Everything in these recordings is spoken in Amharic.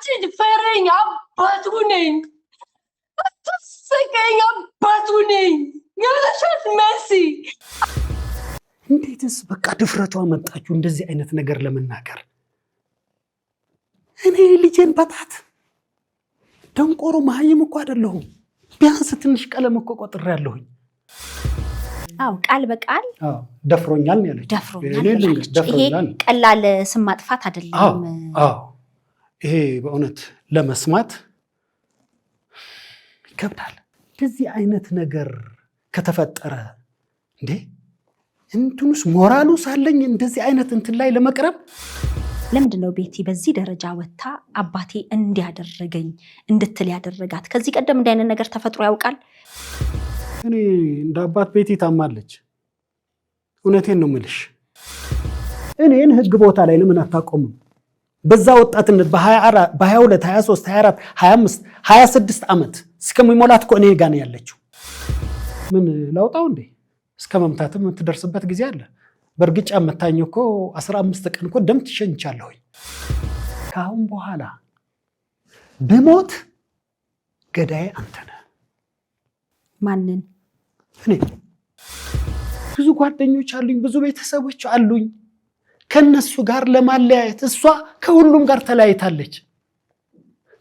አትድፈረኝ፣ አባቱ ነኝ። አትስቀኝ፣ አባቱ ነኝ። ያለሻት መሲ እንዴትስ በቃ ድፍረቷ መጣችሁ እንደዚህ አይነት ነገር ለመናገር? እኔ ልጄን በጣት ደንቆሮ መሀይም እኮ አይደለሁም። ቢያንስ ትንሽ ቀለም እኮ ቆጥሬያለሁኝ። አው ቃል በቃል ደፍሮኛል ያለች ይሄ ቀላል ስም ማጥፋት አይደለም። ይሄ በእውነት ለመስማት ይከብዳል። እንደዚህ አይነት ነገር ከተፈጠረ እንዴ እንትኑስ ሞራሉ ሳለኝ እንደዚህ አይነት እንትን ላይ ለመቅረብ ለምንድነው ቤቲ በዚህ ደረጃ ወጣ አባቴ እንዲያደርገኝ እንድትል ያደረጋት? ከዚህ ቀደም እንዲህ አይነት ነገር ተፈጥሮ ያውቃል? እኔ እንደ አባት ቤቲ ታማለች። እውነቴን ነው የምልሽ። እኔን ህግ ቦታ ላይ ለምን አታቆምም? በዛ ወጣትነት በ22 23 24 25 26 ዓመት እስከሚሞላት እኮ እኔ ጋር ነው ያለችው። ምን ላውጣው እንዴ? እስከ መምታትም የምትደርስበት ጊዜ አለ። በእርግጫ መታኝ እኮ 15 ቀን እኮ ደም ትሸንቻለሁ። ካሁን በኋላ በሞት ገዳይ አንተ ነህ። ማንን? እኔ ብዙ ጓደኞች አሉኝ፣ ብዙ ቤተሰቦች አሉኝ። ከነሱ ጋር ለማለያየት እሷ ከሁሉም ጋር ተለያይታለች።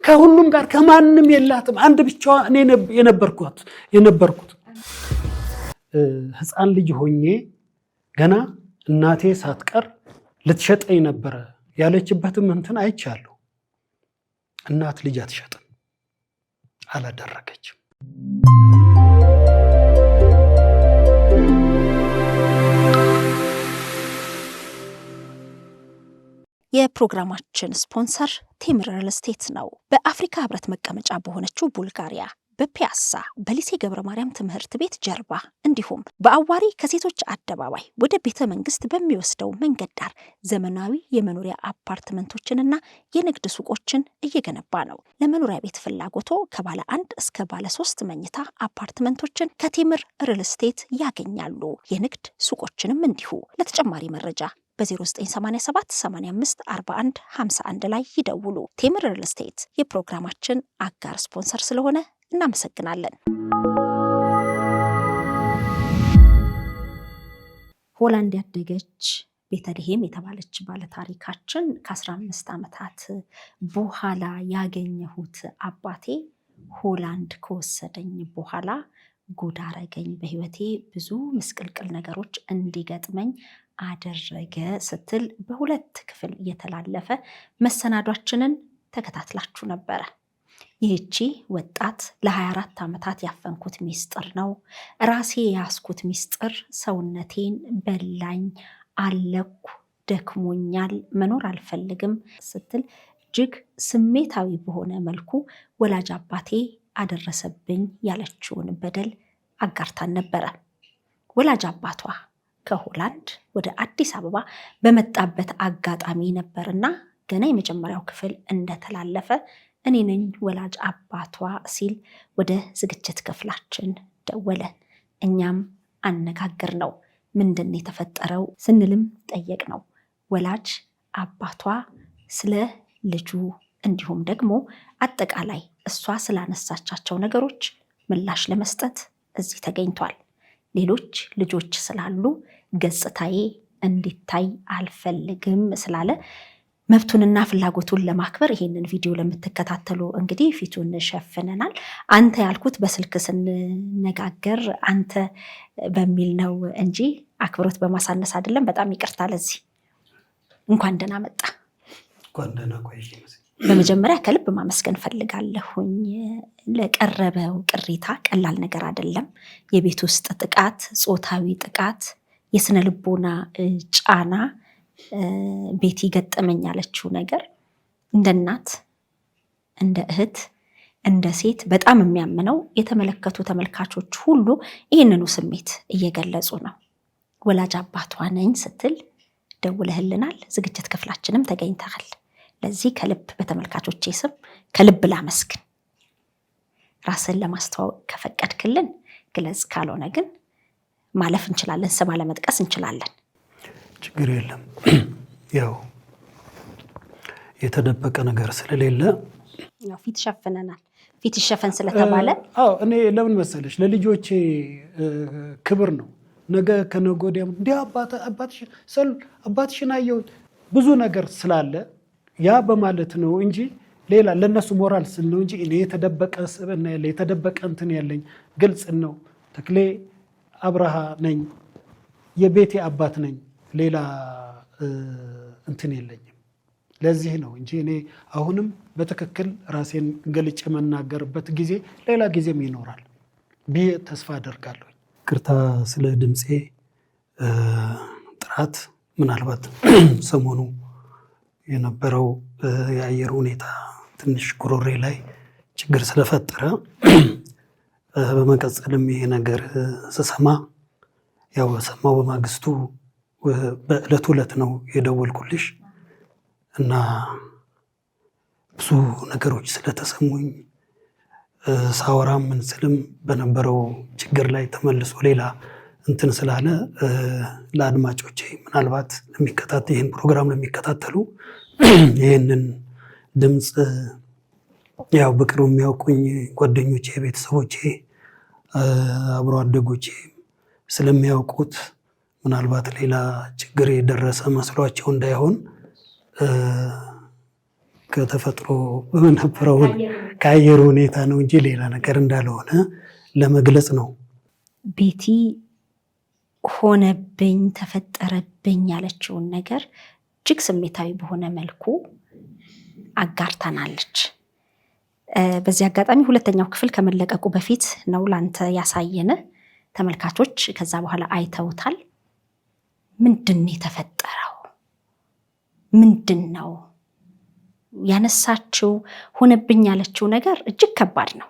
ከሁሉም ጋር ከማንም የላትም። አንድ ብቻዋ እኔ የነበርኩት ህፃን ልጅ ሆኜ ገና እናቴ ሳትቀር ልትሸጠኝ ነበረ ያለችበትም እንትን አይቻለሁ። እናት ልጅ አትሸጥም፣ አላደረገችም። የፕሮግራማችን ስፖንሰር ቴምር ሪል ስቴት ነው። በአፍሪካ ህብረት መቀመጫ በሆነችው ቡልጋሪያ በፒያሳ በሊሴ ገብረ ማርያም ትምህርት ቤት ጀርባ እንዲሁም በአዋሪ ከሴቶች አደባባይ ወደ ቤተ መንግስት በሚወስደው መንገድ ዳር ዘመናዊ የመኖሪያ አፓርትመንቶችንና የንግድ ሱቆችን እየገነባ ነው። ለመኖሪያ ቤት ፍላጎቶ ከባለ 1 እስከ ባለ 3 መኝታ አፓርትመንቶችን ከቴምር ሪል ስቴት ያገኛሉ። የንግድ ሱቆችንም እንዲሁ። ለተጨማሪ መረጃ በ0987 85 41 51 ላይ ይደውሉ። ቴምር ሪል ስቴት የፕሮግራማችን አጋር ስፖንሰር ስለሆነ እናመሰግናለን። ሆላንድ ያደገች ቤተልሔም የተባለች ባለታሪካችን ከ15 ዓመታት በኋላ ያገኘሁት አባቴ ሆላንድ ከወሰደኝ በኋላ ጉድ አረገኝ፣ በህይወቴ ብዙ ምስቅልቅል ነገሮች እንዲገጥመኝ አደረገ ስትል በ2 ክፍል የተላለፈ መሰናዷችንን ተከታትላችሁ ነበረ። ይህቺ ወጣት ለ24 ዓመታት ያፈንኩት ሚስጥር ነው፣ ራሴ ያስኩት ሚስጥር ሰውነቴን በላኝ፣ አለኩ፣ ደክሞኛል፣ መኖር አልፈልግም ስትል እጅግ ስሜታዊ በሆነ መልኩ ወላጅ አባቴ አደረሰብኝ ያለችውን በደል አጋርታን ነበረ። ወላጅ አባቷ ከሆላንድ ወደ አዲስ አበባ በመጣበት አጋጣሚ ነበርና ገና የመጀመሪያው ክፍል እንደተላለፈ እኔ ነኝ ወላጅ አባቷ ሲል ወደ ዝግጅት ክፍላችን ደወለ። እኛም አነጋገር ነው። ምንድን የተፈጠረው ስንልም ጠየቅ ነው። ወላጅ አባቷ ስለ ልጁ እንዲሁም ደግሞ አጠቃላይ እሷ ስላነሳቻቸው ነገሮች ምላሽ ለመስጠት እዚህ ተገኝቷል። ሌሎች ልጆች ስላሉ ገጽታዬ እንዲታይ አልፈልግም ስላለ መብቱንና ፍላጎቱን ለማክበር ይሄንን ቪዲዮ ለምትከታተሉ እንግዲህ ፊቱን ሸፍነናል። አንተ ያልኩት በስልክ ስንነጋገር አንተ በሚል ነው እንጂ አክብሮት በማሳነስ አይደለም። በጣም ይቅርታ ለዚህ። እንኳን ደህና መጣ። እንኳን ደህና ቆየሽ። በመጀመሪያ ከልብ ማመስገን ፈልጋለሁኝ። ለቀረበው ቅሬታ ቀላል ነገር አይደለም። የቤት ውስጥ ጥቃት፣ ጾታዊ ጥቃት፣ የስነ ልቦና ጫና ቤቲ ገጠመኝ ያለችው ነገር እንደ እናት፣ እንደ እህት፣ እንደ ሴት በጣም የሚያምነው የተመለከቱ ተመልካቾች ሁሉ ይህንኑ ስሜት እየገለጹ ነው። ወላጅ አባቷ ነኝ ስትል ደውለህልናል። ዝግጅት ክፍላችንም ተገኝተሃል። ለዚህ ከልብ በተመልካቾቼ ስም ከልብ ላመስግን። ራስን ለማስተዋወቅ ከፈቀድክልን ግለጽ፣ ካልሆነ ግን ማለፍ እንችላለን። ስም አለመጥቀስ እንችላለን። ችግር የለም። ያው የተደበቀ ነገር ስለሌለ ፊት ሸፍነናል። ፊት ይሸፈን ስለተባለ እኔ ለምን መሰለሽ ለልጆቼ ክብር ነው። ነገ ከነገ ወዲያም እንደ አባትሽን አየሁት ብዙ ነገር ስላለ ያ በማለት ነው እንጂ ሌላ ለነሱ ሞራል ስል ነው እንጂ እኔ የተደበቀ ስብዕና ያለኝ የተደበቀ እንትን ያለኝ ግልጽ ነው። ተክሌ አብርሃ ነኝ፣ የቤቴ አባት ነኝ። ሌላ እንትን የለኝም። ለዚህ ነው እንጂ እኔ አሁንም በትክክል ራሴን ገልጬ መናገርበት ጊዜ ሌላ ጊዜም ይኖራል ብዬ ተስፋ አደርጋለሁ። ይቅርታ ስለ ድምፄ ጥራት። ምናልባት ሰሞኑ የነበረው የአየር ሁኔታ ትንሽ ጉሮሬ ላይ ችግር ስለፈጠረ በመቀጠልም ይሄ ነገር ስሰማ ያው ሰማው በማግስቱ በዕለቱ ዕለት ነው የደወልኩልሽ እና ብዙ ነገሮች ስለተሰሙኝ ሳወራም ምን ስልም በነበረው ችግር ላይ ተመልሶ ሌላ እንትን ስላለ ለአድማጮቼ ምናልባት ይህን ፕሮግራም ለሚከታተሉ ይህንን ድምፅ ያው በቅርቡ የሚያውቁኝ ጓደኞቼ፣ ቤተሰቦቼ፣ አብሮ አደጎቼ ስለሚያውቁት ምናልባት ሌላ ችግር የደረሰ መስሏቸው እንዳይሆን ከተፈጥሮ በነበረው ከአየር ሁኔታ ነው እንጂ ሌላ ነገር እንዳልሆነ ለመግለጽ ነው። ቤቲ ሆነብኝ፣ ተፈጠረብኝ ያለችውን ነገር እጅግ ስሜታዊ በሆነ መልኩ አጋርታናለች። በዚህ አጋጣሚ ሁለተኛው ክፍል ከመለቀቁ በፊት ነው ላንተ ያሳየነ። ተመልካቾች ከዛ በኋላ አይተውታል። ምንድን ነው የተፈጠረው? ምንድን ነው ያነሳችው? ሆነብኝ ያለችው ነገር እጅግ ከባድ ነው።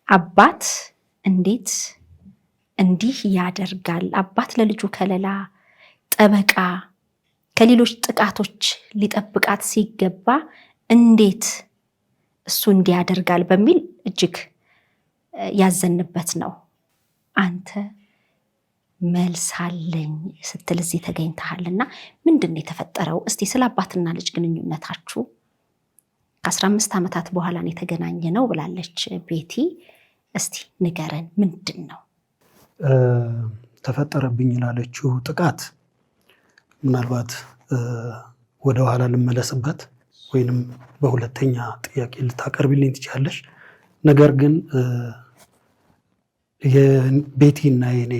አባት እንዴት እንዲህ ያደርጋል? አባት ለልጁ ከለላ፣ ጠበቃ፣ ከሌሎች ጥቃቶች ሊጠብቃት ሲገባ እንዴት እሱ እንዲህ ያደርጋል በሚል እጅግ ያዘንበት ነው። አንተ መልስ አለኝ ስትል እዚህ ተገኝተሃልና ምንድን ነው የተፈጠረው? እስቲ ስለ አባትና ልጅ ግንኙነታችሁ ከ15 ዓመታት በኋላ ነው የተገናኘ ነው ብላለች ቤቲ። እስቲ ንገረን፣ ምንድን ነው ተፈጠረብኝ ላለችው ጥቃት? ምናልባት ወደኋላ ልመለስበት ወይንም በሁለተኛ ጥያቄ ልታቀርብልኝ ትችላለሽ። ነገር ግን የቤቲና የኔ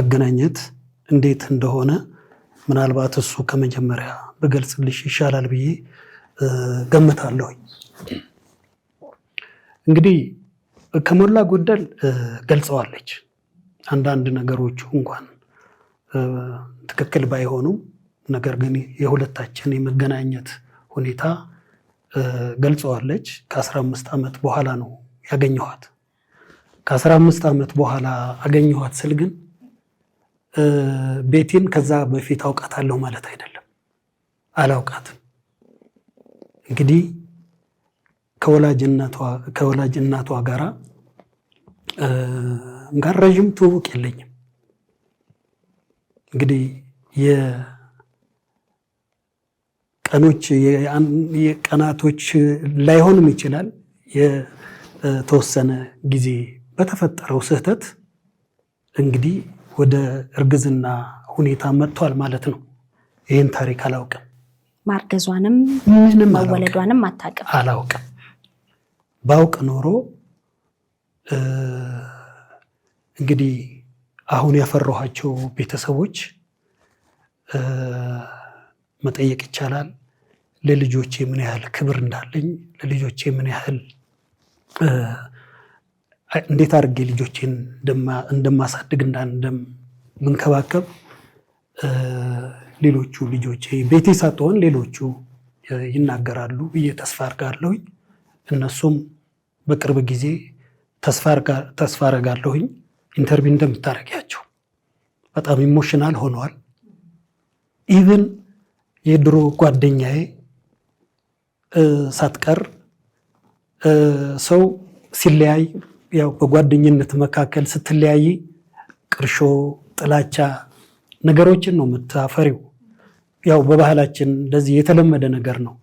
አገናኘት እንዴት እንደሆነ ምናልባት እሱ ከመጀመሪያ በገልጽልሽ ይሻላል ብዬ ገምታለሁኝ። እንግዲህ ከሞላ ጎደል ገልጸዋለች። አንዳንድ ነገሮቹ እንኳን ትክክል ባይሆኑም ነገር ግን የሁለታችን የመገናኘት ሁኔታ ገልጸዋለች። ከ15 ዓመት በኋላ ነው ያገኘኋት። ከ15 ዓመት በኋላ አገኘኋት ስል ግን ቤቲን ከዛ በፊት አውቃታለሁ ማለት አይደለም። አላውቃትም። እንግዲህ ከወላጅ እናቷ ጋር ረዥም ትውውቅ የለኝም። እንግዲህ የቀናቶች ላይሆንም ይችላል የተወሰነ ጊዜ በተፈጠረው ስህተት እንግዲህ ወደ እርግዝና ሁኔታ መጥቷል ማለት ነው። ይህን ታሪክ አላውቅም። ማርገዟንም መወለዷንም አላውቅም። ባውቅ ኖሮ እንግዲህ አሁን ያፈራኋቸው ቤተሰቦች መጠየቅ ይቻላል። ለልጆቼ ምን ያህል ክብር እንዳለኝ፣ ለልጆቼ ምን ያህል እንዴት አድርጌ ልጆቼን እንደማሳድግ እንደምንከባከብ ሌሎቹ ልጆቼ ቤቴ ሳትሆን ሌሎቹ ይናገራሉ ብዬ ተስፋ አድርጋለሁኝ። እነሱም በቅርብ ጊዜ ተስፋ አድርጋለሁኝ ኢንተርቪው እንደምታደርጊያቸው። በጣም ኢሞሽናል ሆነዋል። ኢቭን የድሮ ጓደኛዬ ሳትቀር ሰው ሲለያይ ያው በጓደኝነት መካከል ስትለያይ ቅርሾ፣ ጥላቻ ነገሮችን ነው የምታፈሪው። ያው በባህላችን እንደዚህ የተለመደ ነገር ነው።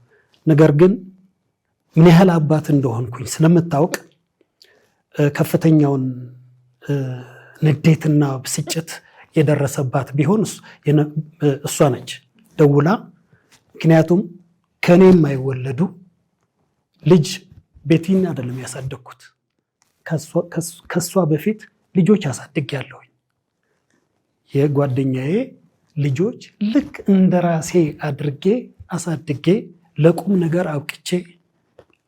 ነገር ግን ምን ያህል አባት እንደሆንኩኝ ስለምታውቅ ከፍተኛውን ንዴትና ብስጭት የደረሰባት ቢሆን እሷ ነች ደውላ። ምክንያቱም ከኔ የማይወለዱ ልጅ ቤቲን አይደለም ያሳደግኩት፣ ከሷ በፊት ልጆች አሳድጌያለሁኝ። የጓደኛዬ ልጆች ልክ እንደራሴ አድርጌ አሳድጌ ለቁም ነገር አብቅቼ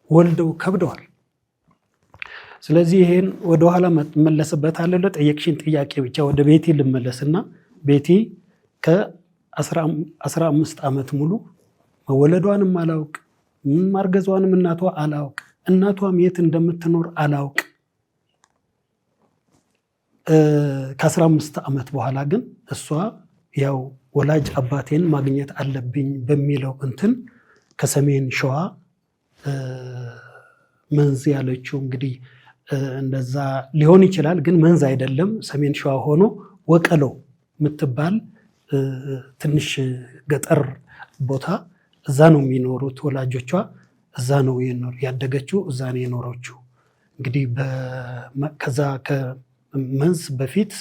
ወልደው ከብደዋል። ስለዚህ ይሄን ወደኋላ መለስበታለሁ። ለጠየቅሽን ጥያቄ ብቻ ወደ ቤቲ ልመለስና ቤቲ ከ15 ዓመት ሙሉ መወለዷንም አላውቅ፣ ማርገዟንም እናቷ አላውቅ፣ እናቷም የት እንደምትኖር አላውቅ። ከ15 ዓመት በኋላ ግን እሷ ያው ወላጅ አባቴን ማግኘት አለብኝ በሚለው እንትን ከሰሜን ሸዋ መንዝ ያለችው እንግዲህ እንደዛ ሊሆን ይችላል፣ ግን መንዝ አይደለም። ሰሜን ሸዋ ሆኖ ወቀሎ የምትባል ትንሽ ገጠር ቦታ እዛ ነው የሚኖሩት ወላጆቿ። እዛ ነው ያደገችው፣ እዛ ነው የኖረችው። እንግዲህ ከዛ ከመንዝ በፊት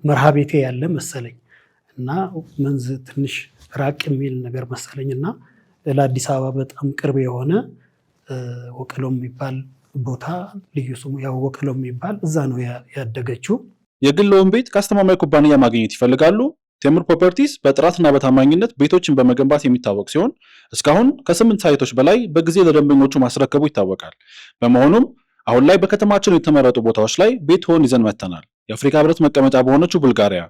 መርሃ ቤቴ ያለ መሰለኝ እና መንዝ ትንሽ ራቅ የሚል ነገር መሰለኝ እና ለአዲስ አበባ በጣም ቅርብ የሆነ ወቀሎ የሚባል ቦታ ልዩ ስሙ ያው ወቀሎ የሚባል እዛ ነው ያደገችው። የግልዎን ቤት ከአስተማማኝ ኩባንያ ማግኘት ይፈልጋሉ? ቴምር ፕሮፐርቲስ በጥራትና በታማኝነት ቤቶችን በመገንባት የሚታወቅ ሲሆን እስካሁን ከ8 ሳይቶች በላይ በጊዜ ለደንበኞቹ ማስረከቡ ይታወቃል። በመሆኑም አሁን ላይ በከተማችን የተመረጡ ቦታዎች ላይ ቤትዎን ይዘን መጥተናል። የአፍሪካ ሕብረት መቀመጫ በሆነችው ቡልጋሪያ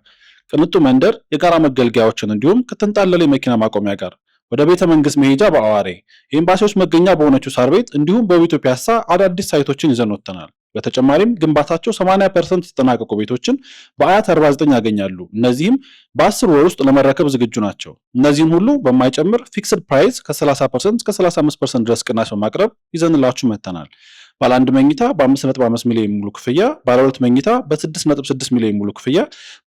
ቅንጡ መንደር፣ የጋራ መገልገያዎችን እንዲሁም ከተንጣለለ የመኪና ማቆሚያ ጋር ወደ ቤተ መንግስት መሄጃ በአዋሬ የኤምባሲዎች መገኛ በሆነችው ሳር ቤት እንዲሁም በቤቱ ፒያሳ አዳዲስ ሳይቶችን ይዘን ወጥተናል። በተጨማሪም ግንባታቸው 80% የተጠናቀቁ ቤቶችን በአያት 49 ያገኛሉ። እነዚህም በ10 ወር ውስጥ ለመረከብ ዝግጁ ናቸው። እነዚህን ሁሉ በማይጨምር ፊክስድ ፕራይስ ከ30% እስከ 35% ድረስ ቅናሽ በማቅረብ ይዘንላችሁ መጥተናል። ባለ 1 መኝታ በ5.5 ሚሊዮን ሙሉ ክፍያ፣ ባለ 2 መኝታ በ6.6 ሚሊዮን ሙሉ ክፍያ፣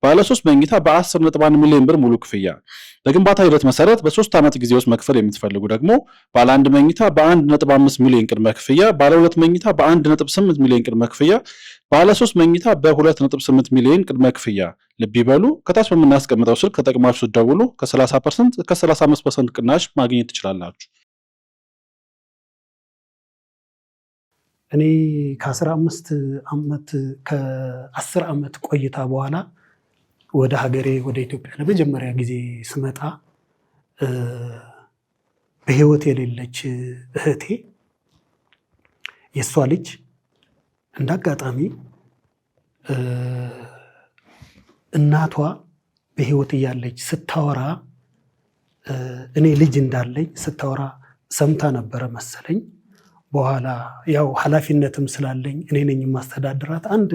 ባለ 3 መኝታ በ10.1 ሚሊዮን ብር ሙሉ ክፍያ። በግንባታ ሂደት መሰረት በ3 ዓመት ጊዜ ውስጥ መክፈል የምትፈልጉ ደግሞ ባለ 1 መኝታ በ1.5 ሚሊዮን ቅድመ ክፍያ፣ ባለ 2 መኝታ በ1.8 ሚሊዮን ቅድመ ክፍያ፣ ባለ 3 መኝታ በ2.8 ሚሊዮን ቅድመ ክፍያ። ልብ ይበሉ፣ ከታች በምናስቀምጠው ስልክ ተጠቅማችሁ ስትደውሉ ከ30% እስከ 35% ቅናሽ ማግኘት ትችላላችሁ። እኔ ከ10 ዓመት ቆይታ በኋላ ወደ ሀገሬ ወደ ኢትዮጵያ ለመጀመሪያ ጊዜ ስመጣ በህይወት የሌለች እህቴ የሷ ልጅ እንዳጋጣሚ እናቷ በህይወት እያለች ስታወራ እኔ ልጅ እንዳለኝ ስታወራ ሰምታ ነበረ መሰለኝ። በኋላ ያው ኃላፊነትም ስላለኝ እኔ ነኝ የማስተዳድራት። አንድ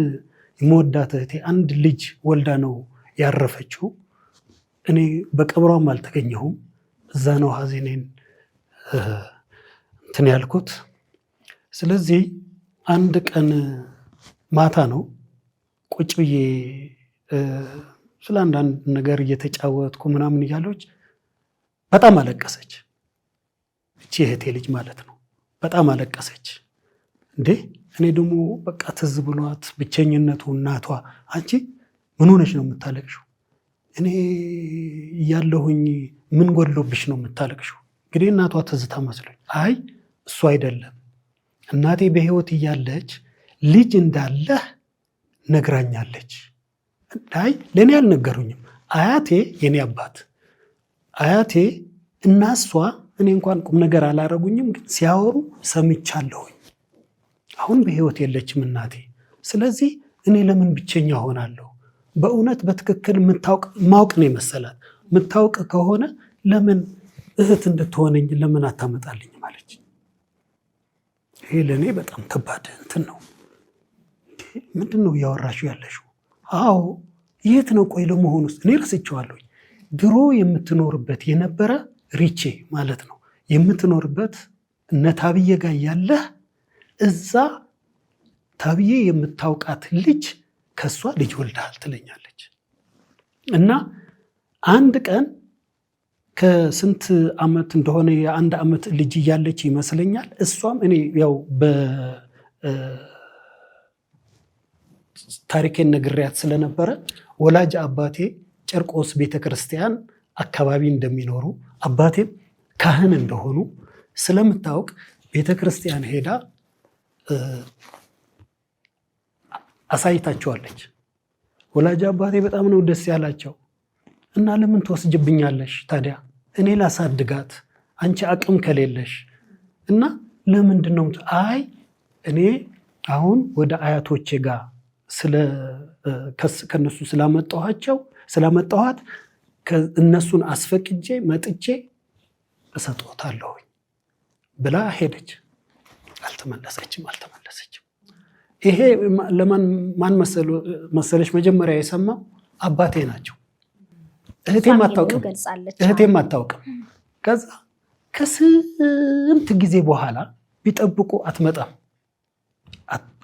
የምወዳት እህቴ አንድ ልጅ ወልዳ ነው ያረፈችው። እኔ በቀብሯም አልተገኘሁም። እዛ ነው ሀዘኔን እንትን ያልኩት። ስለዚህ አንድ ቀን ማታ ነው ቁጭ ብዬ ስለ አንዳንድ ነገር እየተጫወትኩ ምናምን እያለች በጣም አለቀሰች። እቺ እህቴ ልጅ ማለት ነው። በጣም አለቀሰች። እንዴ እኔ ደግሞ በቃ ትዝ ብሏት ብቸኝነቱ እናቷ፣ አንቺ ምን ሆነሽ ነው የምታለቅሽው? እኔ እያለሁኝ ምን ጎድሎብሽ ነው የምታለቅሽው? እንግዲህ እናቷ ትዝታ መስሎኝ፣ አይ እሱ አይደለም እናቴ በህይወት እያለች ልጅ እንዳለህ ነግራኛለች። አይ ለእኔ አልነገሩኝም። አያቴ የኔ አባት አያቴ እና እሷ እኔ እንኳን ቁም ነገር አላረጉኝም፣ ግን ሲያወሩ ሰምቻለሁኝ። አሁን በህይወት የለችም እናቴ። ስለዚህ እኔ ለምን ብቸኛ ሆናለሁ? በእውነት በትክክል ማወቅ ነው የመሰላት። የምታውቅ ከሆነ ለምን እህት እንድትሆነኝ ለምን አታመጣልኝ ማለች። ይሄ ለእኔ በጣም ከባድ እንትን ነው። ምንድን ነው እያወራሽው ያለሽው? አዎ የት ነው ቆይ ለመሆኑ ውስጥ እኔ ረስቼዋለሁኝ። ድሮ የምትኖርበት የነበረ ሪቼ ማለት ነው የምትኖርበት እነ ታብዬ ጋር ያለህ እዛ ታብዬ የምታውቃት ልጅ ከሷ ልጅ ወልደሃል ትለኛለች። እና አንድ ቀን ከስንት ዓመት እንደሆነ የአንድ ዓመት ልጅ እያለች ይመስለኛል። እሷም እኔ ያው በታሪኬን ነግሬያት ስለነበረ ወላጅ አባቴ ጨርቆስ ቤተክርስቲያን አካባቢ እንደሚኖሩ አባቴም ካህን እንደሆኑ ስለምታውቅ ቤተክርስቲያን ሄዳ አሳይታቸዋለች። ወላጅ አባቴ በጣም ነው ደስ ያላቸው እና ለምን ትወስጅብኛለሽ ታዲያ እኔ ላሳድጋት አንቺ አቅም ከሌለሽ እና ለምንድን ነው አይ እኔ አሁን ወደ አያቶቼ ጋር ከነሱ ስላመጣኋት እነሱን አስፈቅጄ መጥቼ እሰጥዎታለሁ ብላ ሄደች። አልተመለሰችም። ይሄ ለማን መሰለሽ መጀመሪያ የሰማው አባቴ ናቸው። እህቴም አታውቅም። ከዛ ከስንት ጊዜ በኋላ ቢጠብቁ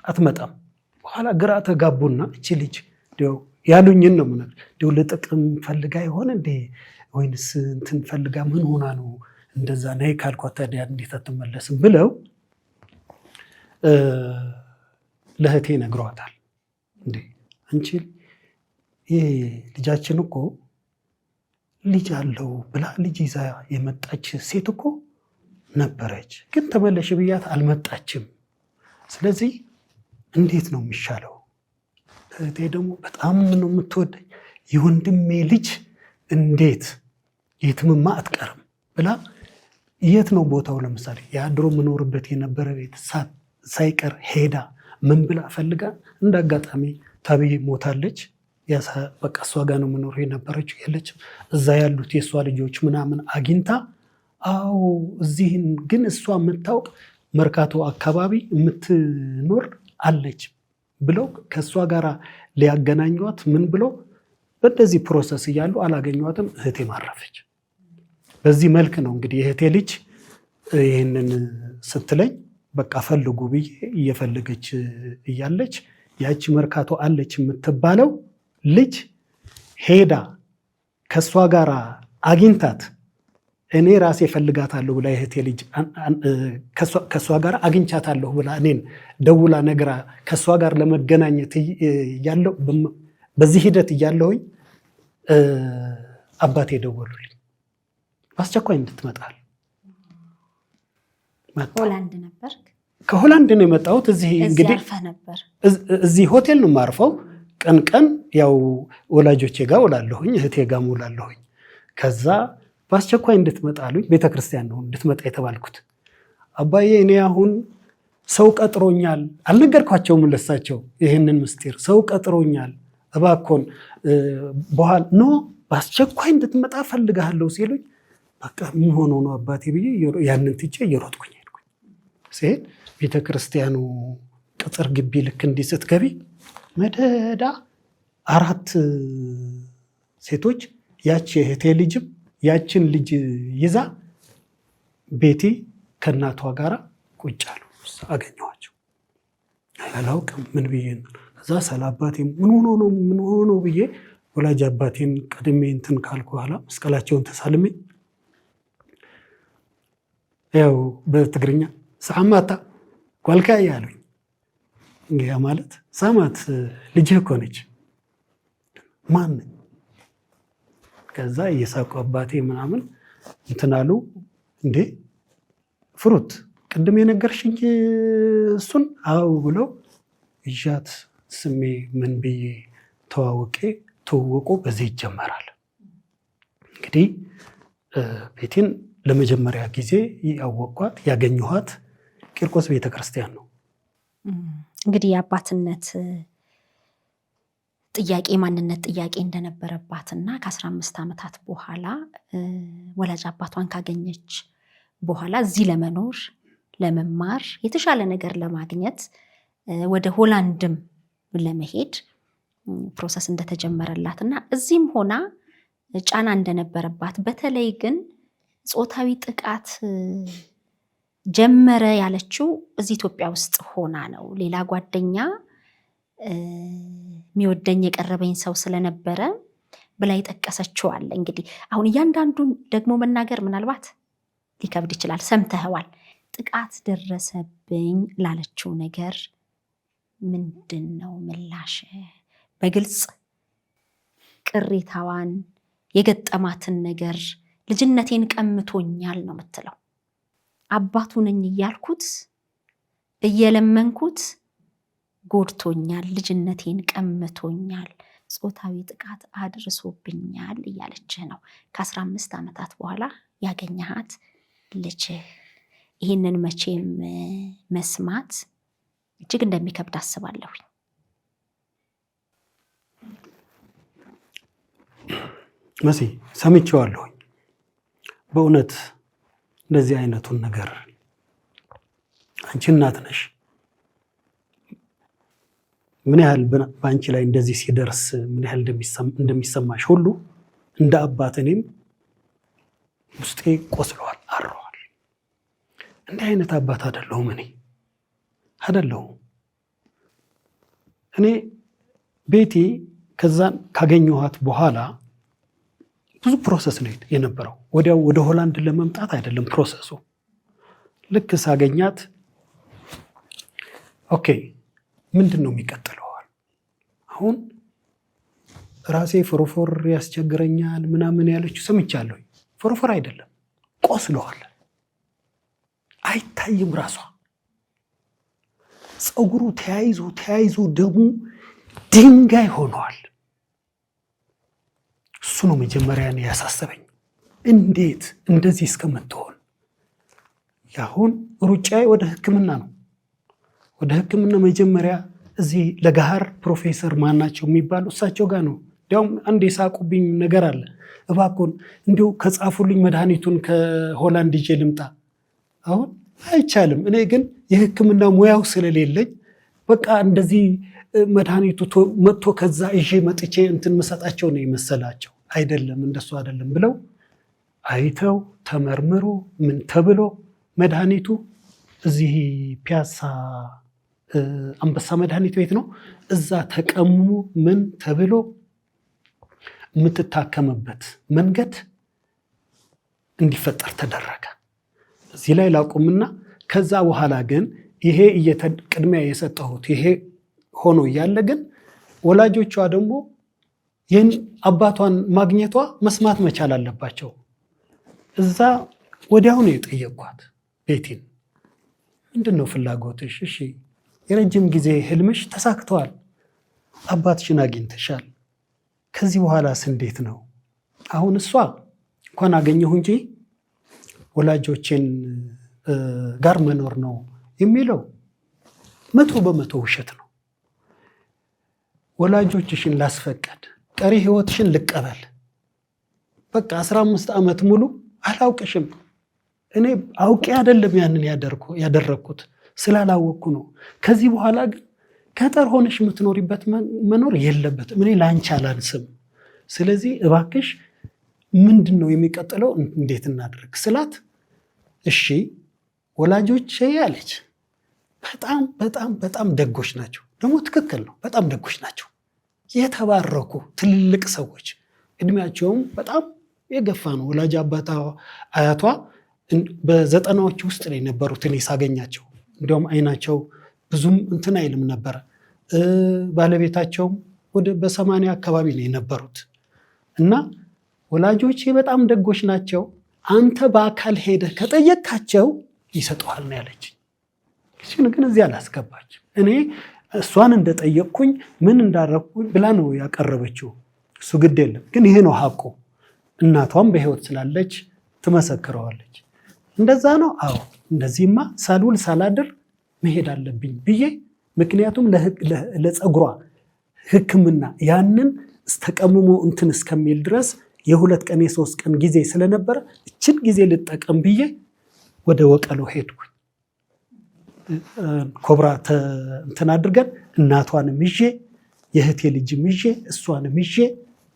አትመጣም። በኋላ ግራ ተጋቡና እቺ ልጅ ያሉኝን ነው ምን ለጥቅም ፈልጋ ይሆን እንዴ ወይንስ እንትን ፈልጋ ምን ሆና ነው እንደዛ ነይ ካልኳት ታዲያ እንዴት አትመለስም ብለው ለእህቴ ነግሯታል። እንዴ አንቺ ይሄ ልጃችን እኮ ልጅ አለው ብላ ልጅ ይዛ የመጣች ሴት እኮ ነበረች፣ ግን ተመለሽ ብያት አልመጣችም። ስለዚህ እንዴት ነው የሚሻለው? እህቴ ደግሞ በጣም ነው የምትወደኝ፣ የወንድሜ ልጅ እንዴት የትምማ አትቀርም ብላ የት ነው ቦታው ለምሳሌ የአድሮ መኖርበት የነበረ ቤት ሳይቀር ሄዳ ምን ብላ ፈልጋ እንዳጋጣሚ ታብዬ ሞታለች። በቃ እሷ ጋር ነው መኖር የነበረችው የለችም። እዛ ያሉት የእሷ ልጆች ምናምን አግኝታ አዎ እዚህን ግን እሷ የምታውቅ መርካቶ አካባቢ የምትኖር አለች ብለው ከእሷ ጋር ሊያገናኟት ምን ብለው በእንደዚህ ፕሮሰስ እያሉ አላገኟትም። እህቴ ማረፈች። በዚህ መልክ ነው እንግዲህ የእህቴ ልጅ ይህንን ስትለኝ በቃ ፈልጉ ብዬ እየፈለገች እያለች ያቺ መርካቶ አለች የምትባለው ልጅ ሄዳ ከእሷ ጋር አግኝታት እኔ ራሴ ፈልጋታለሁ ብላ የእህቴ ልጅ ከእሷ ጋር አግኝቻታለሁ ብላ እኔን ደውላ ነግራ ከእሷ ጋር ለመገናኘት ያለው በዚህ ሂደት እያለሁኝ አባቴ ደወሉልኝ በአስቸኳይ እንድትመጣል። ሆላንድ ነበር። ከሆላንድ ነው የመጣሁት። እዚህ እንግዲህ እዚህ ሆቴል ነው የማርፈው። ቀን ያው ወላጆቼ ጋር ውላለሁኝ፣ እህቴ ጋር ውላለሁኝ። ከዛ በአስቸኳይ እንድትመጣሉኝ ቤተክርስቲያን ነው እንድትመጣ የተባልኩት። አባዬ እኔ አሁን ሰው ቀጥሮኛል፣ አልነገርኳቸውም ለሳቸው ይህንን ምስጢር። ሰው ቀጥሮኛል እባክዎን በኋላ ኖ በአስቸኳይ እንድትመጣ ፈልጋለሁ ሲሉኝ በቃ ምን ሆኖ ነው አባቴ ብዬ ያንን ትቼ እየሮጥኩኝ ሄድኩኝ። ሲሄድ ቤተክርስቲያኑ ቅጥር ግቢ ልክ እንዲህ ስትገቢ መደዳ 4 ሴቶች ያቺ እህቴ ልጅም ያችን ልጅ ይዛ ቤቲ ከእናቷ ጋር ቁጭ አሉ። አገኘኋቸው። አላውቅም ምን ብዬ ነው። ከዛ ሰላባቴ ምን ሆኖ ነው ብዬ ወላጅ አባቴን ቀድሜ እንትን ካልኩ በኋላ መስቀላቸውን ተሳልሜ ያው በትግርኛ ሳማታ ጓልካ ያሉኝ ያ ማለት ሳማት ልጅ እኮ ነች። ማን? ከዛ እየሳቁ አባቴ ምናምን እንትን አሉ። እንዴ ፍሩት ቅድም የነገርሽኝ እሱን አው ብሎ እጃት ስሜ ምን ብዬ ተዋወቁ። በዚህ ይጀመራል እንግዲህ ቤቴን ለመጀመሪያ ጊዜ ያወቅኳት ያገኘኋት ቂርቆስ ቤተክርስቲያን ነው። እንግዲህ የአባትነት ጥያቄ ማንነት ጥያቄ እንደነበረባትና ከ15 ዓመታት በኋላ ወላጅ አባቷን ካገኘች በኋላ እዚህ ለመኖር ለመማር የተሻለ ነገር ለማግኘት ወደ ሆላንድም ለመሄድ ፕሮሰስ እንደተጀመረላትና እዚህም ሆና ጫና እንደነበረባት በተለይ ግን ጾታዊ ጥቃት ጀመረ ያለችው እዚህ ኢትዮጵያ ውስጥ ሆና ነው። ሌላ ጓደኛ የሚወደኝ የቀረበኝ ሰው ስለነበረ ብላ የጠቀሰችው አለ። እንግዲህ አሁን እያንዳንዱን ደግሞ መናገር ምናልባት ሊከብድ ይችላል። ሰምተኸዋል። ጥቃት ደረሰብኝ ላለችው ነገር ምንድን ነው ምላሽ? በግልጽ ቅሬታዋን የገጠማትን ነገር ልጅነቴን ቀምቶኛል ነው የምትለው። አባቱ ነኝ እያልኩት እየለመንኩት ጎድቶኛል፣ ልጅነቴን ቀምቶኛል፣ ጾታዊ ጥቃት አድርሶብኛል እያለችህ ነው። ከ15 ዓመታት በኋላ ያገኘሃት ልጅህ። ይህንን መቼም መስማት እጅግ እንደሚከብድ አስባለሁ። መሲ ሰምቼዋለሁኝ። በእውነት እንደዚህ አይነቱን ነገር አንቺ እናት ነሽ። ምን ያህል በአንቺ ላይ እንደዚህ ሲደርስ ምን ያህል እንደሚሰማሽ ሁሉ እንደ አባት እኔም ውስጤ ቆስሏል፣ አርሯል። እንዲህ አይነት አባት አይደለሁም እኔ አይደለሁም። እኔ ቤቲ ከዛን ካገኘኋት በኋላ ብዙ ፕሮሰስ ነው የነበረው። ወዲያው ወደ ሆላንድ ለመምጣት አይደለም ፕሮሰሱ። ልክ ሳገኛት ኦኬ ምንድን ነው የሚቀጥለው? አሁን ራሴ ፎርፎር ያስቸግረኛል ምናምን ያለችው ሰምቻለሁ። ፎርፎር አይደለም ቆስለዋል፣ አይታይም። ራሷ ፀጉሩ ተያይዞ ደሙ ድንጋይ ሆነዋል። እሱ ነው መጀመሪያ ነው ያሳሰበኝ። እንዴት እንደዚህ እስከምትሆን? ያሁን ሩጫዬ ወደ ሕክምና ነው። ወደ ሕክምና መጀመሪያ እዚህ ለጋሃር ፕሮፌሰር ማናቸው የሚባሉ እሳቸው ጋር ነው። እንዲያውም አንድ የሳቁብኝ ነገር አለ። እባክዎን እንዲሁ ከጻፉልኝ መድኃኒቱን ከሆላንድ ይዤ ልምጣ። አሁን አይቻልም። እኔ ግን የሕክምና ሙያው ስለሌለኝ በቃ እንደዚህ መድኃኒቱ መጥቶ ከዛ ይዤ መጥቼ እንትን መሰጣቸው ነው የመሰላቸው። አይደለም፣ እንደሱ አይደለም ብለው አይተው ተመርምሮ ምን ተብሎ መድኃኒቱ እዚህ ፒያሳ አንበሳ መድኃኒት ቤት ነው፣ እዛ ተቀምሞ ምን ተብሎ የምትታከምበት መንገድ እንዲፈጠር ተደረገ። እዚህ ላይ ላቁምና ከዛ በኋላ ግን ይሄ ቅድሚያ የሰጠሁት ይሄ ሆኖ እያለ ግን ወላጆቿ ደግሞ ይህን አባቷን ማግኘቷ መስማት መቻል አለባቸው። እዛ ወዲያው ነው የጠየኳት ቤቲን፣ ምንድን ነው ፍላጎትሽ? እሺ የረጅም ጊዜ ህልምሽ ተሳክተዋል፣ አባትሽን አግኝተሻል። ከዚህ በኋላስ እንዴት ነው? አሁን እሷ እንኳን አገኘሁ እንጂ ወላጆቼን ጋር መኖር ነው የሚለው 100% ውሸት ነው። ወላጆችሽን ላስፈቀድ፣ ቀሪ ህይወትሽን ልቀበል፣ በቃ 15 ዓመት ሙሉ አላውቅሽም። እኔ አውቄ አይደለም ያንን ያደረኩት ስላላወቅኩ ነው። ከዚህ በኋላ ግን ገጠር ሆነሽ የምትኖሪበት መኖር የለበትም። እኔ ላንቺ አላንስም። ስለዚህ እባክሽ ምንድን ነው የሚቀጥለው? እንዴት እናድርግ ስላት፣ እሺ ወላጆች ያለች በጣም በጣም በጣም ደጎች ናቸው። ደግሞ ትክክል ነው፣ በጣም ደጎች ናቸው። የተባረኩ ትልልቅ ሰዎች፣ እድሜያቸውም በጣም የገፋ ነው። ወላጅ አባታ አያቷ በ90ዎች ውስጥ ነው የነበሩት እኔ ሳገኛቸው። እንዲያውም አይናቸው ብዙም እንትን አይልም ነበረ። ባለቤታቸውም ወደ በ80 አካባቢ ነው የነበሩት። እና ወላጆቼ በጣም ደጎች ናቸው። አንተ በአካል ሄደህ ከጠየቅካቸው ይሰጡሃል ነው ያለች። ግን እዚህ አላስገባች። እኔ እሷን እንደጠየቅኩኝ ምን እንዳረኩኝ ብላ ነው ያቀረበችው። እሱ ግድ የለም ግን ይሄ ነው ሀቁ። እናቷም በህይወት ስላለች ትመሰክረዋለች። እንደዛ ነው። አዎ እንደዚህማ ሳልውል ሳላድር መሄድ አለብኝ ብዬ፣ ምክንያቱም ለፀጉሯ ሕክምና ያንን ተቀምሞ እንትን እስከሚል ድረስ የ2 ቀን የ3 ቀን ጊዜ ስለነበረ እችን ጊዜ ልጠቀም ብዬ ወደ ወቀሎ ሄድኩኝ። ኮብራ እንትን አድርገን እናቷንም ይዤ የእህቴ ልጅም ይዤ እሷንም ይዤ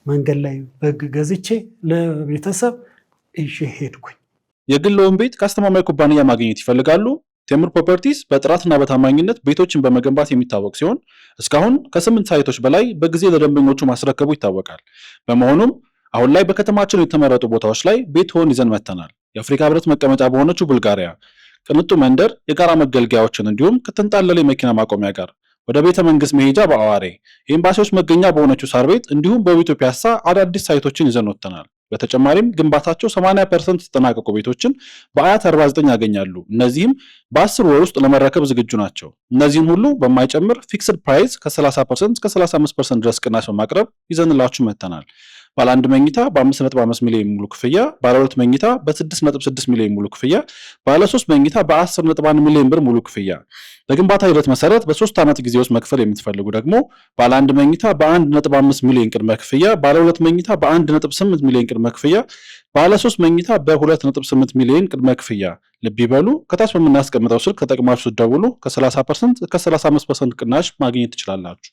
መንገድ ላይ በግ ገዝቼ ለቤተሰብ ይዤ ሄድኩኝ። የግልዎን ቤት ከአስተማማኝ ኩባንያ ማግኘት ይፈልጋሉ? ቴምር ፕሮፐርቲስ በጥራትና በታማኝነት ቤቶችን በመገንባት የሚታወቅ ሲሆን እስካሁን ከ8 ሳይቶች በላይ በጊዜ ለደንበኞቹ ማስረከቡ ይታወቃል። በመሆኑም አሁን ላይ በከተማችን የተመረጡ ቦታዎች ላይ ቤትዎን ይዘን መጥተናል። የአፍሪካ ህብረት መቀመጫ በሆነችው ቡልጋሪያ ቅንጡ መንደር፣ የጋራ መገልገያዎችን እንዲሁም ከተንጣለለ የመኪና ማቆሚያ ጋር ወደ ቤተ መንግስት መሄጃ በአዋሬ የኤምባሲዎች መገኛ በሆነችው ሳር ቤት እንዲሁም በኢትዮጵያ ፒያሳ አዳዲስ ሳይቶችን ይዘን ወጥተናል። በተጨማሪም ግንባታቸው 80% የተጠናቀቁ ቤቶችን በአያት 49 ያገኛሉ። እነዚህም በ10 ወር ውስጥ ለመረከብ ዝግጁ ናቸው። እነዚህን ሁሉ በማይጨምር ፊክስድ ፕራይስ ከ30% እስከ 35% ድረስ ቅናሽ በማቅረብ ይዘንላችሁ መጥተናል። ባለ 1 መኝታ በ5.5 ሚሊዮን ሙሉ ክፍያ፣ ባለ 2 መኝታ በ6.6 ሚሊዮን ሙሉ ክፍያ፣ ባለ 3 መኝታ በ10.1 ሚሊዮን ብር ሙሉ ክፍያ። በግንባታ ሂደት መሰረት በ3 ዓመት ጊዜ ውስጥ መክፈል የምትፈልጉ ደግሞ ባለ 1 መኝታ በ1.5 ሚሊዮን ቅድመ ክፍያ፣ ባለ 2 መኝታ በ1.8 ሚሊዮን ቅድመ ክፍያ፣ ባለ 3 መኝታ በ2.8 ሚሊዮን ቅድመ ክፍያ። ልብ ይበሉ፣ ከታች በምናስቀምጠው ስልክ ተጠቅማችሁ ስትደውሉ ከ30% እስከ 35% ቅናሽ ማግኘት ትችላላችሁ።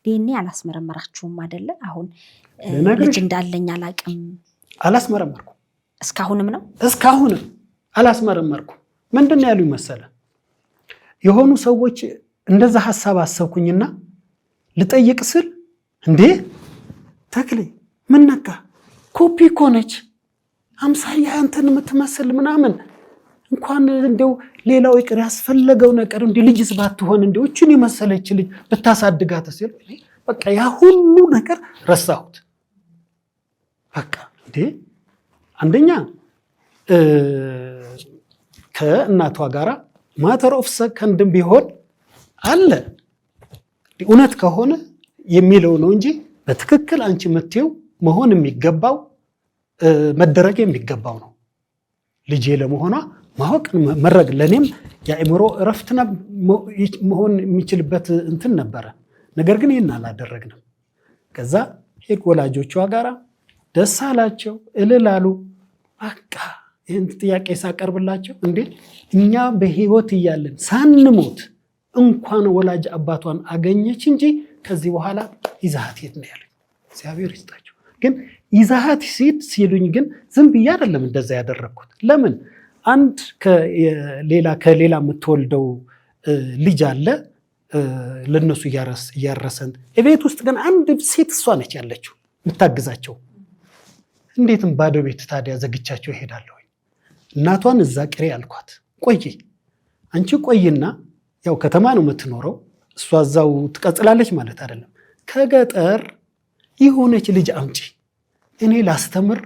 ዲኤንኤ አላስመረመራችሁም አይደለ? አሁን ልጅ እንዳለኝ አላቅም። አላስመረመርኩም። እስካሁንም ነው? እስካሁንም አላስመረመርኩም። ምንድነው ያሉኝ መሰለ? የሆኑ ሰዎች እንደዛ ሐሳብ አሰብኩኝና ልጠይቅ ስል እንዴ ተክሌ ምን ነካ? ኮፒ እኮ ነች፣ አምሳያ አንተን የምትመስል ምናምን እንኳን እንደው ሌላው ይቅር ያስፈለገው ነገር እንደ ልጅስ ባትሆን እንደው እቺን የመሰለች ልጅ ብታሳድጋት ሲል በቃ ያ ሁሉ ነገር ረሳሁት። በቃ እንዴ አንደኛ ከእናቷ ጋራ ማተር ኦፍ ሰከንድም ቢሆን አለ እውነት ከሆነ የሚለው ነው እንጂ በትክክል አንቺ የምትይው መሆን የሚገባው መደረግ የሚገባው ነው። ልጄ ለመሆኗ ማወቅ መረግ ለኔም የአእምሮ እረፍትና መሆን የሚችልበት እንትን ነበረ። ነገር ግን ይህን አላደረግንም። ከዛ ሄድ ወላጆቿ ጋራ ደስ አላቸው፣ እልል አሉ። በቃ ይህን ጥያቄ ሳቀርብላቸው እንዴ እኛ በህይወት እያለን ሳንሞት እንኳን ወላጅ አባቷን አገኘች እንጂ ከዚህ በኋላ ይዛሃት ሄድ ነው ያሉኝ። እግዚአብሔር ይስጣቸው። ግን ይዛሃት ሂድ ሲሉኝ ግን ዝም ብዬ አይደለም እንደዛ ያደረግኩት። ለምን አንድ ከሌላ የምትወልደው ልጅ አለ ለነሱ እያረሰን ቤት ውስጥ ግን አንድ ሴት እሷ ነች ያለችው የምታግዛቸው። እንዴትም ባዶ ቤት ታዲያ ዘግቻቸው ይሄዳለሁ? እናቷን እዛ ቅሬ አልኳት። ቆይ አንቺ ቆይና ያው ከተማ ነው የምትኖረው እሷ እዛው ትቀጽላለች ማለት አይደለም። ከገጠር የሆነች ልጅ አምጪ፣ እኔ ላስተምር፣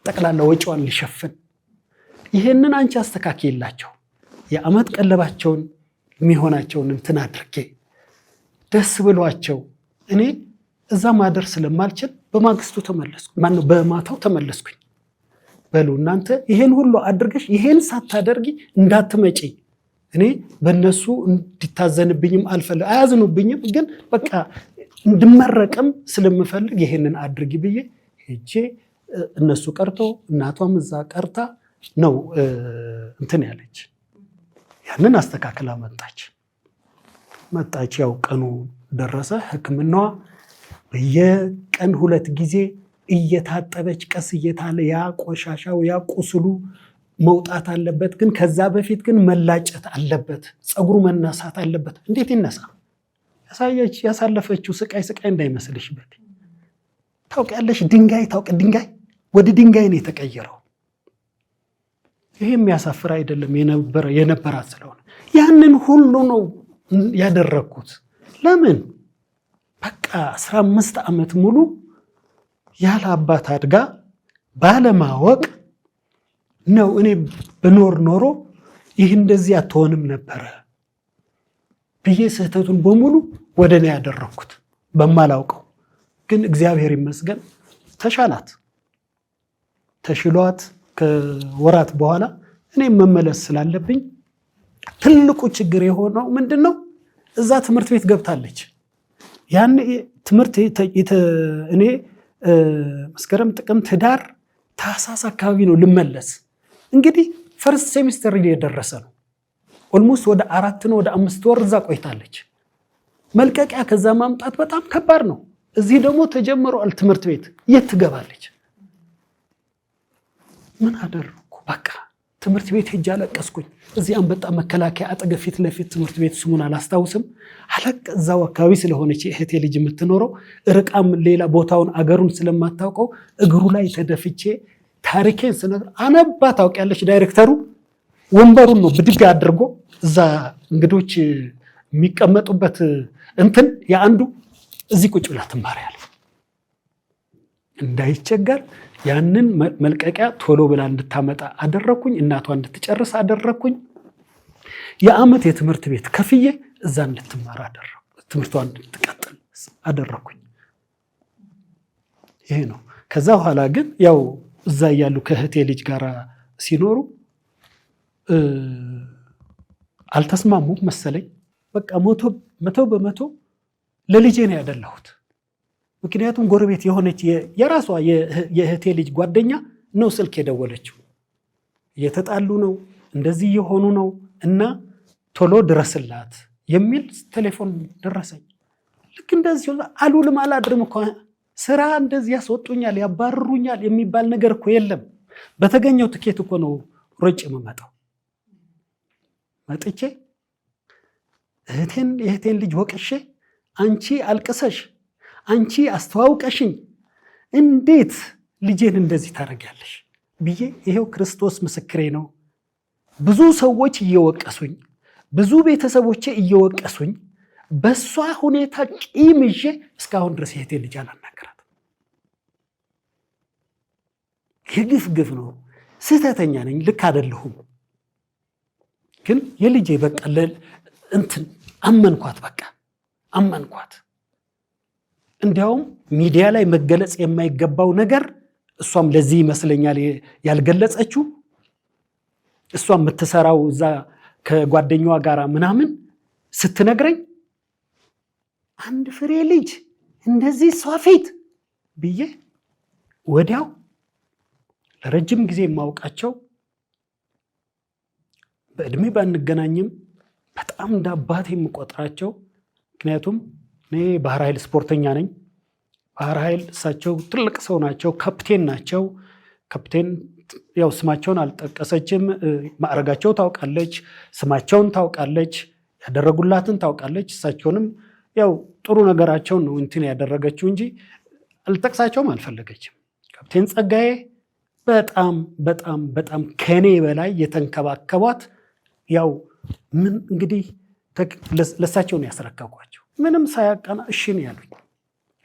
ጠቅላላ ወጪዋን ሊሸፍን፣ ይሄንን አንቺ አስተካክይላቸው፣ የአመት ቀለባቸውን የሚሆናቸውን እንትን አድርጌ ደስ ብሏቸው እኔ እዛ ማደር ስለማልችል በማግስቱ ተመለስኩ። ማነው በማታው ተመለስኩኝ። በሉ እናንተ ይሄን ሁሉ አድርገሽ ይሄን ሳታደርጊ እንዳትመጪ፣ እኔ በእነሱ እንዲታዘንብኝም አልፈልግ፣ አያዝኑብኝም፣ ግን በቃ እንድመረቅም ስለምፈልግ ይሄንን አድርጊ ብዬ ሄጄ እነሱ ቀርቶ እናቷም እዛ ቀርታ ነው እንትን ያለች። ያንን አስተካክላ መጣች። ያው ቀኑ ደረሰ። ሕክምናዋ በየቀን 2 ጊዜ እየታጠበች ቀስ እየታለ ያ ቆሻሻው ያ ቁስሉ መውጣት አለበት። ግን ከዛ በፊት ግን መላጨት አለበት፣ ፀጉሩ መነሳት አለበት። እንዴት ይነሳ? ያሳለፈችው ስቃይ እንዳይመስልሽ። ታውቂያለሽ፣ ድንጋይ ወደ ድንጋይ ነው የተቀየረው። ይሄ የሚያሳፍር አይደለም የነበራት ስለሆነ ያንን ሁሉ ነው ያደረኩት። ለምን በቃ 15 ዓመት ሙሉ ያለ አባት አድጋ ባለማወቅ ነው። እኔ በኖር ኖሮ ይህ እንደዚህ አትሆንም ነበረ ብዬ ስህተቱን በሙሉ ወደ እኔ ያደረኩት በማላውቀው። ግን እግዚአብሔር ይመስገን ተሽሏት ከወራት በኋላ እኔ መመለስ ስላለብኝ ትልቁ ችግር የሆነው ምንድነው? እዛ ትምህርት ቤት ገብታለች። ያን ትምህርት እኔ መስከረም፣ ጥቅምት፣ ህዳር፣ ታህሳስ አካባቢ ነው ልመለስ። እንግዲህ ፈርስት ሴሚስተር እየደረሰ ነው። ኦልሞስት ወደ 4 ነው ወደ 5 ወር እዛ ቆይታለች። መልቀቂያ ከዛ ማምጣት በጣም ከባድ ነው። እዚህ ደግሞ ተጀምሯል ትምህርት ቤት። የት ትገባለች? ምን አደረኩ? ትምህርት ቤት ሄጄ አለቀስኩኝ። እዚህ አንበጣ መከላከያ አጠገብ ፊት ለፊት ትምህርት ቤት ስሙን አላስታውስም። እዛው አካባቢ ስለሆነች እህቴ ልጅ የምትኖረው ርቃም ሌላ ቦታውን አገሩን ስለማታውቀው እግሩ ላይ ተደፍቼ ታሪኬን ስነግር አነባ። ታውቂያለሽ ዳይሬክተሩ ወንበሩን ነው ብድግ አድርጎ እዛ እንግዶች የሚቀመጡበት እንትን የአንዱ እዚህ ቁጭ ብላ ትማሪያለሽ እንዳይቸገር ያንን መልቀቂያ ቶሎ ብላ እንድታመጣ አደረኩኝ። እናቷ እንድትጨርስ አደረኩኝ። የዓመት የትምህርት ቤት ከፍዬ እዛ እንድትማር አደረኩ። ትምህርቷን እንድትቀጥል አደረኩኝ። ይሄ ነው። ከዛ በኋላ ግን ያው እዛ ያሉ ከእህቴ ልጅ ጋር ሲኖሩ አልተስማሙም መሰለኝ። በቃ መቶ በመቶ ለልጄ ነው ያደላሁት። ምክንያቱም ጎረቤት የሆነች የራሷ የእህቴ ልጅ ጓደኛ ነው ስልክ የደወለችው። እየተጣሉ ነው እንደዚህ የሆኑ ነው እና ቶሎ ድረስላት የሚል ቴሌፎን ደረሰኝ። ልክ እንደዚህ አሉልም አላድርም እኮ ስራ እንደዚህ ያስወጡኛል ያባርሩኛል የሚባል ነገር እኮ የለም። በተገኘው ትኬት እኮ ነው ሮጭ የምመጣው። መጥቼ የእህቴን ልጅ ወቅሼ አንቺ አልቅሰሽ አንቺ አስተዋውቀሽኝ እንዴት ልጄን እንደዚህ ታደርጊያለሽ ብዬ ይሄው ክርስቶስ ምስክሬ ነው። ብዙ ሰዎች እየወቀሱኝ፣ ብዙ ቤተሰቦቼ እየወቀሱኝ በሷ ሁኔታ ቂም ይዤ እስካሁን ድረስ የእህቴ ልጅ አላናገራት። ግፍ ነው። ስህተተኛ ነኝ፣ ልክ አይደለሁም። ግን የልጄ በቃ እንትን አመንኳት፣ በቃ አመንኳት። እንዲያውም ሚዲያ ላይ መገለጽ የማይገባው ነገር እሷም ለዚህ ይመስለኛል ያልገለጸችው። እሷ የምትሰራው እዛ ከጓደኛዋ ጋር ምናምን ስትነግረኝ አንድ ፍሬ ልጅ እንደዚህ እሷ ፊት ብዬ ወዲያው ለረጅም ጊዜ የማውቃቸው በእድሜ ባንገናኝም በጣም እንደ አባቴ የምቆጥራቸው፣ ምክንያቱም እኔ ባህር ኃይል ስፖርተኛ ነኝ። ባህር ኃይል እሳቸው ትልቅ ሰው ናቸው፣ ካፕቴን ናቸው። ካፕቴን ያው ስማቸውን አልጠቀሰችም፣ ማዕረጋቸው ታውቃለች፣ ስማቸውን ታውቃለች፣ ያደረጉላትን ታውቃለች። እሳቸውንም ያው ጥሩ ነገራቸውን ነው እንትን ያደረገችው እንጂ አልጠቅሳቸውም አልፈለገችም። ካፕቴን ጸጋዬ በጣም በጣም በጣም ከኔ በላይ የተንከባከቧት፣ ያው ምን እንግዲህ ለእሳቸው ነው ያስረከብኳቸው። ምንም ሳያቀና እሺ ነው ያሉኝ።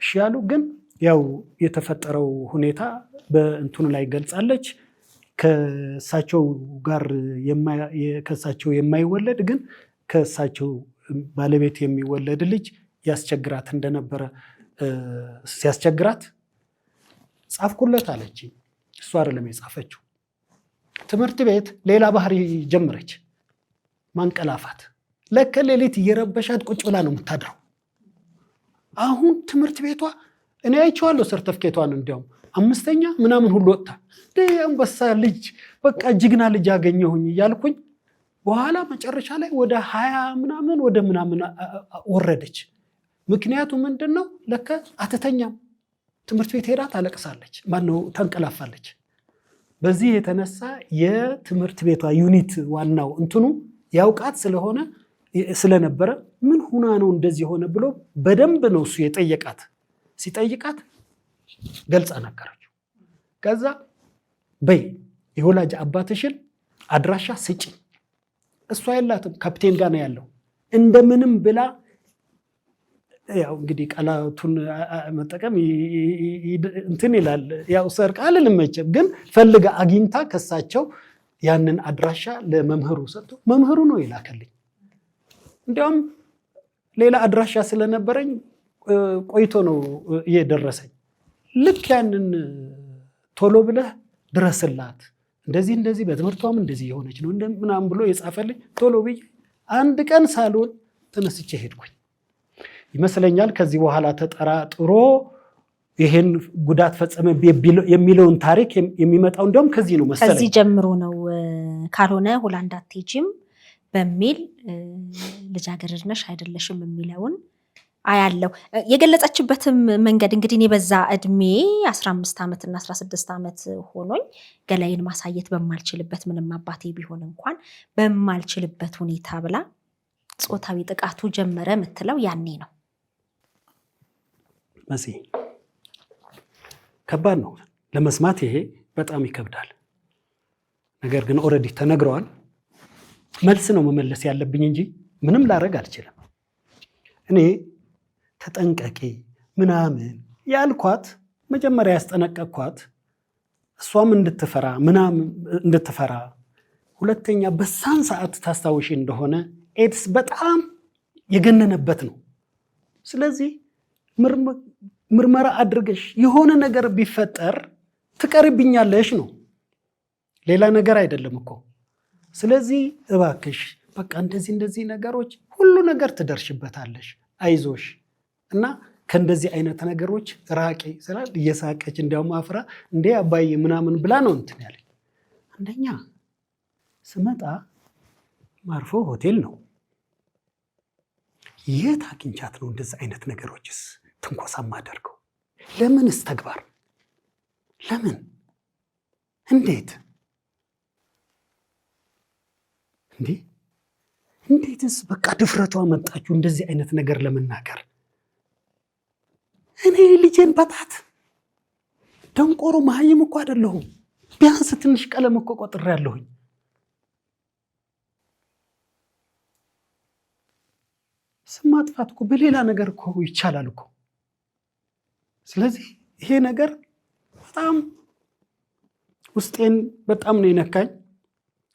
እሺ ያሉ፣ ግን ያው የተፈጠረው ሁኔታ በእንትኑ ላይ ገልጻለች። ከእሳቸው ጋር ከእሳቸው የማይወለድ ግን ከእሳቸው ባለቤት የሚወለድ ልጅ ያስቸግራት እንደነበረ ሲያስቸግራት ጻፍኩለት አለች። እሷ አይደለም የጻፈችው። ትምህርት ቤት ሌላ ባህሪ ጀመረች፣ ማንቀላፋት። ለከሌሊት እየረበሻት ቁጭ ብላ ነው የምታድረው። አሁን ትምህርት ቤቷ እኔ አይቼዋለሁ ሰርተፍኬቷን፣ እንዲያውም 5ኛ ምናምን ሁሉ ወጣ። አንበሳ ልጅ በቃ ጅግና ልጅ አገኘሁኝ እያልኩኝ በኋላ መጨረሻ ላይ ወደ 20 ምናምን ወደ ምናምን ወረደች። ምክንያቱ ምንድነው? ለከ አትተኛም፣ ትምህርት ቤት ሄዳ ታለቅሳለች፣ ማነው ታንቀላፋለች። በዚህ የተነሳ የትምህርት ቤቷ ዩኒት ዋናው እንትኑ ያውቃት ስለነበረ ምን ሁና ነው እንደዚህ ሆነ ብሎ በደንብ ነው እሱ የጠየቃት። ሲጠይቃት ገልጻ ነገረችው። ከዛ በይ የወላጅ አባትሽን አድራሻ ስጪ፣ እሷ የላትም ካፕቴን ጋር ነው ያለው፣ እንደምንም ብላ ያው እንግዲህ ቃላቱን መጠቀም እንትን ይላል። ያው ሰርቃ አልልመችም፣ ግን ፈልጋ አግኝታ ከሳቸው ያንን አድራሻ ለመምህሩ ሰጥቶ መምህሩ ነው የላከልኝ። እንዲያውም ሌላ አድራሻ ስለነበረኝ ቆይቶ ነው የደረሰኝ። ልክ ያንን ቶሎ ብለህ ድረስላት፣ እንደዚህ በትምህርቷም እንደዚህ የሆነች ነው ምናምን ብሎ የጻፈልኝ። ቶሎ ብዬ አንድ ቀን ሳልሆን ተነስቼ ሄድኩኝ ይመስለኛል። ከዚህ በኋላ ተጠራጥሮ ይሄን ጉዳት ፈጸመ የሚለውን ታሪክ የሚመጣው እንደውም ከዚህ ነው መሰለኝ። ከዚህ ጀምሮ ነው ካልሆነ ሆላንድ አትሄጂም በሚል ልጃገረድ ነሽ አይደለሽም የሚለውን አያለው። የገለጸችበትም መንገድ እንግዲህ እኔ በዛ እድሜ 15 ዓመት እና 16 ዓመት ሆኖኝ ገላይን ማሳየት በማልችልበት ምንም አባቴ ቢሆን እንኳን በማልችልበት ሁኔታ ብላ ጾታዊ ጥቃቱ ጀመረ የምትለው ያኔ ነው። መሲ ከባድ ነው ለመስማት፣ ይሄ በጣም ይከብዳል። ነገር ግን ኦልሬዲ ተነግረዋል። መልስ ነው መመለስ ያለብኝ እንጂ ምንም ላረግ አልችልም። እኔ ተጠንቀቂ ምናምን ያልኳት መጀመሪያ ያስጠነቀቅኳት እሷም እንድትፈራ ሁለተኛ በሳን ሰዓት ታስታውሺ እንደሆነ ኤድስ በጣም የገነነበት ነው። ስለዚህ ምርመራ አድርገሽ የሆነ ነገር ቢፈጠር ትቀርብኛለሽ ነው፣ ሌላ ነገር አይደለም እኮ። ስለዚህ እባክሽ በቃ እንደዚህ ነገሮች ሁሉ ነገር ትደርሽበታለሽ፣ አይዞሽ እና ከእንደዚህ አይነት ነገሮች ራቂ ስላል እየሳቀች እንዲያውም አፍራ እንዴ አባዬ ምናምን ብላ ነው እንትን ያለኝ። አንደኛ ስመጣ ማርፎ ሆቴል ነው። የት አግኝቻት ነው እንደዚህ አይነት ነገሮችስ ትንኮሳ ማደርገው? ለምንስ ተግባር? ለምን? እንዴት? እንዴትስ በቃ ድፍረቷ መጣችሁ እንደዚህ አይነት ነገር ለመናገር? እኔ ልጄን በጣት ደንቆሮ መሀይም እኮ አይደለሁም። ቢያንስ ትንሽ ቀለም እኮ ቆጥሬያለሁኝ። ስም ማጥፋት እኮ በሌላ ነገር እኮ ይቻላል እኮ። ስለዚህ ይሄ ነገር በጣም ውስጤን በጣም ነው የነካኝ።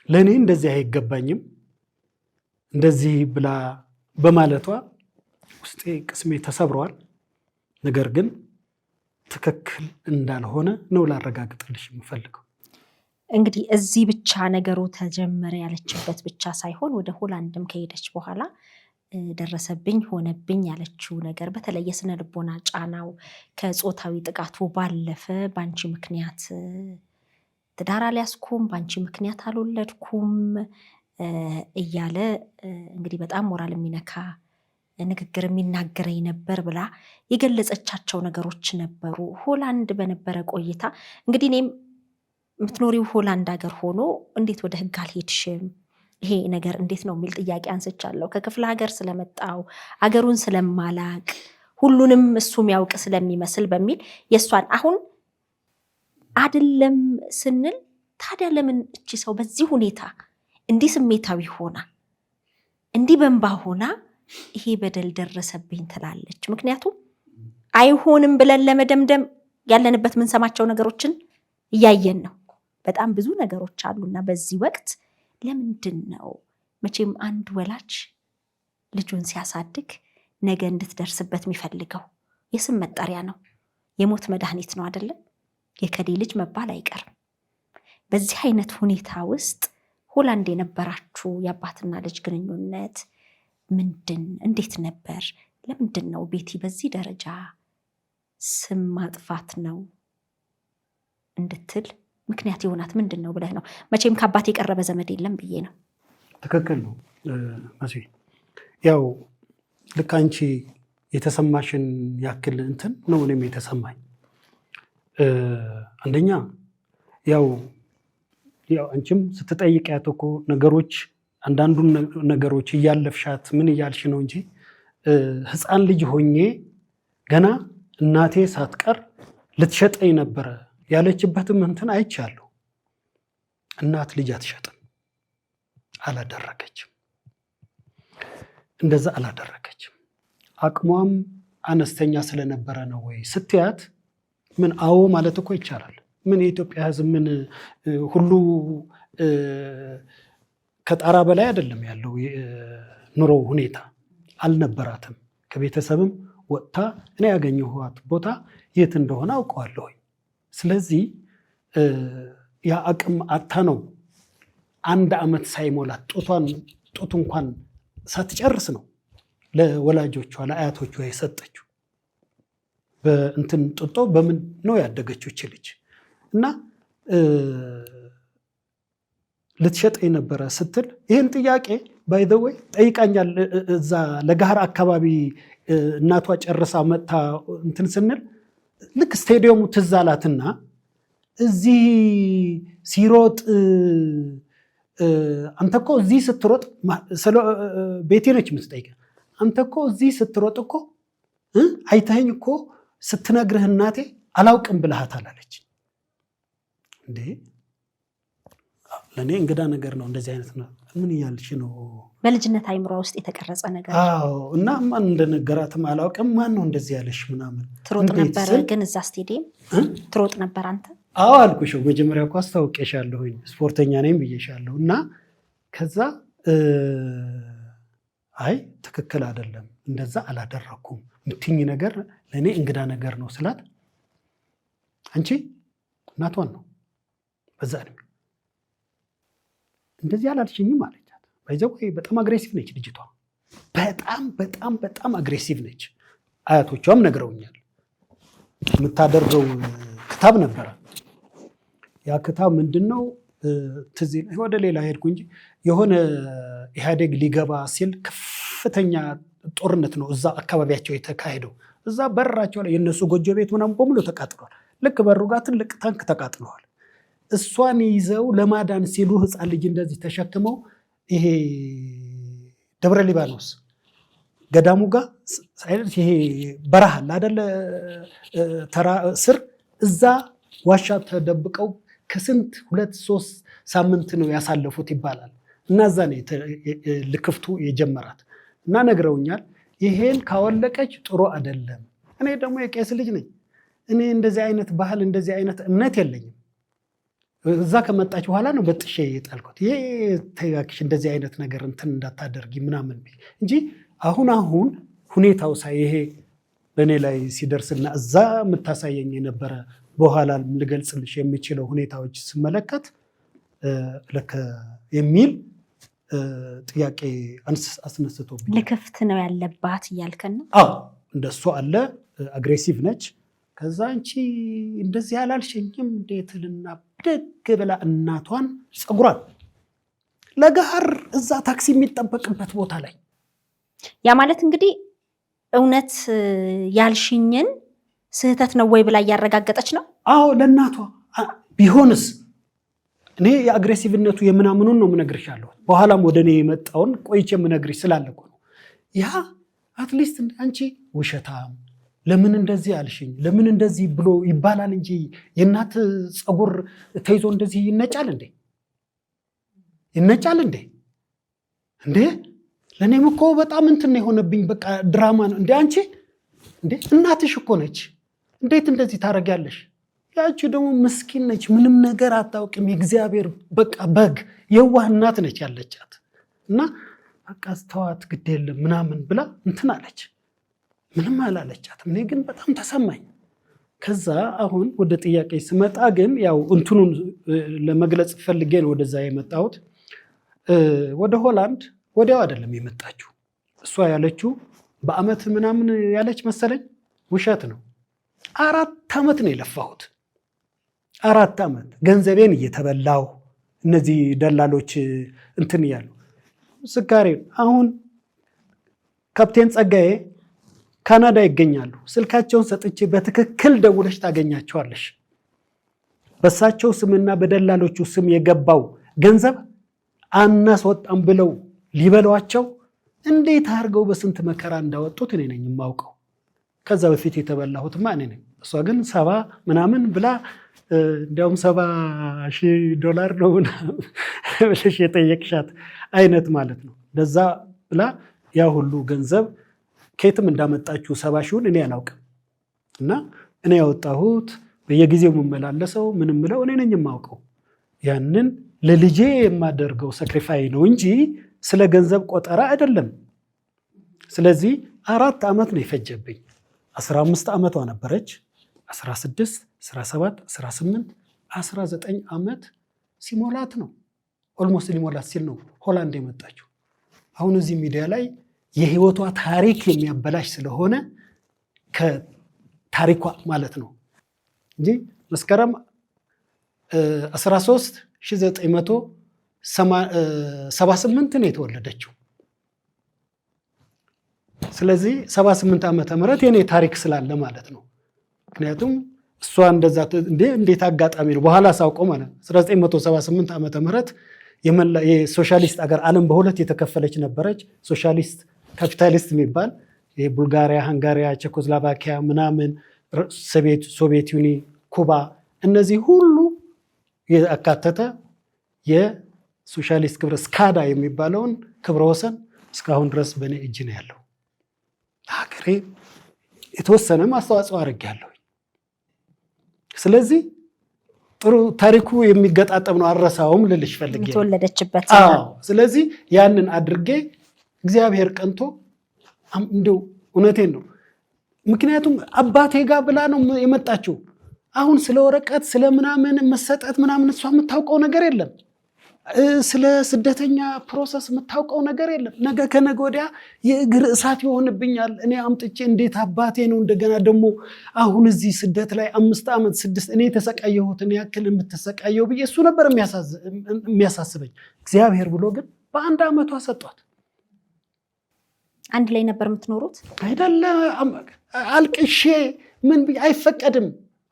ለእኔ እንደዚህ አይገባኝም እንደዚህ ብላ በማለቷ ውስጤ ቅስሜ ተሰብረዋል። ነገር ግን ትክክል እንዳልሆነ ነው ላረጋግጥልሽ የምፈልገው። እንግዲህ እዚህ ብቻ ነገሩ ተጀመረ ያለችበት ብቻ ሳይሆን ወደ ሆላንድም ከሄደች በኋላ ደረሰብኝ ሆነብኝ ያለችው ነገር በተለይ የስነ ልቦና ጫናው ከጾታዊ ጥቃቱ ባለፈ ባንቺ ምክንያት ትዳር አልያዝኩም፣ ባንቺ ምክንያት አልወለድኩም እያለ እንግዲህ በጣም ሞራል የሚነካ ንግግር የሚናገረኝ ነበር ብላ የገለጸቻቸው ነገሮች ነበሩ። ሆላንድ በነበረ ቆይታ እንግዲህ እኔም የምትኖሪው ሆላንድ ሀገር ሆኖ እንዴት ወደ ህግ አልሄድሽም ይሄ ነገር እንዴት ነው የሚል ጥያቄ አንስቻለሁ። ከክፍለ ሀገር ስለመጣው ሀገሩን ስለማላቅ ሁሉንም እሱም ያውቅ ስለሚመስል በሚል የእሷን አሁን አይደለም ስንል ታዲያ ለምን እቺ ሰው በዚህ ሁኔታ እንዲህ ስሜታዊ ሆና እንዲህ በንባ ሆና ይሄ በደል ደረሰብኝ ትላለች? ምክንያቱም አይሆንም ብለን ለመደምደም ያለንበት ምንሰማቸው ነገሮችን እያየን ነው። በጣም ብዙ ነገሮች አሉና በዚህ ወቅት ለምንድን ነው መቼም አንድ ወላጅ ልጁን ሲያሳድግ ነገ እንድትደርስበት የሚፈልገው? የስም መጠሪያ ነው፣ የሞት መድኃኒት ነው አይደለም? የከሌ ልጅ መባል አይቀርም። በዚህ አይነት ሁኔታ ውስጥ ሆላንድ የነበራችሁ የአባትና ልጅ ግንኙነት እንዴት ነበር? ለምንድን ነው ቤቲ በዚህ ደረጃ ስም ማጥፋት ነው እንድትል ምክንያት የሆናት ምንድን ነው ብለህ ነው? መቼም ከአባት የቀረበ ዘመድ የለም ብዬ ነው። ትክክል ነው መሲ። ያው ልክ አንቺ የተሰማሽን ያክል እንትን ነው እኔም የተሰማኝ። አንደኛ ያው አንቺም ስትጠይቂያት እኮ ነገሮች አንዳንዱን ነገሮች እያለፍሻት ምን እያልሽ ነው እንጂ ህፃን ልጅ ሆኜ ገና እናቴ ሳትቀር ልትሸጠኝ ነበረ ያለችበትም እንትን አይቻለሁ። እናት ልጅ አትሸጥም፣ አላደረገችም፣ እንደዛ አላደረገችም። አቅሟም አነስተኛ ስለነበረ ነው ወይ ስትያት ምን አዎ ማለት እኮ ይቻላል። ምን የኢትዮጵያ ህዝብ ምን ሁሉ ከጣራ በላይ አይደለም ያለው ኑሮ ሁኔታ አልነበራትም። ከቤተሰብም ወጥታ እኔ ያገኘኋት ቦታ የት እንደሆነ አውቀዋለሁ። ስለዚህ ያ አቅም አታ ነው 1 ዓመት ሳይሞላት ጡት እንኳን ሳትጨርስ ነው ለወላጆቿ ለአያቶቿ የሰጠችው። በእንትን ጡጦ በምን ነው ያደገችው እቺ ልጅ? እና ልትሸጠኝ ነበረ ስትል ይህን ጥያቄ ባይ ዘ ወይ ጠይቃኛል። እዛ ለጋህር አካባቢ እናቷ ጨርሳ መጣ እንትን ስንል ልክ ስቴዲየሙ ትዝ አላትና እዚህ ሲሮጥ አንተ እኮ እዚህ ስትሮጥ ቤቴ ነች የምትጠይቀው አንተ እኮ እዚህ ስትሮጥ እኮ አይተኸኝ እኮ ስትነግርህ እናቴ አላውቅም ብለሃታል አለች። እንዴ ለኔ እንግዳ ነገር ነው እንደዚህ አይነት ነው። ምን እያልሽ ነው? በልጅነት አይምሯ ውስጥ የተቀረጸ ነገር። አዎ እና ማን እንደነገራትም አላውቅም። ማን ነው እንደዚህ ያለሽ ምናምን። ትሮጥ ነበር ግን እዛ ስቴዲየም ትሮጥ ነበር አንተ? አዎ አልኩሽ። መጀመሪያ እኮ አስታውቄሻለሁኝ ስፖርተኛ ነኝ ብዬሻለሁ። እና ከዛ አይ ትክክል አይደለም እንደዛ አላደረኩም ምትኝ ነገር ለኔ እንግዳ ነገር ነው ስላት አንቺ እናቷን ነው በዛ ነው እንደዚህ አላልሽኝም አለቻት። ባይዘው በጣም አግሬሲቭ ነች ልጅቷ። በጣም አግሬሲቭ ነች። አያቶቿም ነግረውኛል። የምታደርገው ክታብ ነበረ። ያ ክታብ ምንድነው ትዝ ወደ ሌላ ሄድኩ እንጂ የሆነ ኢህአዴግ ሊገባ ሲል ከፍተኛ ጦርነት ነው እዛ አካባቢያቸው የተካሄደው። እዛ በራቸው ላይ የነሱ ጎጆ ቤት ምናምን በሙሉ ተቃጥሏል። ልክ በሩ ጋር ትልቅ ታንክ ተቃጥሏል። እሷን ይዘው ለማዳን ሲሉ ህፃን ልጅ እንደዚህ ተሸክመው ይሄ ደብረ ሊባኖስ ገዳሙ ጋር ይሄ በረሃ አይደለ ተራ ስር እዛ ዋሻ ተደብቀው ከስንት 2-3 ሳምንት ነው ያሳለፉት ይባላል። እና እዛ ነው ልክፍቱ የጀመራት እና ነግረውኛል። ይሄን ካወለቀች ጥሩ አይደለም። እኔ ደግሞ የቄስ ልጅ ነኝ። እኔ እንደዚህ አይነት ባህል እንደዚህ አይነት እምነት የለኝም። እዛ ከመጣች በኋላ ነው በጥሼ የጣልኩት። ይሄ ተያክሽ እንደዚህ አይነት ነገር እንትን እንዳታደርጊ ምናምን እንጂ አሁን ሁኔታው ሳይ ይሄ በእኔ ላይ ሲደርስና እዛ የምታሳየኝ የነበረ በኋላ ልገልጽልሽ የሚችለው ሁኔታዎች ስመለከት ለከ የሚል ጥያቄ አስነስቶብኝ ልክፍት ነው ያለባት እያልከን ነው? አዎ እንደሱ አለ። አግሬሲቭ ነች። ከዛ አንቺ እንደዚህ ያላልሽኝም እንዴትልና ብድግ ብላ እናቷን ጸጉሯን ለጋር እዛ ታክሲ የሚጠበቅበት ቦታ ላይ ያ ማለት እንግዲህ እውነት ያልሽኝን ስህተት ነው ወይ ብላ እያረጋገጠች ነው? አዎ ለእናቷ ቢሆንስ እኔ የአግሬሲቭነቱ የምናምኑን ነው የምነግርሻለሁ። በኋላም ወደ እኔ የመጣውን ቆይቼ የምነግርሽ ስላለኩ ነው። ያ አትሊስት አንቺ ውሸታም ለምን እንደዚህ አልሽኝ ለምን እንደዚህ ብሎ ይባላል እንጂ የእናት ጸጉር ተይዞ እንደዚህ ይነጫል እንዴ? ይነጫል እንዴ? እንዴ ለኔም እኮ በጣም እንትን የሆነብኝ በቃ ድራማ ነው እንዴ? አንቺ እንዴ እናትሽ እኮ ነች። እንዴት እንደዚህ ታረጋለሽ? ያቺ ደግሞ ምስኪን ነች፣ ምንም ነገር አታውቅም። የእግዚአብሔር በቃ በግ የዋህ እናት ነች ያለቻት። እና በቃ ተዋት ግድ የለም ምናምን ብላ እንትን አለች። ምንም አላለቻትም። እኔ ግን በጣም ተሰማኝ። ከዛ አሁን ወደ ጥያቄ ስመጣ ግን ያው እንትኑን ለመግለጽ ፈልጌ ነው ወደዛ የመጣሁት። ወደ ሆላንድ ወዲያው አይደለም የመጣችው። እሷ ያለችው በአመት ምናምን ያለች መሰለኝ። ውሸት ነው። 4 ዓመት ነው የለፋሁት። 4 ዓመት ገንዘቤን እየተበላው እነዚህ ደላሎች እንትን እያሉ ስካሬ። አሁን ካፕቴን ጸጋዬ ካናዳ ይገኛሉ። ስልካቸውን ሰጥቼ በትክክል ደውለሽ ታገኛቸዋለሽ። በሳቸው ስምና በደላሎቹ ስም የገባው ገንዘብ አናስወጣም ብለው ሊበሏቸው እንዴት አድርገው በስንት መከራ እንዳወጡት እኔ ነኝ የማውቀው። ከዛ በፊት የተበላሁትማ እኔ ነኝ። እሷ ግን 70 ምናምን ብላ እንዲያውም $70,000 ነው ብለሽ የጠየቅሻት አይነት ማለት ነው። ለዛ ብላ ያ ሁሉ ገንዘብ ከየትም እንዳመጣችሁ 70,000 እኔ አላውቅም። እና እኔ ያወጣሁት በየጊዜው የምመላለሰው ምንም ብለው እኔ ነኝ የማውቀው። ያንን ለልጄ የማደርገው ሳክሪፋይ ነው እንጂ ስለ ገንዘብ ቆጠራ አይደለም። ስለዚህ 4 ዓመት ነው የፈጀብኝ። 15 ዓመቷ ነበረች። 16 17 18 19 ዓመት ሲሞላት ነው ኦልሞስት ሊሞላት ሲል ነው ሆላንድ የመጣችው። አሁን እዚህ ሚዲያ ላይ የህይወቷ ታሪክ የሚያበላሽ ስለሆነ ከታሪኳ ማለት ነው እንጂ መስከረም 13 1978 ነው የተወለደችው። ስለዚህ 78 ዓመተ ምህረት የኔ ታሪክ ስላለ ማለት ነው። ምክንያቱም እሷ እንደዛ እንዴት አጋጣሚ ነው በኋላ ሳውቀው ማለት ነው 1978 ዓመተ ምህረት የሶሻሊስት አገር ዓለም በሁለት የተከፈለች ነበረች። ሶሻሊስት ካፒታሊስት የሚባል የቡልጋሪያ፣ ሃንጋሪያ፣ ቼኮስሎቫኪያ ምናምን ሶቪየት ዩኒየን፣ ኩባ እነዚህ ሁሉ ያካተተ የሶሻሊስት ክብረ ስካዳ የሚባለውን ክብረ ወሰን እስካሁን ድረስ በእኔ እጅ ነው ያለው። ሀገሬ የተወሰነ አስተዋጽኦ አድርጌያለሁ። ስለዚህ ጥሩ ታሪኩ የሚገጣጠም ነው። አረሳውም ልልሽ ፈልጌ ተወለደችበት። ስለዚህ ያንን አድርጌ እግዚአብሔር ቀንቶ እንደው እውነቴን ነው። ምክንያቱም አባቴ ጋር ብላ ነው የመጣችው። አሁን ስለ ወረቀት ስለ ምናምን መሰጠት ምናምን እሷ የምታውቀው ነገር የለም። ስለ ስደተኛ ፕሮሰስ የምታውቀው ነገር የለም። ነገ ከነገ ወዲያ የእግር እሳት ይሆንብኛል። እኔ አምጥቼ እንዴት አባቴ ነው እንደገና ደግሞ አሁን እዚህ ስደት ላይ 5 ዓመት 6 እኔ የተሰቃየሁትን ያክል የምትሰቃየው ብዬ እሱ ነበር የሚያሳስበኝ። እግዚአብሔር ብሎ ግን በ1 ዓመቷ ሰጧት። አንድ ላይ ነበር የምትኖሩት አይደለ? አልቅሼ ምን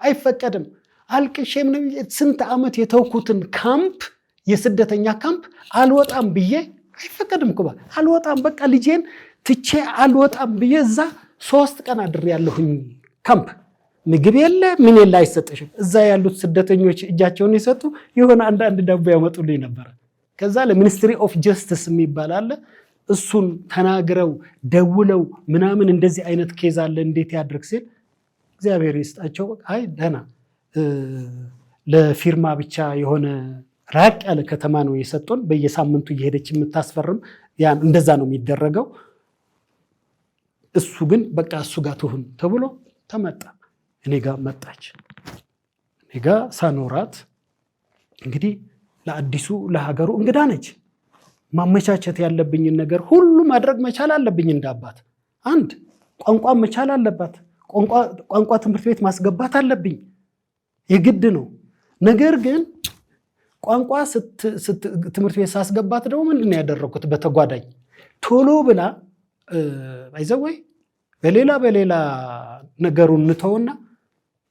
አይፈቀድም። አልቅሼ ምን ስንት ዓመት የተውኩትን ካምፕ የስደተኛ ካምፕ አልወጣም ብዬ አይፈቀድም እኮ አልወጣም፣ በቃ ልጄን ትቼ አልወጣም ብዬ እዛ 3 ቀን አድሬያለሁኝ። ካምፕ ምግብ የለ ምን የለ አይሰጥሽም። እዛ ያሉት ስደተኞች እጃቸውን የሰጡ የሆነ አንዳንድ ዳቦ ያመጡልኝ ነበር። ከዛ ለሚኒስትሪ ኦፍ ጀስቲስ የሚባል አለ። እሱን ተናግረው ደውለው ምናምን እንደዚህ አይነት ኬዝ አለ እንዴት ያድርግ ሲል እግዚአብሔር ይስጣቸው። አይ ደህና ለፊርማ ብቻ የሆነ ራቅ ያለ ከተማ ነው የሰጡን። በየሳምንቱ እየሄደች የምታስፈርም ያን እንደዛ ነው የሚደረገው። እሱ ግን በቃ እሱ ጋር ትሁን ተብሎ ተመጣ። እኔ ጋር መጣች። እኔ ጋር ሳኖራት እንግዲህ ለአዲሱ ለሀገሩ እንግዳ ነች። ማመቻቸት ያለብኝን ነገር ሁሉ ማድረግ መቻል አለብኝ። እንዳባት አንድ ቋንቋ መቻል አለባት። ቋንቋ ትምህርት ቤት ማስገባት አለብኝ፣ የግድ ነው። ነገር ግን ቋንቋ ትምህርት ቤት ሳስገባት ደግሞ ምንድን ያደረኩት በተጓዳኝ ቶሎ ብላ አይዘወይ በሌላ ነገሩን እንተውና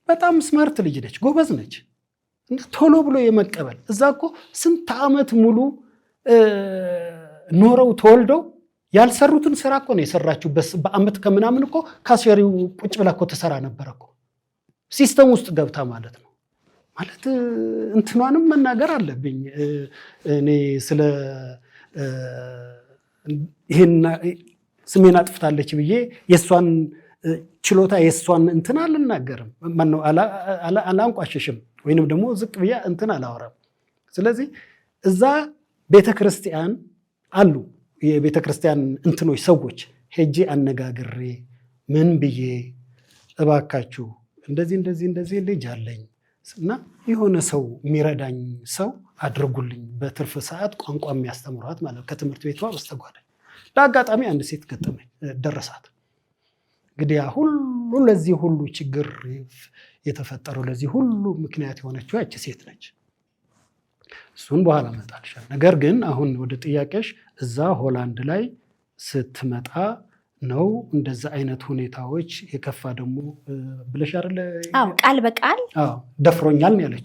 በጣም ስማርት ልጅ ነች፣ ጎበዝ ነች። ቶሎ ብሎ የመቀበል እዛ እኮ ስንት ዓመት ሙሉ ኖረው ተወልደው ያልሰሩትን ስራ እኮ ነው የሰራችው። በአመት ከምናምን እኮ ካሽሪው ቁጭ ብላ እኮ ተሰራ ነበር እኮ ሲስተም ውስጥ ገብታ ማለት ነው። ማለት እንትኗንም መናገር አለብኝ እኔ ስለ ይሄን ስሜን አጥፍታለች ብዬ የሷን ችሎታ የሷን እንትን አልናገርም፣ ማነው አላንቋሽሽም፣ ወይንም ደግሞ ዝቅ ብያ እንትን አላወራም። ስለዚህ እዛ ቤተክርስቲያን አሉ የቤተክርስቲያን እንትኖች ሰዎች ሄጄ አነጋግሬ ምን ብዬ እባካችሁ እንደዚህ ልጅ አለኝ እና የሆነ ሰው የሚረዳኝ ሰው አድርጉልኝ፣ በትርፍ ሰዓት ቋንቋ የሚያስተምሯት ማለት ከትምህርት ቤቷ በስተጓዳኝ። ለአጋጣሚ አንድ ሴት ገጠመኝ ደረሳት። እንግዲህ ሁሉ ለዚህ ሁሉ ችግር የተፈጠረው ለዚህ ሁሉ ምክንያት የሆነችው ያቺ ሴት ነች። እሱን በኋላ መጣልሻል። ነገር ግን አሁን ወደ ጥያቄሽ እዛ ሆላንድ ላይ ስትመጣ ነው እንደዛ አይነት ሁኔታዎች የከፋ ደግሞ ብለሽ አይደለ? አዎ ቃል በቃል ደፍሮኛል ነው ያለች።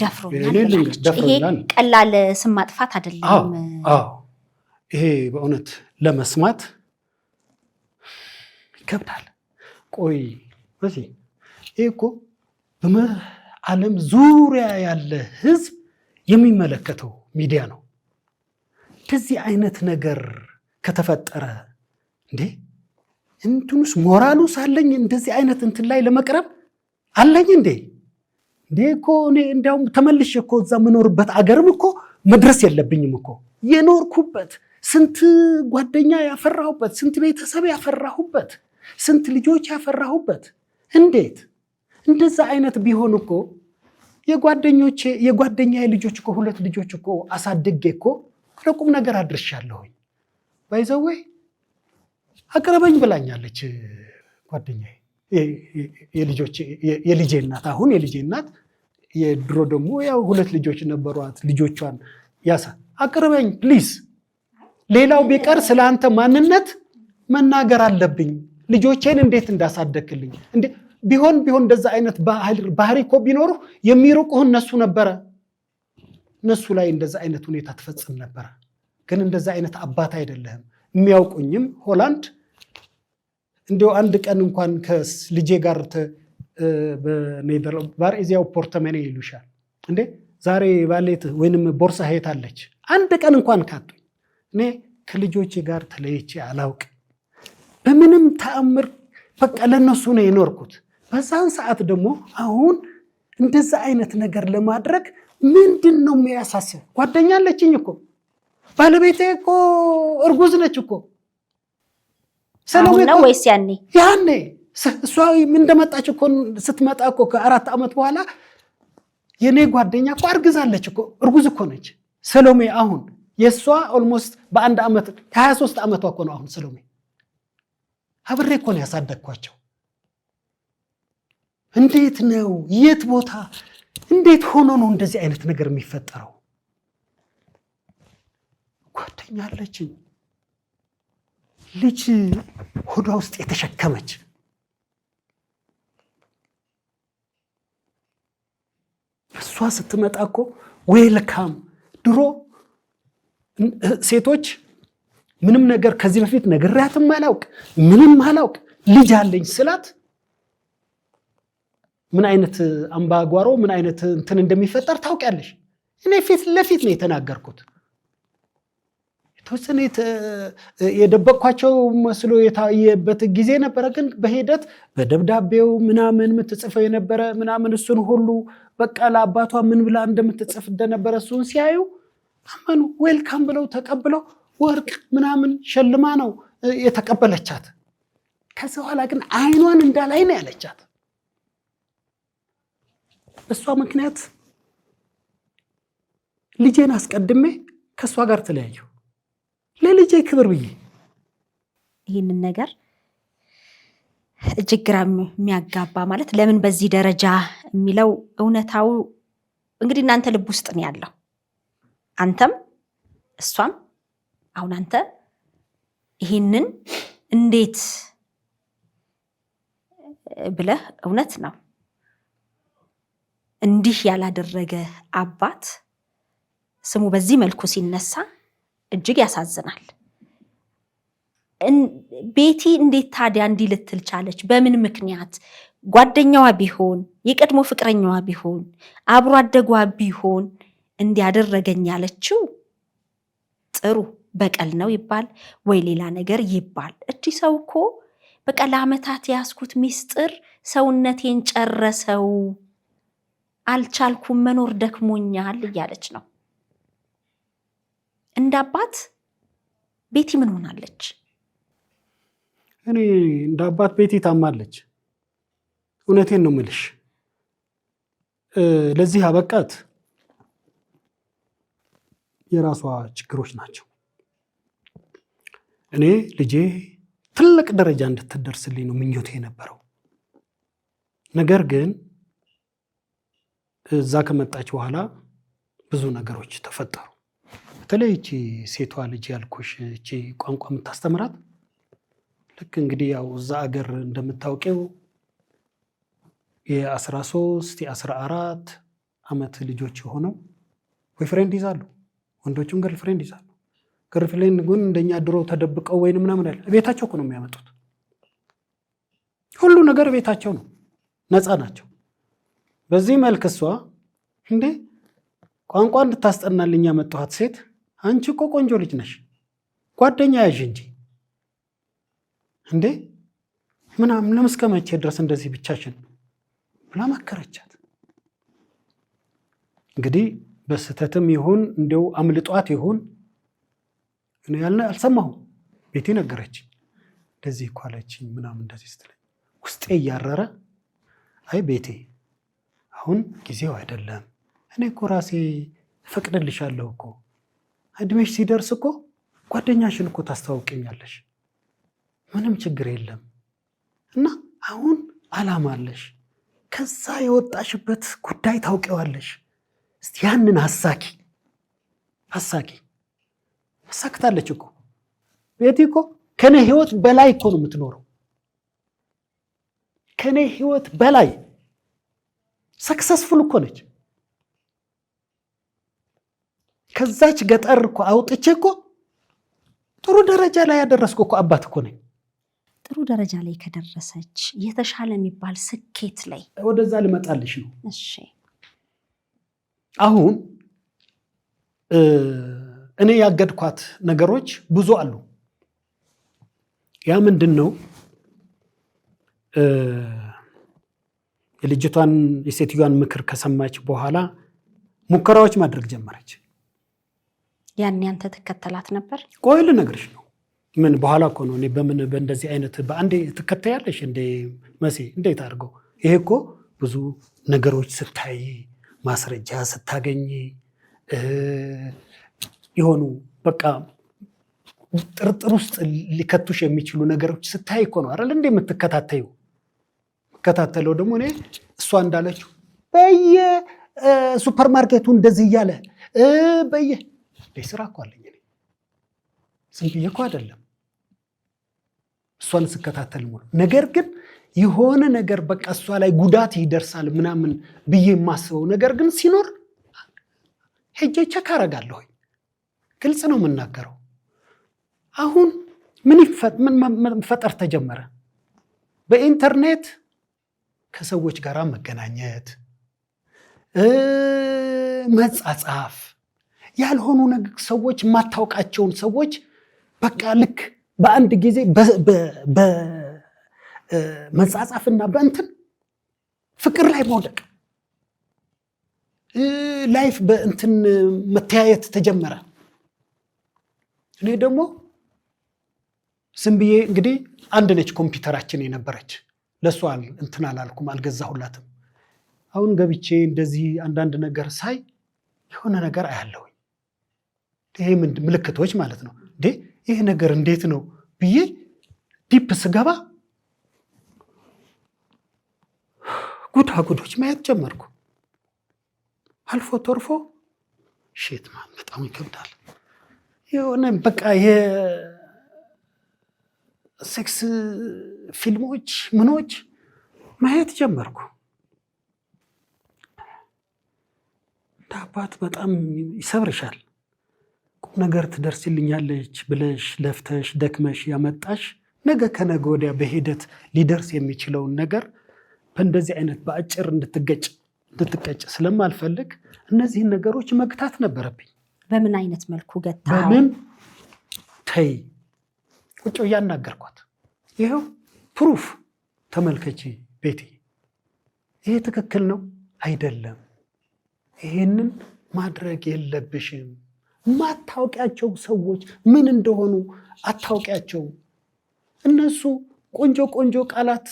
ደፍሮኛል ቀላል ስም ማጥፋት አይደለም። አዎ ይሄ በእውነት ለመስማት ይከብዳል። ቆይ እዚህ ይሄ እኮ በዓለም ዙሪያ ያለ ህዝብ የሚመለከተው ሚዲያ ነው። እንደዚህ አይነት ነገር ከተፈጠረ እንዴ እንትኑስ ሞራሉ ሳለኝ እንደዚህ አይነት እንትን ላይ ለመቅረብ አለኝ እንዴ እኮ እኔ እንዲያውም ተመልሼ እኮ እዛ የምኖርበት አገርም እኮ መድረስ የለብኝም እኮ የኖርኩበት ስንት ጓደኛ ያፈራሁበት ስንት ቤተሰብ ያፈራሁበት ስንት ልጆች ያፈራሁበት እንዴት እንደዛ አይነት ቢሆን እኮ የጓደኛዬ ልጆች እኮ 2 ልጆች እኮ አሳድጌ እኮ ለቁም ነገር አድርሻለሁኝ። ባይዘወይ አቅርበኝ ብላኛለች ጓደኛዬ፣ የልጄ እናት። አሁን የልጄ እናት የድሮ ደግሞ ያው 2 ልጆች ነበሯት። ልጆቿን አቅርበኝ ፕሊዝ፣ ሌላው ቢቀር ስለአንተ ማንነት መናገር አለብኝ። ልጆቼን እንዴት እንዳሳደክልኝ እንዴ ቢሆን እንደዛ አይነት ባህሪ እኮ ቢኖሩ የሚርቁህ እነሱ ነበረ። እነሱ ላይ እንደዛ አይነት ሁኔታ ተፈጽም ነበረ። ግን እንደዛ አይነት አባት አይደለህም። የሚያውቁኝም ሆላንድ እንዲው አንድ ቀን እንኳን ከልጄ ጋር በኔዘርላንድ ባር እዚያው ፖርተመኔ ይሉሻል እንዴ ዛሬ ባሌት ወይንም ቦርሳ ሄት አለች አንድ ቀን እንኳን ካጡኝ እኔ ከልጆቼ ጋር ተለይቼ አላውቅ። በምንም ተአምር በቃ ለነሱ ነው የኖርኩት። በዛን ሰዓት ደግሞ አሁን እንደዛ አይነት ነገር ለማድረግ ምንድነው የሚያሳስብ? ጓደኛ አለችኝ እኮ ባለቤቴ እኮ እርጉዝ ነች እኮ። ሰሎሜ ነው ወይስ ያኔ እሷ ምን እንደመጣች እኮ ስትመጣ እኮ ከ4 ዓመት በኋላ የኔ ጓደኛ እኮ አርግዛለች እኮ እርጉዝ እኮ ነች ሰሎሜ። አሁን የሷ ኦልሞስት በአንድ ዓመት 23 ዓመቷ እኮ ነው አሁን ሰሎሜ። አብሬ እኮ ነው ያሳደግኳቸው። እንዴት ነው የት ቦታ እንዴት ሆኖ ነው እንደዚህ አይነት ነገር የሚፈጠረው? ጓደኛ አለችኝ ልጅ ሆዷ ውስጥ የተሸከመች እሷ ስትመጣ እኮ ዌልካም። ድሮ ሴቶች ምንም ነገር ከዚህ በፊት ነግሬያትም አላውቅ ምንም አላውቅ ልጅ አለኝ ስላት ምን አይነት አምባጓሮ ምን አይነት እንትን እንደሚፈጠር ታውቂያለሽ። እኔ ፊት ለፊት ነው የተናገርኩት። የተወሰነ የደበቅኳቸው መስሎ የታየበት ጊዜ ነበረ። ግን በሂደት በደብዳቤው ምናምን የምትጽፈው የነበረ ምናምን እሱን ሁሉ በቃ ለአባቷ ምን ብላ እንደምትጽፍ እንደነበረ እሱን ሲያዩ አመኑ። ዌልካም ብለው ተቀብለው ወርቅ ምናምን ሸልማ ነው የተቀበለቻት። ከዛ በኋላ ግን አይኗን እንዳላይ ነው ያለቻት። በሷ ምክንያት ልጄን አስቀድሜ ከሷ ጋር ተለያዩ። ለልጄ ክብር ብዬ ይህንን ነገር እጅግ ግራ የሚያጋባ ማለት ለምን በዚህ ደረጃ የሚለው እውነታው እንግዲህ እናንተ ልብ ውስጥ ነው ያለው። አንተም እሷም አሁን አንተ ይህንን እንዴት ብለህ እውነት ነው እንዲህ ያላደረገ አባት ስሙ በዚህ መልኩ ሲነሳ እጅግ ያሳዝናል። ቤቲ እንዴት ታዲያ እንዲህ ልትል ቻለች? በምን ምክንያት? ጓደኛዋ ቢሆን የቀድሞ ፍቅረኛዋ ቢሆን አብሮ አደጓ ቢሆን እንዲያደረገኝ ያለችው ጥሩ በቀል ነው ይባል ወይ ሌላ ነገር ይባል። እቺ ሰው እኮ በቃ ለዓመታት ያስኩት ሚስጥር ሰውነቴን ጨረሰው፣ አልቻልኩም፣ መኖር ደክሞኛል እያለች ነው። እንዳባት ቤቲ ምን ሆናለች? እኔ እንዳባት ቤቲ ታማለች። እውነቴን ነው የምልሽ። ለዚህ አበቃት የራሷ ችግሮች ናቸው። እኔ ልጄ ትልቅ ደረጃ እንድትደርስልኝ ነው ምኞቴ የነበረው። ነገር ግን እዛ ከመጣች በኋላ ብዙ ነገሮች ተፈጠሩ። በተለይ እቺ ሴቷ ልጅ ያልኩሽ እቺ ቋንቋ የምታስተምራት ልክ እንግዲህ ያው እዛ አገር እንደምታውቂው የ13 የ14 ዓመት ልጆች ሆነው ቦይፍሬንድ ይዛሉ። ወንዶቹም ገርልፍሬንድ ይዛሉ። ገርልፍሬንድ ግን እንደኛ ድሮ ተደብቀው ወይንም ምናምን ያለ ቤታቸው እኮ ነው የሚያመጡት። ሁሉ ነገር ቤታቸው ነው፣ ነፃ ናቸው። በዚህ መልክ እሷ እንዴ ቋንቋ እንድታስጠናልኝ ያመጣኋት ሴት አንቺ እኮ ቆንጆ ልጅ ነሽ፣ ጓደኛ ያዥ እንጂ እንዴ ምናምን ለምስከመቼ ድረስ እንደዚህ ብቻችን ብላ መከረቻት። እንግዲህ በስተትም ይሁን እንደው አምልጧት ይሁን እኔ አልሰማሁም። ቤቴ ነገረችኝ። እንደዚህ እኮ አለችኝ ምናምን እንደዚህ ስትለኝ ውስጤ እያረረ አይ ቤቴ አሁን ጊዜው አይደለም፣ እኔ እኮ ራሴ ፈቅድልሻለሁ እኮ እድሜሽ ሲደርስ እኮ ጓደኛሽን እኮ ታስተዋውቂኛለሽ፣ ምንም ችግር የለም እና አሁን አላማ አለሽ፣ ከዛ የወጣሽበት ጉዳይ ታውቂዋለሽ፣ እስቲ ያንን አሳኪ አሳክታለች እኮ ቤቲ እኮ ከኔ ህይወት በላይ እኮ ነው የምትኖረው። ከኔ ህይወት በላይ ሰክሰስፉል እኮ ነች። ከዛች ገጠር እኮ አውጥቼ እኮ ጥሩ ደረጃ ላይ ያደረስኩ እኮ አባት እኮ ነኝ። ጥሩ ደረጃ ላይ ከደረሰች የተሻለ የሚባል ስኬት ላይ ወደዛ ልመጣልሽ ነው። እሺ አሁን እኔ ያገድኳት ነገሮች ብዙ አሉ። ያ ምንድነው? የልጅቷን የሴትዮዋን ምክር ከሰማች በኋላ ሙከራዎች ማድረግ ጀመረች። ያን ያንተ ተከተላት ነበር? ቆይ ልነግርሽ ነው። ምን በኋላ እኮ ነው እኔ በምን በእንደዚህ አይነት በአንዴ ትከተያለሽ እንደ መሲ እንዴት አድርገው? ይሄ እኮ ብዙ ነገሮች ስታይ ማስረጃ ስታገኝ የሆኑ በቃ ጥርጥር ውስጥ ሊከቱሽ የሚችሉ ነገሮች ስታይ እኮ ነው አይደል እንደ የምትከታተዩ። ከታተለው ደግሞ እኔ እሷ እንዳለችው በየ ሱፐርማርኬቱ እንደዚህ እያለ በየ ለስራ እኮ አለኝ እኔ ዝም ብዬ እኮ አይደለም እሷን ስከታተል ሙሉ ነገር ግን የሆነ ነገር በቃ እሷ ላይ ጉዳት ይደርሳል ምናምን ብዬ የማስበው ነገር ግን ሲኖር ሄጄ ቼክ አደርጋለሁ። ግልጽ ነው የምናገረው። አሁን ምን መፈጠር ተጀመረ? በኢንተርኔት ከሰዎች ጋር መገናኘት፣ መጻጻፍ፣ ያልሆኑ ሰዎች ማታውቃቸውን ሰዎች በቃ ልክ በአንድ ጊዜ በመጻጻፍና በእንትን ፍቅር ላይ መውደቅ፣ ላይፍ በእንትን መተያየት ተጀመረ። እኔ ደግሞ ዝም ብዬ እንግዲህ አንድ ነች ኮምፒውተራችን የነበረች ለሷ እንትን አላልኩም፣ አልገዛሁላትም። አሁን ገብቼ እንደዚህ አንዳንድ ነገር ሳይ የሆነ ነገር አያለሁኝ። ይሄ ምልክቶች ማለት ነው። እንዴ ይሄ ነገር እንዴት ነው ብዬ ዲፕ ስገባ ጉዳጉዶች ማየት ጀመርኩ። አልፎ ተርፎ ሼት ማን በጣም ይከብዳል። የሆነ በቃ የሴክስ ፊልሞች ምኖች ማየት ጀመርኩ። እንደ አባት በጣም ይሰብርሻል። ቁም ነገር ትደርስልኛለች ብለሽ ለፍተሽ ደክመሽ ያመጣሽ ነገ ከነገ ወዲያ በሂደት ሊደርስ የሚችለውን ነገር በእንደዚህ አይነት በአጭር እንድትቀጭ ስለማልፈልግ እነዚህን ነገሮች መግታት ነበረብኝ። በምን አይነት መልኩ ገታ? በምን ተይ ቁጭ እያናገርኳት ይኸው ፕሩፍ ተመልከቺ ቤቴ፣ ይሄ ትክክል ነው አይደለም፣ ይሄንን ማድረግ የለብሽም። ማታውቂያቸው ሰዎች ምን እንደሆኑ አታውቂያቸው። እነሱ ቆንጆ ቆንጆ ቃላት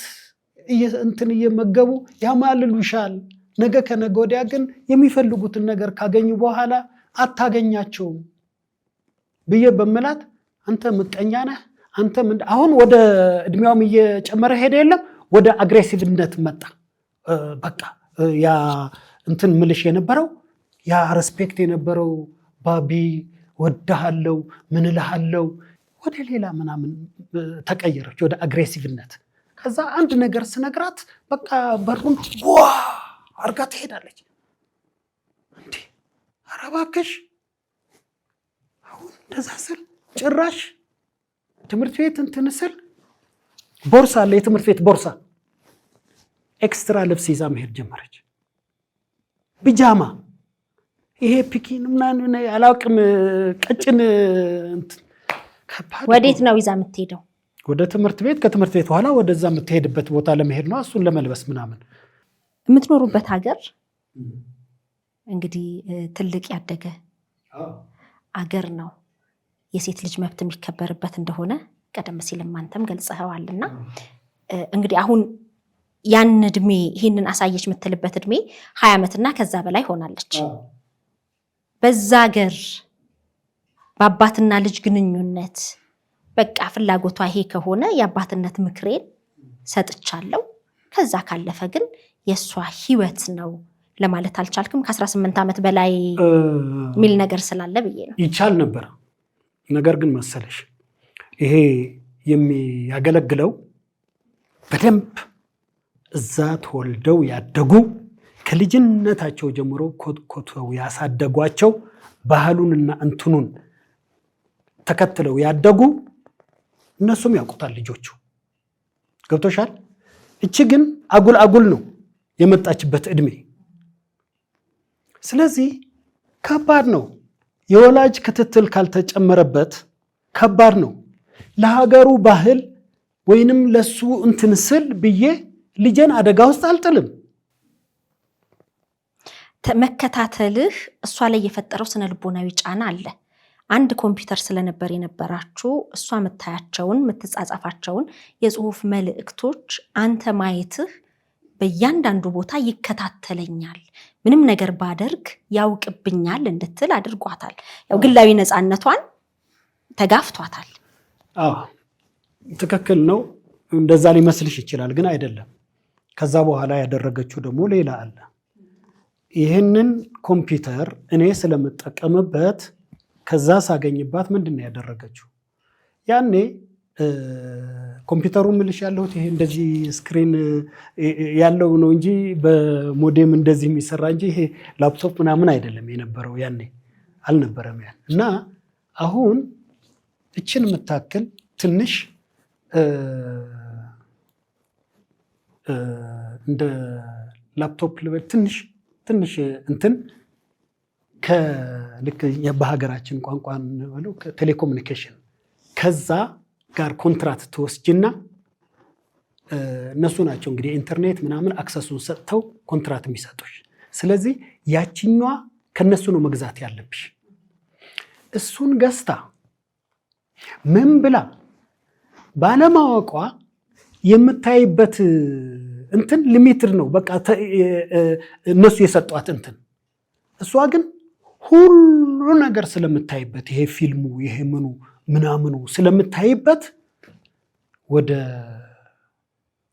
እንትን እየመገቡ ያማልሉሻል። ነገ ከነገ ወዲያ ግን የሚፈልጉትን ነገር ካገኙ በኋላ አታገኛቸውም ብዬ በመላት አንተ ምቀኛ ነህ አንተ አሁን ወደ እድሜዋም እየጨመረ ሄደ። የለም ወደ አግሬሲቭነት መጣ። በቃ ያ እንትን ምልሽ የነበረው ያ ሬስፔክት የነበረው ባቢ ወዳሃለው ምን እልሃለው ወደ ሌላ ምናምን ተቀየረች፣ ወደ አግሬሲቭነት። ከዛ አንድ ነገር ስነግራት በቃ በሩን ዋ አርጋ ትሄዳለች። እንዴ ኧረ እባክሽ አሁን እንደዛ ስል ጭራሽ ትምህርት ቤት እንትን ስል ቦርሳ አለ፣ የትምህርት ቤት ቦርሳ ኤክስትራ ልብስ ይዛ መሄድ ጀመረች። ቢጃማ ይሄ ፒኪን ምናምን አላውቅም፣ ቀጭን ወዴት ነው ይዛ የምትሄደው? ወደ ትምህርት ቤት፣ ከትምህርት ቤት በኋላ ወደዛ የምትሄድበት ቦታ ለመሄድ ነው፣ እሱን ለመልበስ ምናምን። የምትኖሩበት ሀገር እንግዲህ ትልቅ ያደገ አገር ነው። የሴት ልጅ መብት የሚከበርበት እንደሆነ ቀደም ሲልም አንተም ገልጸኸዋልና እንግዲህ አሁን ያን እድሜ ይህንን አሳየች የምትልበት እድሜ 20 ዓመትና ከዛ በላይ ሆናለች። በዛ ሀገር በአባትና ልጅ ግንኙነት በቃ ፍላጎቷ ይሄ ከሆነ የአባትነት ምክሬን ሰጥቻለሁ፣ ከዛ ካለፈ ግን የእሷ ህይወት ነው ለማለት አልቻልክም? ከ18 ዓመት በላይ ሚል ነገር ስላለ ብዬ ነው። ይቻል ነበር። ነገር ግን መሰለሽ ይሄ የሚያገለግለው በደንብ እዛ ተወልደው ያደጉ ከልጅነታቸው ጀምሮ ኮትኮተው ያሳደጓቸው ባህሉንና እንትኑን ተከትለው ያደጉ እነሱም ያውቁታል ልጆቹ። ገብቶሻል? እቺ ግን አጉል ነው የመጣችበት እድሜ። ስለዚህ ከባድ ነው። የወላጅ ክትትል ካልተጨመረበት ከባድ ነው። ለሀገሩ ባህል ወይንም ለሱ እንትን ስል ብዬ ልጄን አደጋ ውስጥ አልጥልም። መከታተልህ እሷ ላይ የፈጠረው ስነ ልቦናዊ ጫና አለ። አንድ ኮምፒውተር ስለነበር የነበራችሁ እሷ የምታያቸውን የምትጻጻፋቸውን የጽሁፍ መልእክቶች አንተ ማየትህ በእያንዳንዱ ቦታ ይከታተለኛል፣ ምንም ነገር ባደርግ ያውቅብኛል እንድትል አድርጓታል። ያው ግላዊ ነፃነቷን ተጋፍቷታል። አዎ ትክክል ነው። እንደዛ ሊመስልሽ ይችላል፣ ግን አይደለም። ከዛ በኋላ ያደረገችው ደግሞ ሌላ አለ። ይህንን ኮምፒውተር እኔ ስለምጠቀምበት ከዛ ሳገኝባት ምንድን ነው ያደረገችው? ያኔ ኮምፒውተሩ ምልሽ ያለሁት ይሄ እንደዚህ ስክሪን ያለው ነው እንጂ በሞዴም እንደዚህ የሚሰራ እንጂ ይሄ ላፕቶፕ ምናምን አይደለም የነበረው። ያኔ አልነበረም ያን እና አሁን እችን የምታክል ትንሽ እንደ ላፕቶፕ ልበል ትንሽ እንትን ከልክ በሀገራችን ቋንቋ ነው ቴሌኮሙኒኬሽን ከዛ ጋር ኮንትራት ተወስጅና እነሱ ናቸው እንግዲህ ኢንተርኔት ምናምን አክሰሱን ሰጥተው ኮንትራት የሚሰጡሽ። ስለዚህ ያችኛዋ ከነሱ ነው መግዛት ያለብሽ። እሱን ገዝታ ምን ብላ ባለማወቋ የምታይበት እንትን ሊሚትድ ነው። በቃ እነሱ የሰጧት እንትን እሷ ግን ሁሉ ነገር ስለምታይበት ይሄ ፊልሙ ይሄ ምናምኑ ስለምታይበት ወደ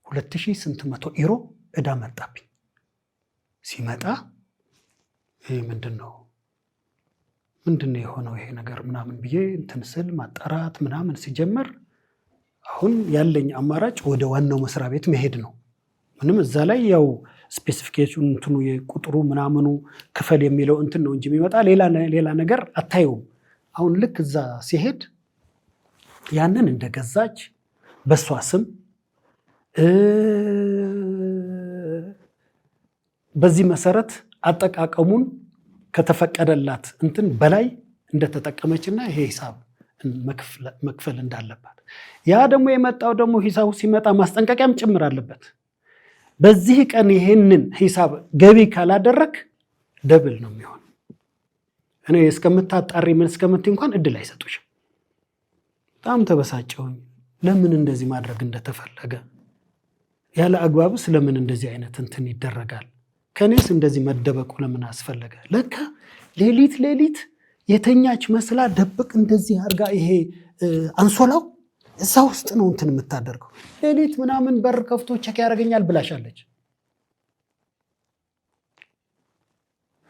2800 ዩሮ ዕዳ መጣብኝ። ሲመጣ ይሄ ምንድነው የሆነው ይሄ ነገር ምናምን ብዬ እንትን ስል ማጣራት ምናምን ሲጀምር አሁን ያለኝ አማራጭ ወደ ዋናው መስሪያ ቤት መሄድ ነው። ምንም እዛ ላይ ያው ስፔሲፊኬሽን እንትኑ የቁጥሩ ምናምኑ ክፈል የሚለው እንትን ነው እንጂ የሚመጣ ሌላ ነገር አታየውም። አሁን ልክ እዛ ሲሄድ ያንን እንደገዛች በሷ ስም በዚህ መሰረት አጠቃቀሙን ከተፈቀደላት እንትን በላይ እንደተጠቀመችና ይሄ ሂሳብ መክፈል እንዳለባት ያ ደግሞ የመጣው ደግሞ ሂሳቡ ሲመጣ ማስጠንቀቂያም ጭምር አለበት። በዚህ ቀን ይሄንን ሂሳብ ገቢ ካላደረክ ደብል ነው የሚሆን። እኔ እስከምታጣሪ ምን እስከምትይ እንኳን እድል አይሰጡሽም። በጣም ተበሳጨሁኝ። ለምን እንደዚህ ማድረግ እንደተፈለገ ያለ አግባብ ስለምን እንደዚህ አይነት እንትን ይደረጋል? ከኔስ እንደዚህ መደበቁ ለምን አስፈለገ? ለካ ሌሊት የተኛች መስላ ደብቅ እንደዚህ አርጋ ይሄ አንሶላው እዛ ውስጥ ነው እንትን የምታደርገው። ሌሊት ምናምን በር ከፍቶ ቸክ ያደርገኛል ብላሻለች።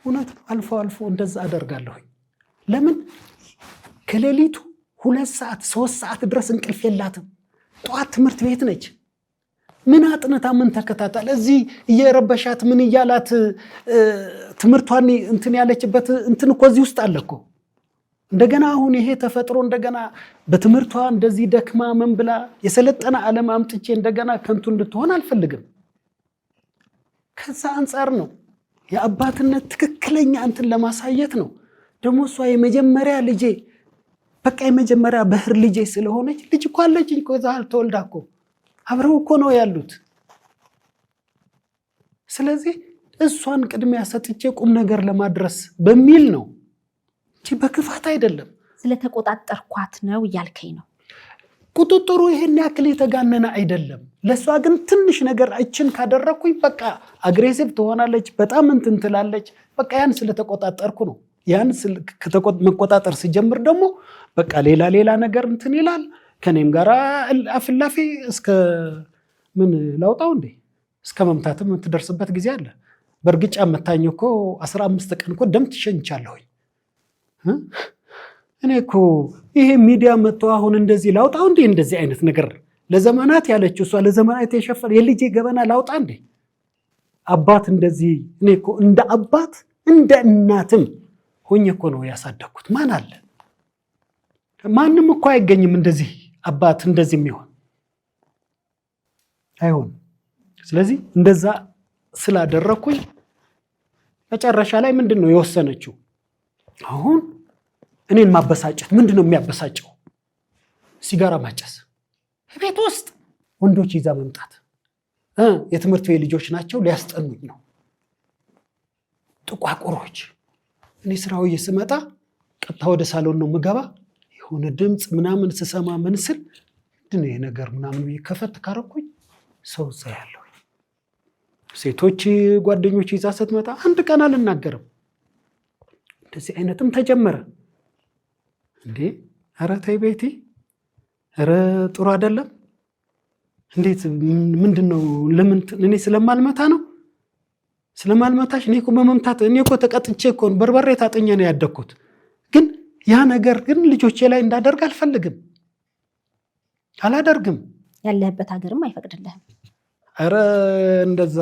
እውነት አልፎ እንደዛ አደርጋለሁኝ። ለምን ከሌሊቱ 2 ሰዓት 3 ሰዓት ድረስ እንቅልፍ የላትም። ጠዋት ትምህርት ቤት ነች። ምን አጥነታ ምን ተከታተል እዚህ እየረበሻት ምን እያላት ትምህርቷን እንትን ያለችበት እንትን እኮ እዚህ ውስጥ አለ እኮ። እንደገና አሁን ይሄ ተፈጥሮ እንደገና በትምህርቷ እንደዚህ ደክማ ምን ብላ የሰለጠነ ዓለም አምጥቼ እንደገና ከንቱ እንድትሆን አልፈልግም። ከዛ አንጻር ነው የአባትነት ትክክለኛ እንትን ለማሳየት ነው። ደግሞ እሷ የመጀመሪያ ልጄ በቃ የመጀመሪያ በህር ልጄ ስለሆነች ልጅ እኮ አለች እኮ ዛል ተወልዳ እኮ አብረው እኮ ነው ያሉት። ስለዚህ እሷን ቅድሚያ ሰጥቼ ቁም ነገር ለማድረስ በሚል ነው እንጂ በክፋት አይደለም። ስለተቆጣጠርኳት ነው እያልከኝ ነው? ቁጥጥሩ ይሄን ያክል የተጋነነ አይደለም። ለሷ ግን ትንሽ ነገር እችን ካደረኩኝ በቃ አግሬሲቭ ትሆናለች፣ በጣም እንትን ትላለች። በቃ ያን ስለተቆጣጠርኩ ነው። ያን መቆጣጠር ሲጀምር ደግሞ በቃ ሌላ ነገር እንትን ይላል። ከኔም ጋር አፍላፊ እስከ ምን ላውጣው እንዴ እስከ መምታትም የምትደርስበት ጊዜ አለ። በእርግጫ መታኝ እኮ 15 ቀን እኮ ደም ትሸንቻለሁኝ። እኔ እኮ ይሄ ሚዲያ መጥቶ አሁን እንደዚህ ላውጣው እንዴ እንደዚህ አይነት ነገር ለዘመናት ያለችው እሷ ለዘመናት የሸፈነ የልጄ ገበና ላውጣ እንዴ? አባት እንደዚህ እኔ እኮ እንደ አባት እንደ እናትም ሆኜ እኮ ነው ያሳደግኩት። ማን አለ? ማንም እኮ አይገኝም እንደዚህ አባት እንደዚህ የሚሆን አይሆንም። ስለዚህ እንደዛ ስላደረኩኝ መጨረሻ ላይ ምንድነው የወሰነችው? አሁን እኔን ማበሳጨት። ምንድነው የሚያበሳጨው? ሲጋራ ማጨስ፣ ቤት ውስጥ ወንዶች ይዛ መምጣት። የትምህርት ቤት ልጆች ናቸው ሊያስጠኑኝ ነው፣ ጥቋቁሮች። እኔ ስራው ስመጣ ቀጥታ ወደ ሳሎን ነው ምገባ። የሆነ ድምፅ ምናምን ስሰማ ምን ስል ምንድነው ይሄ ነገር ምናምን ከፈት ካረኩኝ ሰው እዛ ያለው ሴቶች ጓደኞች ይዛ ስትመጣ አንድ ቀን አልናገርም። እንደዚህ አይነትም ተጀመረ እንዴ! ኧረ ተይ ቤቲ፣ ኧረ ጥሩ አይደለም። እንዴት ምንድነው? ለምን እኔ ስለማልመታ ነው? ስለማልመታሽ እኔ እኮ በመምታት እኔ እኮ ተቀጥቼ እኮ በርበሬ ታጠኘ ነው ያደግኩት። ግን ያ ነገር ግን ልጆቼ ላይ እንዳደርግ አልፈልግም፣ አላደርግም። ያለህበት ሀገርም አይፈቅድልህም። ኧረ እንደዛ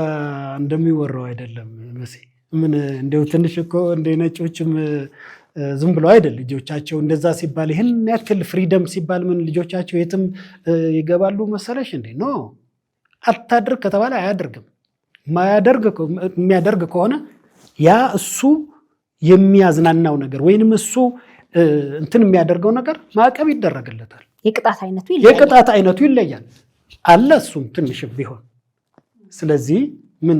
እንደሚወራው አይደለም መሲ። ምን እንደው ትንሽ እኮ እንደ ነጮችም ዝም ብለው አይደል ልጆቻቸው እንደዛ ሲባል ይህን ያክል ፍሪደም ሲባል ምን ልጆቻቸው የትም ይገባሉ መሰለሽ እንዴ? ኖ አታድርግ ከተባለ አያደርግም። የሚያደርግ ከሆነ ያ እሱ የሚያዝናናው ነገር ወይንም እሱ እንትን የሚያደርገው ነገር ማዕቀብ ይደረግለታል። የቅጣት አይነቱ ይለያል አለ እሱም ትንሽ ቢሆን። ስለዚህ ምን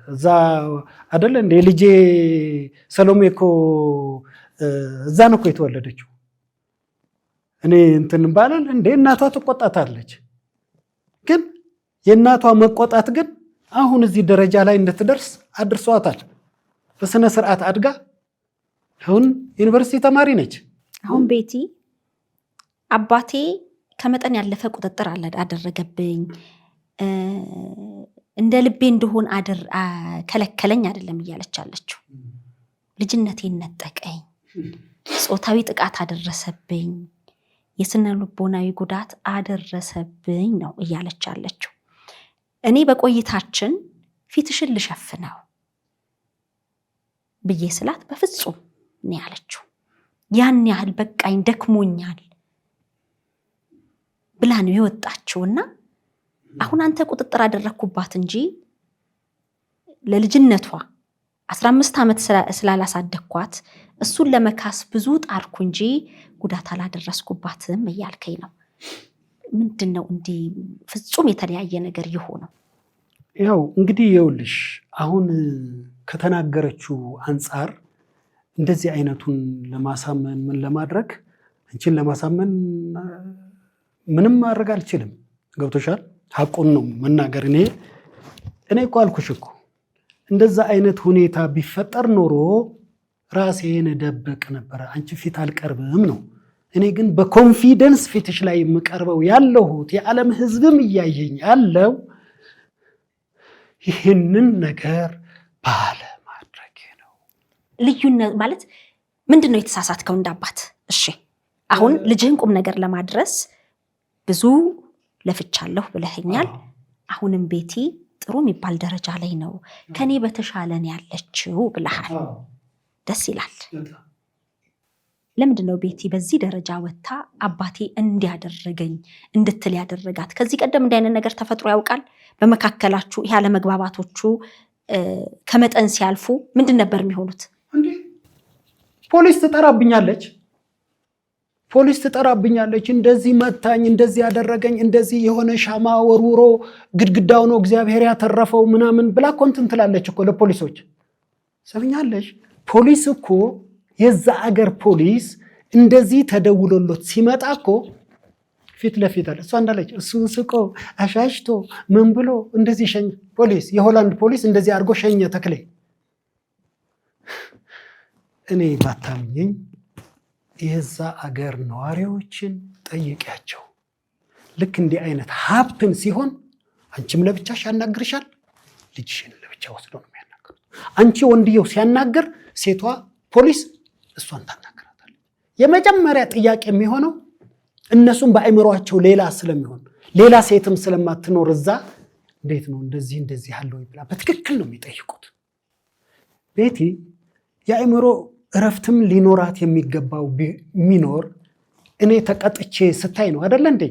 እዛ አይደለ እንደ ልጄ ሰሎሜ እኮ እዛ ነው እኮ የተወለደችው። እኔ እንትን ባላል እንደ እናቷ ትቆጣታለች። ግን የእናቷ መቆጣት ግን አሁን እዚህ ደረጃ ላይ እንድትደርስ አድርሷታል። በስነ ስርዓት አድጋ አሁን ዩኒቨርሲቲ ተማሪ ነች። አሁን ቤቲ አባቴ ከመጠን ያለፈ ቁጥጥር አደረገብኝ፣ እንደ ልቤ እንደሆን ከለከለኝ አይደለም እያለች አለችው። ልጅነቴን ነጠቀኝ፣ ጾታዊ ጥቃት አደረሰብኝ፣ የስነ ልቦናዊ ጉዳት አደረሰብኝ ነው እያለች አለችው። እኔ በቆይታችን ፊትሽን ልሸፍነው ብዬ ስላት በፍጹም ነው ያለችው። ያን ያህል በቃኝ ደክሞኛል ብላ ነው የወጣችውና አሁን አንተ ቁጥጥር አደረኩባት እንጂ ለልጅነቷ 15 ዓመት ስላላሳደግኳት እሱን ለመካስ ብዙ ጣርኩ እንጂ ጉዳት አላደረስኩባትም እያልከኝ ነው። ምንድነው እንዲህ ፍጹም የተለያየ ነገር ይሆነው? ያው እንግዲህ ይኸውልሽ አሁን ከተናገረችው አንፃር እንደዚህ አይነቱን ለማሳመን ምን ለማድረግ አንቺን ለማሳመን ምንም ማድረግ አልችልም። ገብቶሻል? ሐቁን ነው መናገር። እኔ እኮ አልኩሽ እኮ እንደዛ አይነት ሁኔታ ቢፈጠር ኖሮ ራሴን ደብቅ ነበር፣ አንቺ ፊት አልቀርብም ነው። እኔ ግን በኮንፊደንስ ፊትሽ ላይ የምቀርበው ያለሁት የዓለም ሕዝብም እያየኝ ያለው ይህንን ነገር ባለማድረግ ነው። ልዩነት ማለት ምንድነው? የተሳሳትከው እንዳባት? እሺ አሁን ልጅህን ቁም ነገር ለማድረስ ብዙ ለፍቻለሁ ብለኸኛል። አሁንም ቤቲ ጥሩ የሚባል ደረጃ ላይ ነው፣ ከኔ በተሻለን ያለችው ብለሃል። ደስ ይላል። ለምንድነው ቤቲ በዚህ ደረጃ ወጥታ አባቴ እንዲያደረገኝ እንድትል ያደረጋት? ከዚህ ቀደም እንዲህ አይነት ነገር ተፈጥሮ ያውቃል? በመካከላችሁ ይሄ አለመግባባቶቹ ከመጠን ሲያልፉ ምንድን ነበር የሚሆኑት? ፖሊስ ትጠራብኛለች፣ እንደዚህ መታኝ፣ እንደዚህ ያደረገኝ፣ እንደዚህ የሆነ ሻማ ወርውሮ ግድግዳው ነው እግዚአብሔር ያተረፈው ምናምን ብላ ኮንትን ትላለች እኮ ለፖሊሶች። ሰምኛለሽ? ፖሊስ እኮ የዛ አገር ፖሊስ እንደዚህ ተደውሎሎት ሲመጣ እኮ ፊት ለፊት አለ። እሷ እንዳለች እሱን ስቆ አሻሽቶ ምን ብሎ እንደዚህ ሸኝ። ፖሊስ የሆላንድ ፖሊስ እንደዚህ አድርጎ ሸኘ ተክሌ። እኔ ባታምኘኝ የዛ አገር ነዋሪዎችን ጠይቂያቸው። ልክ እንዲህ አይነት ሀፕን ሲሆን አንቺም ለብቻሽ ያናግርሻል፣ ልጅሽን ለብቻ ወስዶ ነው የሚያናግሩት። አንቺ ወንድየው ሲያናግር ሴቷ ፖሊስ እሷን ታናግራታለች። የመጀመሪያ ጥያቄ የሚሆነው እነሱም በአእምሯቸው ሌላ ስለሚሆን ሌላ ሴትም ስለማትኖር እዛ እንዴት ነው እንደዚህ ያለው ይብላ በትክክል ነው የሚጠይቁት። ቤቲ የአእምሮ እረፍትም ሊኖራት የሚገባው ሚኖር እኔ ተቀጥቼ ስታይ ነው አይደል እንዴ?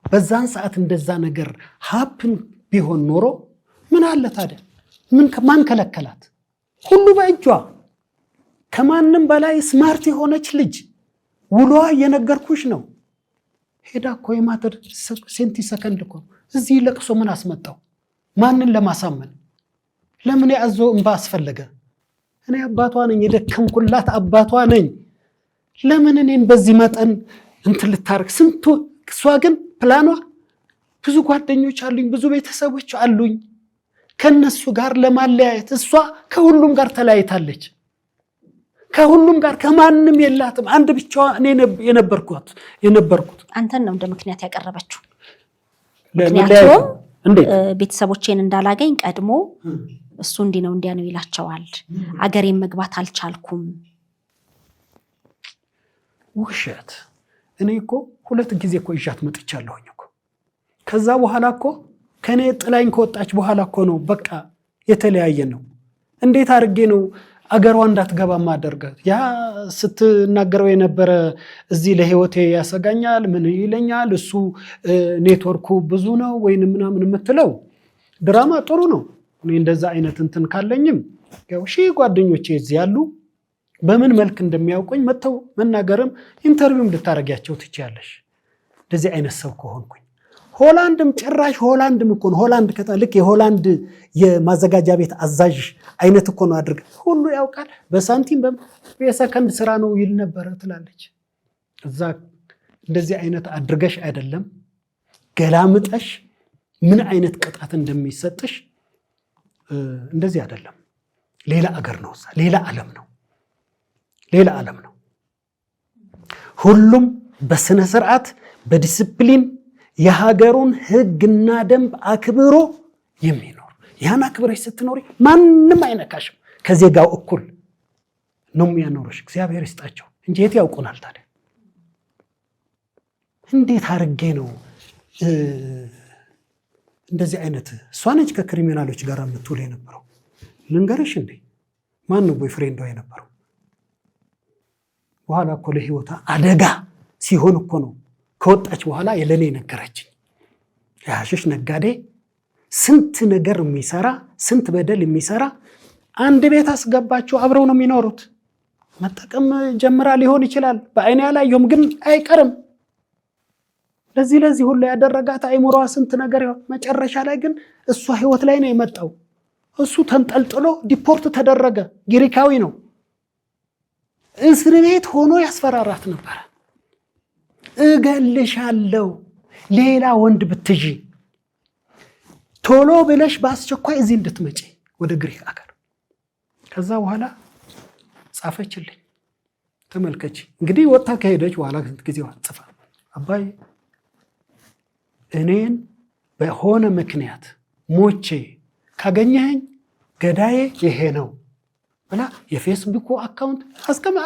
በዛን ሰዓት እንደዛ ነገር ሀፕን ቢሆን ኖሮ ምን አለ ታዲያ? ማን ከለከላት? ሁሉ በእጇ ከማንም በላይ ስማርት የሆነች ልጅ ውሏ እየነገርኩሽ ነው። ሄዳ እኮ የማተር ሴንቲ ሰከንድ እኮ እዚህ ለቅሶ ምን አስመጣው? ማንን ለማሳመን? ለምን ያዞ እንባ አስፈለገ? እኔ አባቷ ነኝ፣ የደከምኩላት አባቷ ነኝ። ለምን እኔን በዚህ መጠን እንትን ልታርክ? ስንቱ እሷ ግን ፕላኗ ብዙ ጓደኞች አሉኝ፣ ብዙ ቤተሰቦች አሉኝ። ከነሱ ጋር ለማለያየት እሷ ከሁሉም ጋር ተለያይታለች። ከሁሉም ጋር ከማንም የላትም። አንድ ብቻዋ እኔ የነበርኩት። አንተን ነው እንደ ምክንያት ያቀረበችው። ምክንያቱም ቤተሰቦቼን እንዳላገኝ ቀድሞ እሱ እንዲህ ነው እንዲያ ነው ይላቸዋል። አገሬን መግባት አልቻልኩም። ውሸት። እኔ እኮ 2 ጊዜ እኮ ይዣት መጥቻለሁኝ እኮ። ከዛ በኋላ እኮ ከኔ ጥላኝ ከወጣች በኋላ እኮ ነው በቃ የተለያየ ነው። እንዴት አድርጌ ነው አገሯ እንዳትገባ ማደርጋት? ያ ስትናገረው የነበረ እዚህ ለህይወቴ ያሰጋኛል ምን ይለኛል እሱ ኔትወርኩ ብዙ ነው ወይንም ምናምን የምትለው ድራማ ጥሩ ነው። እኔ እንደዛ አይነት እንትን ካለኝም ያው ጓደኞቼ እዚህ ያሉ በምን መልክ እንደሚያውቁኝ መተው መናገርም ኢንተርቪውም ልታረጋቸው ትችያለሽ። እንደዚህ አይነት ሰው ከሆንኩኝ ሆላንድም ጭራሽ ሆላንድም እኮ ነው። ሆላንድ ከተልክ የሆላንድ የማዘጋጃ ቤት አዛዥ አይነት እኮ ነው አድርገ ሁሉ ያውቃል። በሳንቲም በሰከንድ ስራ ነው ይል ነበር ትላለች። እዛ እንደዚህ አይነት አድርገሽ አይደለም ገላምጠሽ ምን አይነት ቅጣት እንደሚሰጥሽ እንደዚህ አይደለም። ሌላ አገር ነው፣ ሌላ ዓለም ነው፣ ሌላ ዓለም ነው። ሁሉም በስነ ስርዓት በዲሲፕሊን የሀገሩን ህግና ደንብ አክብሮ የሚኖር ያን አክብረሽ ስትኖሪ ማንም አይነካሽም። ከዜጋው እኩል ነው የሚያኖርሽ። እግዚአብሔር ይስጣቸው እንጂ የት ያውቁናል ታዲያ? እንዴት አድርጌ ነው እንደዚህ አይነት እሷ ነች ከክሪሚናሎች ጋር የምትውል የነበረው። ልንገርሽ እንዴ ማን ነው ቦይፍሬንዷ የነበረው? በኋላ እኮ ለህይወቷ አደጋ ሲሆን እኮ ነው ከወጣች በኋላ የለኔ ነገረችኝ። ያሽሽ ነጋዴ ስንት ነገር የሚሰራ ስንት በደል የሚሰራ አንድ ቤት አስገባቸው አብረው ነው የሚኖሩት። መጠቀም ጀምራ ሊሆን ይችላል በአይኔ ያላየሁም ግን አይቀርም። ለዚህ ሁሉ ያደረጋት አይምሮዋ ስንት ነገር ይሆን። መጨረሻ ላይ ግን እሷ ህይወት ላይ ነው የመጣው። እሱ ተንጠልጥሎ ዲፖርት ተደረገ። ግሪካዊ ነው። እስር ቤት ሆኖ ያስፈራራት ነበር። እገልሻለሁ ሌላ ወንድ ብትጂ ቶሎ ብለሽ በአስቸኳይ እዚህ እንድትመጪ ወደ ግሪክ አገር። ከዛ በኋላ ጻፈችልኝ። ተመልከች እንግዲህ ወጣ ከሄደች በኋላ ጊዜዋ ጽፋ አባይ እኔን በሆነ ምክንያት ሞቼ ካገኘኸኝ ገዳዬ ይሄ ነው ብላ የፌስቡክ አካውንት አስቀማ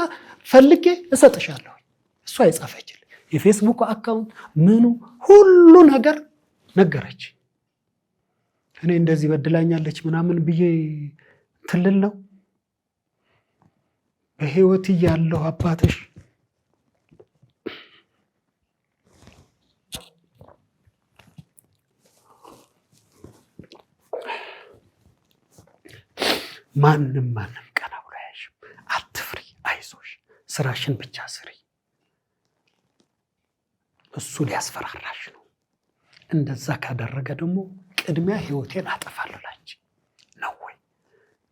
ፈልጌ እሰጥሻለሁ። እሷ የጻፈችልኝ የፌስቡክ አካውንት ምኑ ሁሉ ነገር ነገረች። እኔ እንደዚህ በድላኛለች ምናምን ብዬ ትልል ነው በህይወት ያለው አባትሽ ማንም ቀና ብሎ አያይሽም። አትፍሪ፣ አይዞሽ፣ ስራሽን ብቻ ስሪ። እሱ ሊያስፈራራሽ ነው። እንደዛ ካደረገ ደግሞ ቅድሚያ ህይወቴን አጠፋለላች ነው ወይ?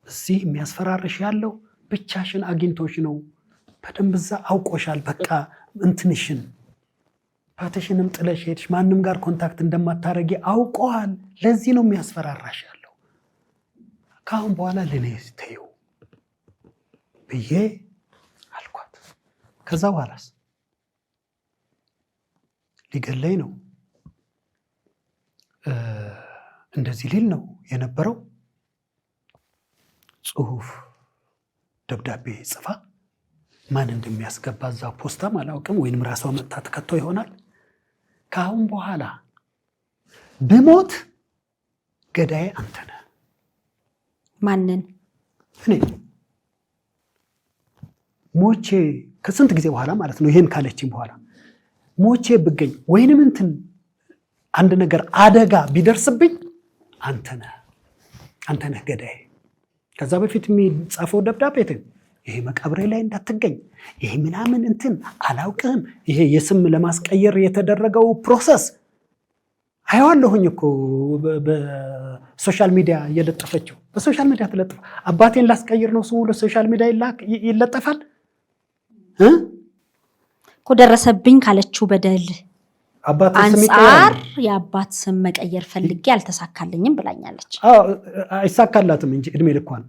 እዚህ የሚያስፈራርሽ ያለው ብቻሽን አግኝቶሽ ነው። በደንብ እዛ አውቆሻል። በቃ እንትንሽን ፓተሽንም ጥለሽ ሄድሽ። ማንም ጋር ኮንታክት እንደማታረጊ አውቀዋል። ለዚህ ነው የሚያስፈራራሽ ያለው። ካሁን በኋላ ለኔ ተይው ብዬ አልኳት። ከዛ በኋላስ ሊገለኝ ነው እንደዚህ ሊል ነው የነበረው። ጽሁፍ ደብዳቤ ጽፋ ማን እንደሚያስገባ እዛ ፖስታም አላውቅም፣ ወይንም ራሷ መጣ ተከቶ ይሆናል። ካሁን በኋላ ብሞት ገዳዬ አንተ ነህ። ማንን? እኔ ሞቼ ከስንት ጊዜ በኋላ ማለት ነው ይሄን ካለችኝ በኋላ ሞቼ ብገኝ ወይንም እንትን አንድ ነገር አደጋ ቢደርስብኝ አንተ ነህ ገዳዬ። ከዛ በፊት የሚጻፈው ደብዳቤ ይሄ መቃብሬ ላይ እንዳትገኝ ይሄ ምናምን እንትን አላውቅህም። ይሄ የስም ለማስቀየር የተደረገው ፕሮሰስ አይዋለሁኝ እኮ በሶሻል ሚዲያ እየለጠፈችው በሶሻል ሚዲያ ተለጥፈ አባቴን ላስቀይር ነው ስሙ ለሶሻል ሚዲያ ይለጠፋል እኮ ደረሰብኝ ካለችው በደል አንጻር የአባት ስም መቀየር ፈልጌ አልተሳካልኝም ብላኛለች። አይሳካላትም እንጂ እድሜ ልኳን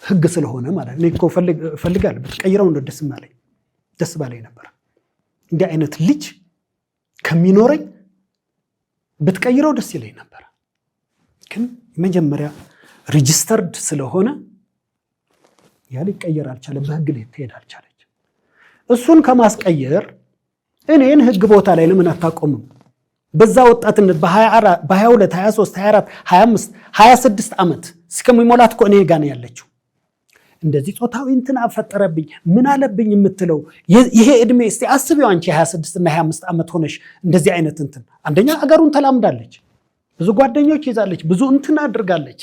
ህግ ስለሆነ ማለት ነው እኮ ፈልጋለሁ ብትቀይረው ነው ደስ ባለኝ ነበር። እንዲህ አይነት ልጅ ከሚኖረኝ ብትቀይረው ደስ ይለኝ ነበር። ግን መጀመሪያ ሬጂስተርድ ስለሆነ ያ ሊቀየር አልቻለም፣ በህግ ሊሄድ አልቻለች። እሱን ከማስቀየር እኔን ህግ ቦታ ላይ ለምን አታቆምም? በዛ ወጣትነት በ22 23 24 25 26 ዓመት እስከሚሞላት እኮ እኔ ጋር ነው ያለችው። እንደዚህ ጾታዊ እንትን አፈጠረብኝ ምን አለብኝ የምትለው ይሄ እድሜ እስቲ አስቢው አንቺ 26 እና 25 ዓመት ሆነሽ እንደዚህ አይነት እንትን አንደኛ አገሩን ተላምዳለች፣ ብዙ ጓደኞች ይዛለች፣ ብዙ እንትን አድርጋለች።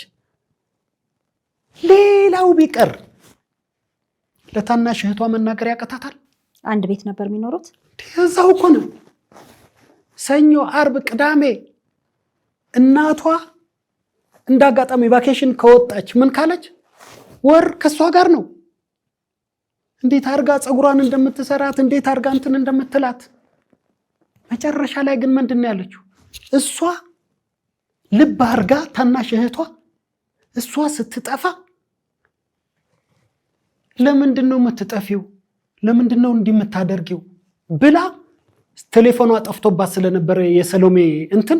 ሌላው ቢቀር ለታናሽ እህቷ መናገር ያቀታታል። አንድ ቤት ነበር የሚኖሩት። እዛው እኮ ነው ሰኞ፣ አርብ፣ ቅዳሜ እናቷ እንዳጋጣሚ ቫኬሽን ከወጣች ምን ካለች ወር ከሷ ጋር ነው። እንዴት አርጋ ጸጉሯን እንደምትሰራት እንዴት አርጋ እንትን እንደምትላት። መጨረሻ ላይ ግን ምንድነው ያለችው? እሷ ልብ አርጋ ታናሽ እህቷ እሷ ስትጠፋ ለምንድነው የምትጠፊው? ለምንድነው እንዲህ የምታደርጊው ብላ ቴሌፎኗ ጠፍቶባት ስለነበረ የሰሎሜ እንትን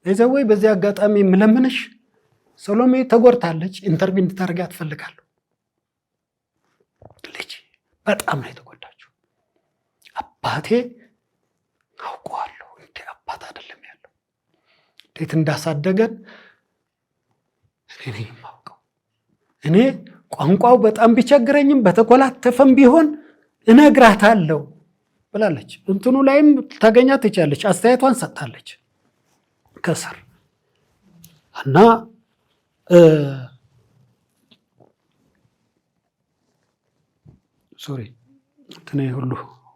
እዘወይ በዚህ አጋጣሚ ምለምንሽ ሰሎሜ ተጎድታለች፣ ኢንተርቪው እንድታደርጋ ትፈልጋለሁ። ልጅ በጣም ነው የተጎዳችው። አባቴ አውቀዋለሁ እንዴ አባት አይደለም ያለው እንዴት እንዳሳደገን እኔ የማውቀው። እኔ ቋንቋው በጣም ቢቸግረኝም በተኮላተፈም ቢሆን እነግራታለሁ ብላለች። እንትኑ ላይም ታገኛት ትችላለች፣ አስተያየቷን ሰጥታለች ከስር እና ሶሪ እንትን ሁሉ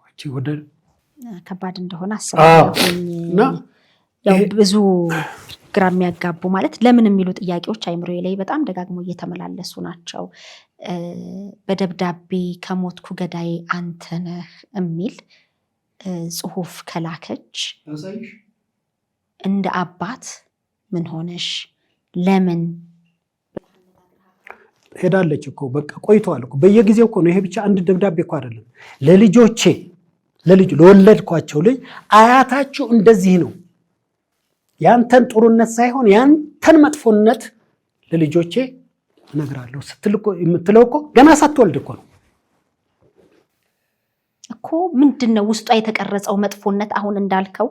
እቺ ወደ ከባድ እንደሆነ አስባለሁ። ያው ብዙ ግራ የሚያጋቡ ማለት ለምን የሚሉ ጥያቄዎች አይምሮዬ ላይ በጣም ደጋግሞ እየተመላለሱ ናቸው። በደብዳቤ ከሞትኩ ገዳይ አንተ ነህ የሚል ጽሁፍ ከላከች እንደ አባት ምን ሆነሽ ለምን ሄዳለች እኮ በቃ ቆይቷል እኮ በየጊዜው እኮ ነው። ይሄ ብቻ አንድ ደብዳቤ እኮ አይደለም። ለልጆቼ ለወለድኳቸው ልጅ አያታችሁ እንደዚህ ነው ያንተን ጥሩነት ሳይሆን ያንተን መጥፎነት ለልጆቼ እነግራለሁ ስትል እኮ የምትለው እኮ ገና ሳትወልድ እኮ ነው እኮ። ምንድነው ውስጧ የተቀረጸው መጥፎነት? አሁን እንዳልከው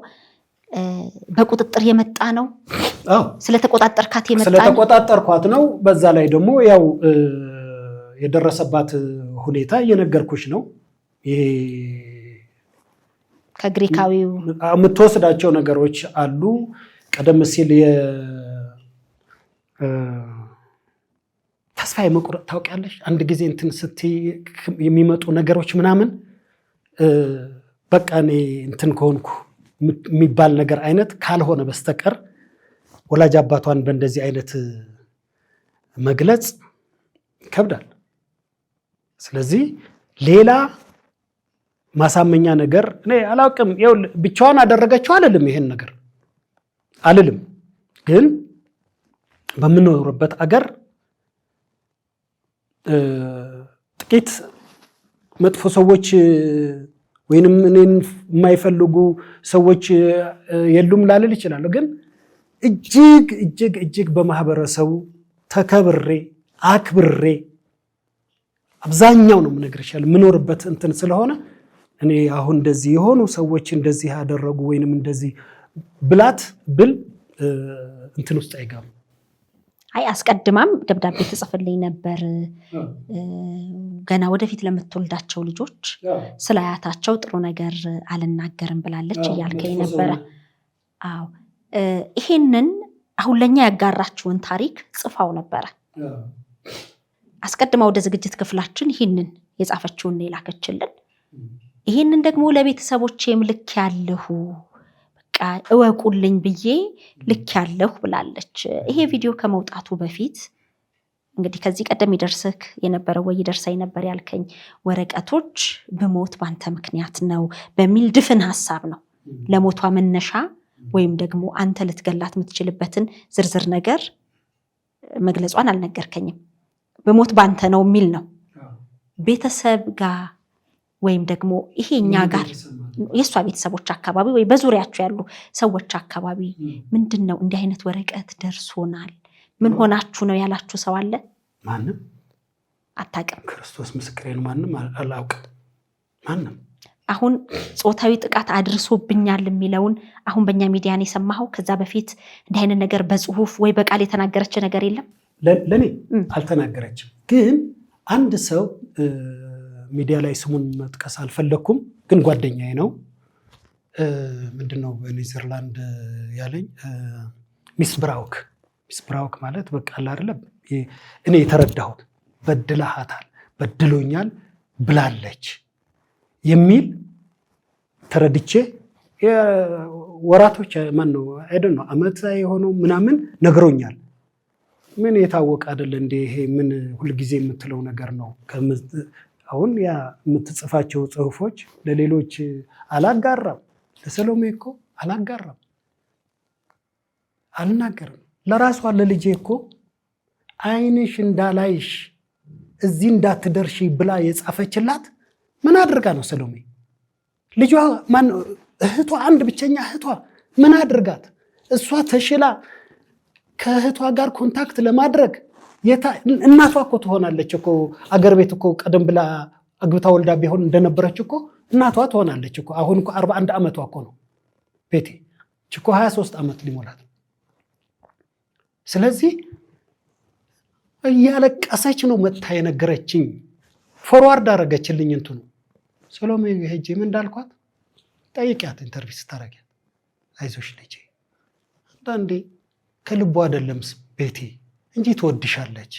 በቁጥጥር የመጣ ነው። ስለተቆጣጠርካት የመጣ ነው። ስለተቆጣጠርኳት ነው። በዛ ላይ ደግሞ ያው የደረሰባት ሁኔታ እየነገርኩሽ ነው። ይሄ ከግሪካዊው የምትወስዳቸው ነገሮች አሉ። ቀደም ሲል ተስፋ የመቁረጥ ታውቂያለሽ። አንድ ጊዜ እንትን ስትይ የሚመጡ ነገሮች ምናምን በቃ እኔ እንትን ከሆንኩ የሚባል ነገር አይነት ካልሆነ በስተቀር ወላጅ አባቷን በእንደዚህ አይነት መግለጽ ይከብዳል። ስለዚህ ሌላ ማሳመኛ ነገር እኔ አላውቅም። ይኸው ብቻዋን አደረገችው አልልም፣ ይሄን ነገር አልልም። ግን በምንኖርበት አገር ጥቂት መጥፎ ሰዎች ወይንም እኔን የማይፈልጉ ሰዎች የሉም ላልል ይችላል። ግን እጅግ እጅግ እጅግ በማህበረሰቡ ተከብሬ አክብሬ አብዛኛው ነው የምነግርሻለሁ የምኖርበት እንትን ስለሆነ እኔ አሁን እንደዚህ የሆኑ ሰዎች እንደዚህ ያደረጉ ወይንም እንደዚህ ብላት ብል እንትን ውስጥ አይገባም። አይ አስቀድማም ደብዳቤ ተጽፈልኝ ነበር ገና ወደፊት ለምትወልዳቸው ልጆች ስለ አያታቸው ጥሩ ነገር አልናገርም ብላለች እያልከኝ ነበረ። አዎ ይሄንን አሁን ለኛ ያጋራችውን ታሪክ ጽፋው ነበረ። አስቀድማ ወደ ዝግጅት ክፍላችን ይሄንን የጻፈችውን የላከችልን። ይሄንን ደግሞ ለቤተሰቦቼም ልክ ያለሁ በቃ እወቁልኝ ብዬ ልክ ያለሁ ብላለች። ይሄ ቪዲዮ ከመውጣቱ በፊት እንግዲህ ከዚህ ቀደም ይደርስክ የነበረው ወይ ይደርሰኝ ነበር ያልከኝ ወረቀቶች በሞት ባንተ ምክንያት ነው በሚል ድፍን ሐሳብ ነው ለሞቷ መነሻ ወይም ደግሞ አንተ ልትገላት የምትችልበትን ዝርዝር ነገር መግለጿን አልነገርከኝም። በሞት ባንተ ነው የሚል ነው። ቤተሰብ ጋር ወይም ደግሞ ይሄኛ ጋር የሷ ቤተሰቦች አካባቢ ወይ በዙሪያቸው ያሉ ሰዎች አካባቢ ምንድነው እንዲህ አይነት ወረቀት ደርሶናል ምን ሆናችሁ ነው ያላችሁ ሰው አለ? ማንም አታውቅም። ክርስቶስ ምስክሬን ማንም አላውቅም። ማንም አሁን ጾታዊ ጥቃት አድርሶብኛል የሚለውን አሁን በእኛ ሚዲያ ነው የሰማኸው? ከዛ በፊት እንዲህ አይነት ነገር በጽሁፍ ወይ በቃል የተናገረች ነገር የለም? ለኔ አልተናገረችም። ግን አንድ ሰው ሚዲያ ላይ ስሙን መጥቀስ አልፈለኩም፣ ግን ጓደኛዬ ነው። ምንድነው በኔዘርላንድ ያለኝ ሚስ ብራውክ ማለት በቃ አይደለም እኔ የተረዳሁት በድለሃታል በድሎኛል ብላለች የሚል ተረድቼ ወራቶች ማነው አይደል ነው አመት የሆነው ምናምን ነግሮኛል። ምን የታወቀ አይደል እንደ ይሄ ምን ሁልጊዜ የምትለው ነገር ነው። አሁን ያ የምትጽፋቸው ጽሁፎች ለሌሎች አላጋራም። ለሰሎሜ እኮ አላጋራም፣ አልናገርም። ለራሷ ለልጄ እኮ አይንሽ እንዳላይሽ እዚህ እንዳትደርሺ ብላ የጻፈችላት ምን አድርጋ ነው ሰሎሜ? ልጇ ማን እህቷ አንድ ብቸኛ እህቷ ምን አድርጋት? እሷ ተሽላ ከእህቷ ጋር ኮንታክት ለማድረግ እናቷ እኮ ትሆናለች እኮ አገር ቤት እኮ ቀደም ብላ አግብታ ወልዳ ቢሆን እንደነበረች እኮ እናቷ ትሆናለች እኮ። አሁን እኮ 41 ዓመቷ እኮ ነው ቤቴ እኮ 23 ዓመት ሊሞላት። ስለዚህ እያለቀሰች ነው መታ የነገረችኝ። ፎርዋርድ አደረገችልኝ እንትኑ ሰሎሜ ሄጄ ምን እንዳልኳት ጠይቂያት፣ ኢንተርቪው ስታረጊያት አይዞሽ ልጄ አንዳንዴ ከልቧ አይደለም ቤቴ እንጂ ትወድሻለች።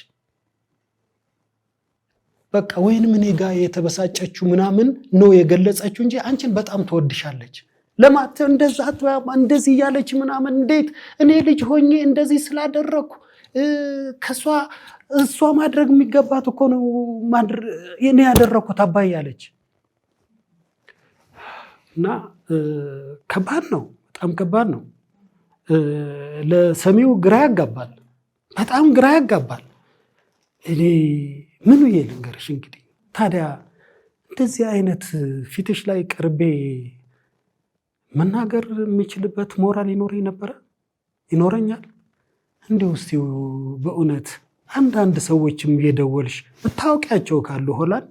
በቃ ወይንም እኔ ጋር የተበሳጨችው ምናምን ነው የገለጸችው እንጂ አንቺን በጣም ትወድሻለች። ለማት እንደዚህ ያለች ምናምን እንዴት እኔ ልጅ ሆኜ እንደዚህ ስላደረኩ እሷ ማድረግ የሚገባት እኮ ነው እኔ ያደረኩት አባይ ያለች እና ከባድ ነው፣ በጣም ከባድ ነው። ለሰሚው ግራ ያጋባል፣ በጣም ግራ ያጋባል። እኔ ምኑ ልንገርሽ እንግዲህ ታዲያ እንደዚህ አይነት ፊትሽ ላይ ቀርቤ መናገር የሚችልበት ሞራል ይኖረኛል? እንዲሁ እስቲ በእውነት አንዳንድ ሰዎችም የደወልሽ ብታውቂያቸው ካሉ ሆላል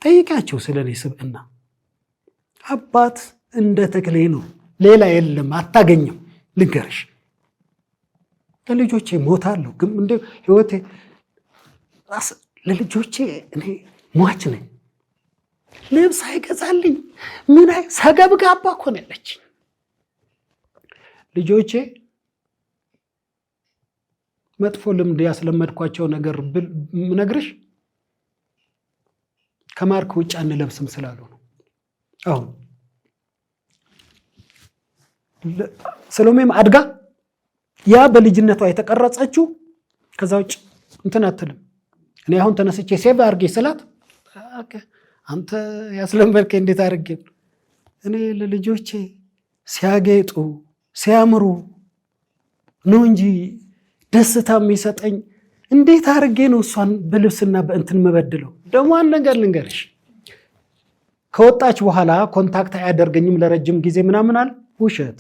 ጠይቂያቸው ስለኔ ስብዕና። አባት እንደ ተክሌ ነው፣ ሌላ የለም፣ አታገኝም። ልንገርሽ ለልጆቼ ሞታለሁ፣ ግን እንደ ህይወቴ ለልጆቼ እኔ ሟች ነኝ። ልብስ አይገዛልኝ ምን ሰገብጋባ እኮ ነው ያለችኝ። ልጆቼ መጥፎ ልምድ ያስለመድኳቸው ነገር ምነግርሽ ከማርክ ውጭ አንለብስም ስላሉ ነው። አሁን ሰሎሜም አድጋ ያ በልጅነቷ የተቀረጸችው ከዛ ውጭ እንትን አትልም። እኔ አሁን ተነስቼ ሴቭ አድርጌ ስላት አንተ ያስለመድከኝ እንዴት አድርጌ እኔ ለልጆቼ ሲያጌጡ ሲያምሩ ነው እንጂ ደስታ የሚሰጠኝ እንዴት አድርጌ ነው እሷን በልብስና በእንትን መበድለው? ደግሞ አንድ ነገር ልንገርሽ፣ ከወጣች በኋላ ኮንታክት አያደርገኝም ለረጅም ጊዜ ምናምን አለ። ውሸት።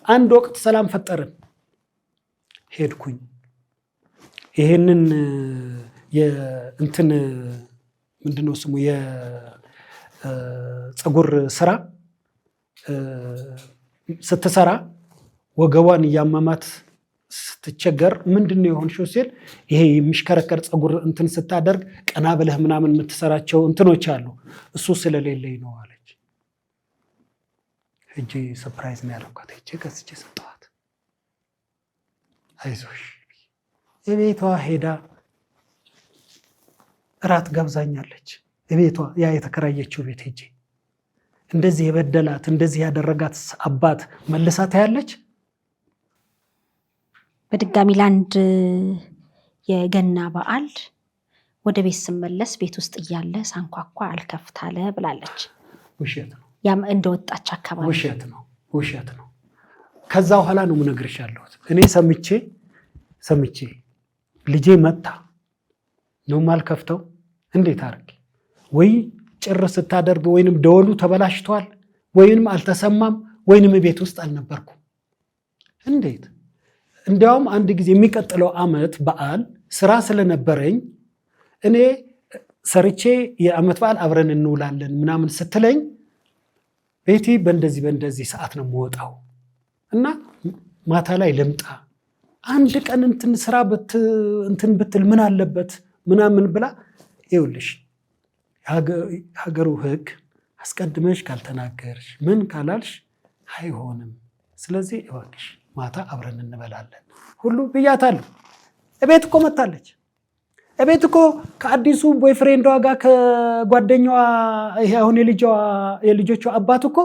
አንድ ወቅት ሰላም ፈጠርን፣ ሄድኩኝ። ይሄንን የእንትን ምንድነው ስሙ የፀጉር ስራ ስትሰራ ወገቧን እያማማት ስትቸገር ምንድነው የሆንሽው ሲል ይሄ የሚሽከረከር ፀጉር እንትን ስታደርግ ቀና ብለህ ምናምን የምትሰራቸው እንትኖች አሉ እሱ ስለሌለኝ ነው አለች። እጄ ሰርፕራይዝ ነው ያደረኳት። እጄ ገዝቼ ሰጠኋት። አይዞሽ እቤቷ ሄዳ እራት ጋብዛኛለች። እቤቷ ያ የተከራየችው ቤት ሄጄ እንደዚህ የበደላት እንደዚህ ያደረጋት አባት መልሳ ታያለች። በድጋሚ ለአንድ የገና በዓል ወደ ቤት ስመለስ ቤት ውስጥ እያለ ሳንኳኳ አልከፍታለ ብላለች። ውሸት ነው። ያም እንደወጣች አካባቢ ውሸት ነው። ከዛ በኋላ ነው የምነግርሽ ያለሁት። እኔ ሰምቼ ልጄ መጣ ነው ማልከፍተው እንዴት አድርጌ ወይ ጭር ስታደርግ ወይንም ደወሉ ተበላሽቷል ወይንም አልተሰማም ወይንም ቤት ውስጥ አልነበርኩም እንዴት። እንዲያውም አንድ ጊዜ የሚቀጥለው ዓመት በዓል ስራ ስለነበረኝ እኔ ሰርቼ የዓመት በዓል አብረን እንውላለን ምናምን ስትለኝ ቤቲ በእንደዚህ ሰዓት ነው የምወጣው እና ማታ ላይ ልምጣ አንድ ቀን እንትን ስራ እንትን ብትል ምን አለበት ምናምን ብላ ይኸውልሽ ሀገሩ ህግ አስቀድመሽ ካልተናገርሽ ምን ካላልሽ አይሆንም። ስለዚህ እባክሽ ማታ አብረን እንበላለን ሁሉ ብያታለሁ። እቤት እኮ መጣለች። እቤት እኮ ከአዲሱ ቦይፍሬንዷ ጋር ከጓደኛዋ ይሄ አሁን የልጆቿ አባት እኮ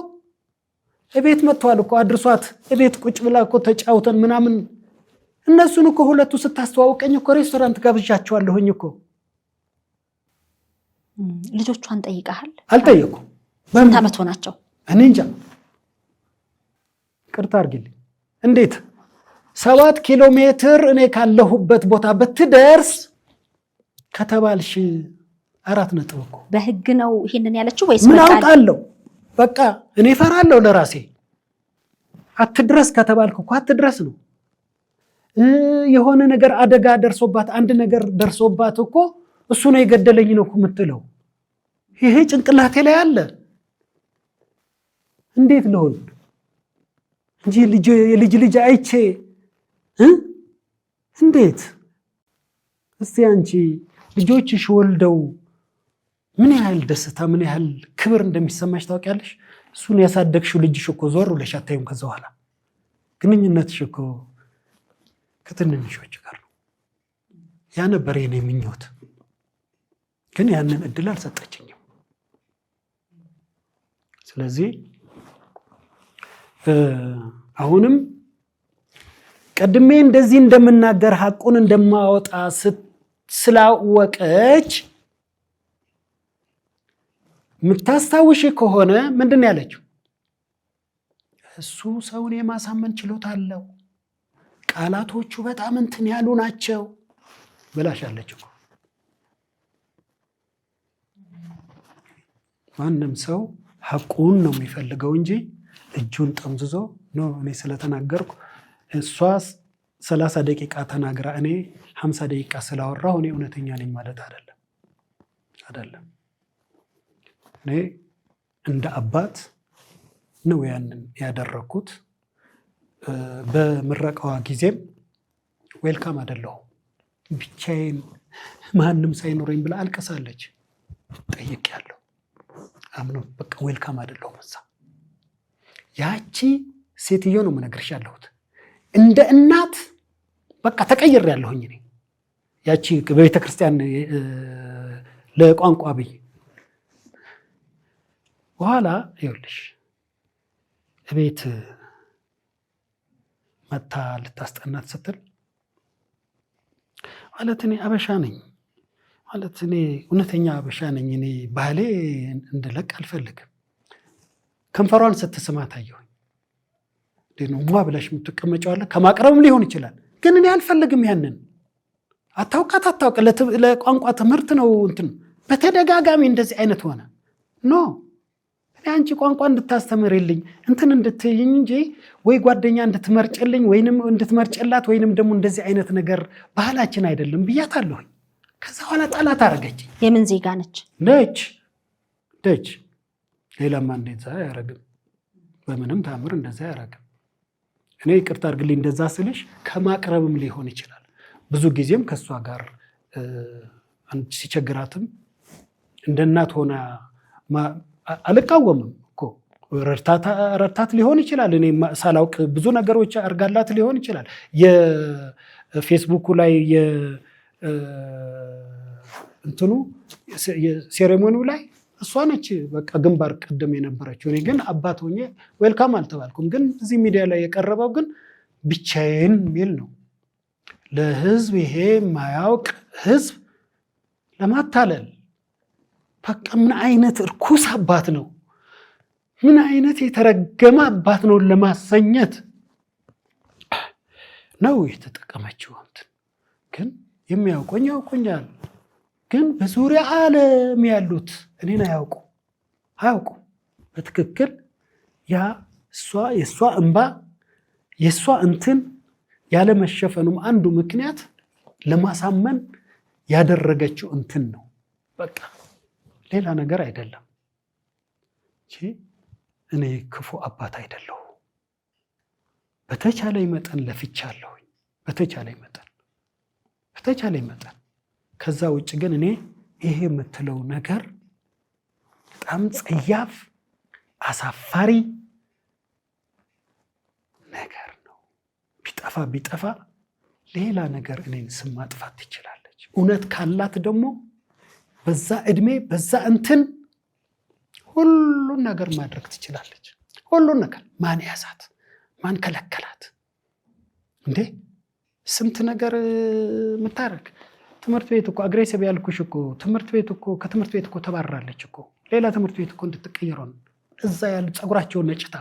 እቤት መጥቷል እኮ አድርሷት እቤት ቁጭ ብላ እኮ ተጫውተን ምናምን እነሱን እኮ ሁለቱ ስታስተዋውቀኝ እኮ ሬስቶራንት ጋብዣቸዋለሁኝ እኮ። ልጆቿን ጠይቀሃል? አልጠየኩም። ስንት ዓመት ሆናቸው? እኔ እንጃ። ቅርታ አድርጊልኝ። እንዴት 7 ኪሎ ሜትር እኔ ካለሁበት ቦታ በትደርስ ከተባልሽ 4 ነጥብ እኮ። በህግ ነው ይሄንን ያለችው ወይስ ምን አውቃለሁ? በቃ እኔ ፈራለሁ ለራሴ። አትድረስ ከተባልኩ እኮ አትድረስ ነው። የሆነ ነገር አደጋ ደርሶባት አንድ ነገር ደርሶባት እኮ እሱ ነው የገደለኝ ነው የምትለው። ይሄ ጭንቅላቴ ላይ አለ። እንዴት ልሆን እንጂ ልጅ አይቼ እንዴት? እስቲ አንቺ ልጆችሽ ወልደው ምን ያህል ደስታ ምን ያህል ክብር እንደሚሰማሽ ታውቂያለሽ? እሱን ያሳደግሽው ልጅሽ እኮ ዞር ብለሽ አታዩም። ከዛ በኋላ ግንኙነትሽ እኮ ከትንንሾች ጋር ነው። ያ ነበር የኔ ምኞት፣ ግን ያንን እድል አልሰጠችኝም። ስለዚህ አሁንም ቀድሜ እንደዚህ እንደምናገር ሐቁን እንደማወጣ ስላወቀች ምታስታውሽ ከሆነ ምንድን ነው ያለችው? እሱ ሰውን የማሳመን ችሎታ አለው፣ ቃላቶቹ በጣም እንትን ያሉ ናቸው ብላሻለች እኮ። ማንም ሰው ሐቁን ነው የሚፈልገው እንጂ እጁን ጠምዝዞ ነው እኔ ስለተናገርኩ እሷ 30 ደቂቃ ተናግራ እኔ 50 ደቂቃ ስላወራሁ እኔ እውነተኛ ነኝ ማለት አይደለም። እኔ እንደ አባት ነው ያንን ያደረኩት። በምረቃዋ ጊዜም ዌልካም አይደለሁም ብቻዬን ማንም ሳይኖረኝ ብላ አልቀሳለች። ጠይቄያለሁ። አምኖ በቃ ዌልካም አይደለሁም። እዛ ያቺ ሴትዮ ነው የምነግርሽ ያለሁት። እንደ እናት በቃ ተቀይሬያለሁኝ እኔ። ያቺ በቤተ ክርስቲያን ለቋንቋ ብዬ በኋላ ይኸውልሽ እቤት መታ ልታስጠናት ስትል ማለት እኔ አበሻ ነኝ ማለት እኔ እውነተኛ አበሻ ነኝ፣ እኔ ባህሌ እንድለቅ አልፈልግም። ከንፈሯን ስትስማት አየሁኝ። ሟ ብለሽ የምትቀመጪው አለ ከማቅረብም ሊሆን ይችላል፣ ግን እኔ አልፈልግም። ያንን አታውቅ ለቋንቋ ትምህርት ነው እንትን በተደጋጋሚ እንደዚህ አይነት ሆነ ኖ እኔ አንቺ ቋንቋ እንድታስተምርልኝ እንትን እንድትይኝ እንጂ ወይ ጓደኛ እንድትመርጭልኝ ወይንም እንድትመርጭላት ወይንም ደግሞ እንደዚህ አይነት ነገር ባህላችን አይደለም ብያታለሁኝ። ከዛ በኋላ ጠላት አደረገች። የምን ዜጋ ነች? ደች ሌላማ እንደዛ አያረግም። በምንም ታምር እንደዛ ያደርጋል። እኔ ይቅርታ አድርግልኝ እንደዛ ስልሽ ከማቅረብም ሊሆን ይችላል። ብዙ ጊዜም ከሷ ጋር ሲቸግራትም እንደ እናት ሆና አልቃወምም እኮ ረድታት ሊሆን ይችላል። እኔ ሳላውቅ ብዙ ነገሮች አርጋላት ሊሆን ይችላል። የፌስቡኩ ላይ እንትኑ የሴሬሞኒው ላይ እሷ ነች በቃ ግንባር ቀደም የነበረችው። እኔ ግን አባት ሆኜ ዌልካም አልተባልኩም። ግን እዚህ ሚዲያ ላይ የቀረበው ግን ብቻዬን የሚል ነው። ለህዝብ ይሄ የማያውቅ ህዝብ ለማታለል በቃ ምን አይነት እርኩስ አባት ነው፣ ምን አይነት የተረገመ አባት ነው ለማሰኘት ነው የተጠቀመችው። ግን የሚያውቁኝ ያውቁኛል። ግን በዙሪያ ዓለም ያሉት እኔን አያውቁ በትክክል ያ የእሷ እንባ የእሷ እንትን ያለመሸፈኑም አንዱ ምክንያት ለማሳመን ያደረገችው እንትን ነው። በቃ ሌላ ነገር አይደለም። እኔ ክፉ አባት አይደለሁ። በተቻለኝ መጠን ለፍቻለሁ። በተቻለኝ መጠን ከዛ ውጭ ግን እኔ ይሄ የምትለው ነገር በጣም ጸያፍ አሳፋሪ ነገር ነው። ቢጠፋ ሌላ ነገር እኔን ስም ማጥፋት ትችላለች። እውነት ካላት ደግሞ በዛ እድሜ በዛ እንትን ሁሉን ነገር ማድረግ ትችላለች። ሁሉን ነገር ማን ያዛት? ማን ከለከላት እንዴ? ስንት ነገር የምታደርግ ትምህርት ቤት እኮ አግሬሲቭ ያልኩሽ እኮ ትምህርት ቤት እኮ ከትምህርት ቤት እኮ ተባራለች እኮ። ሌላ ትምህርት ቤት እኮ እንድትቀየሩ ነው። እዛ ያሉ ፀጉራቸውን ነጭታ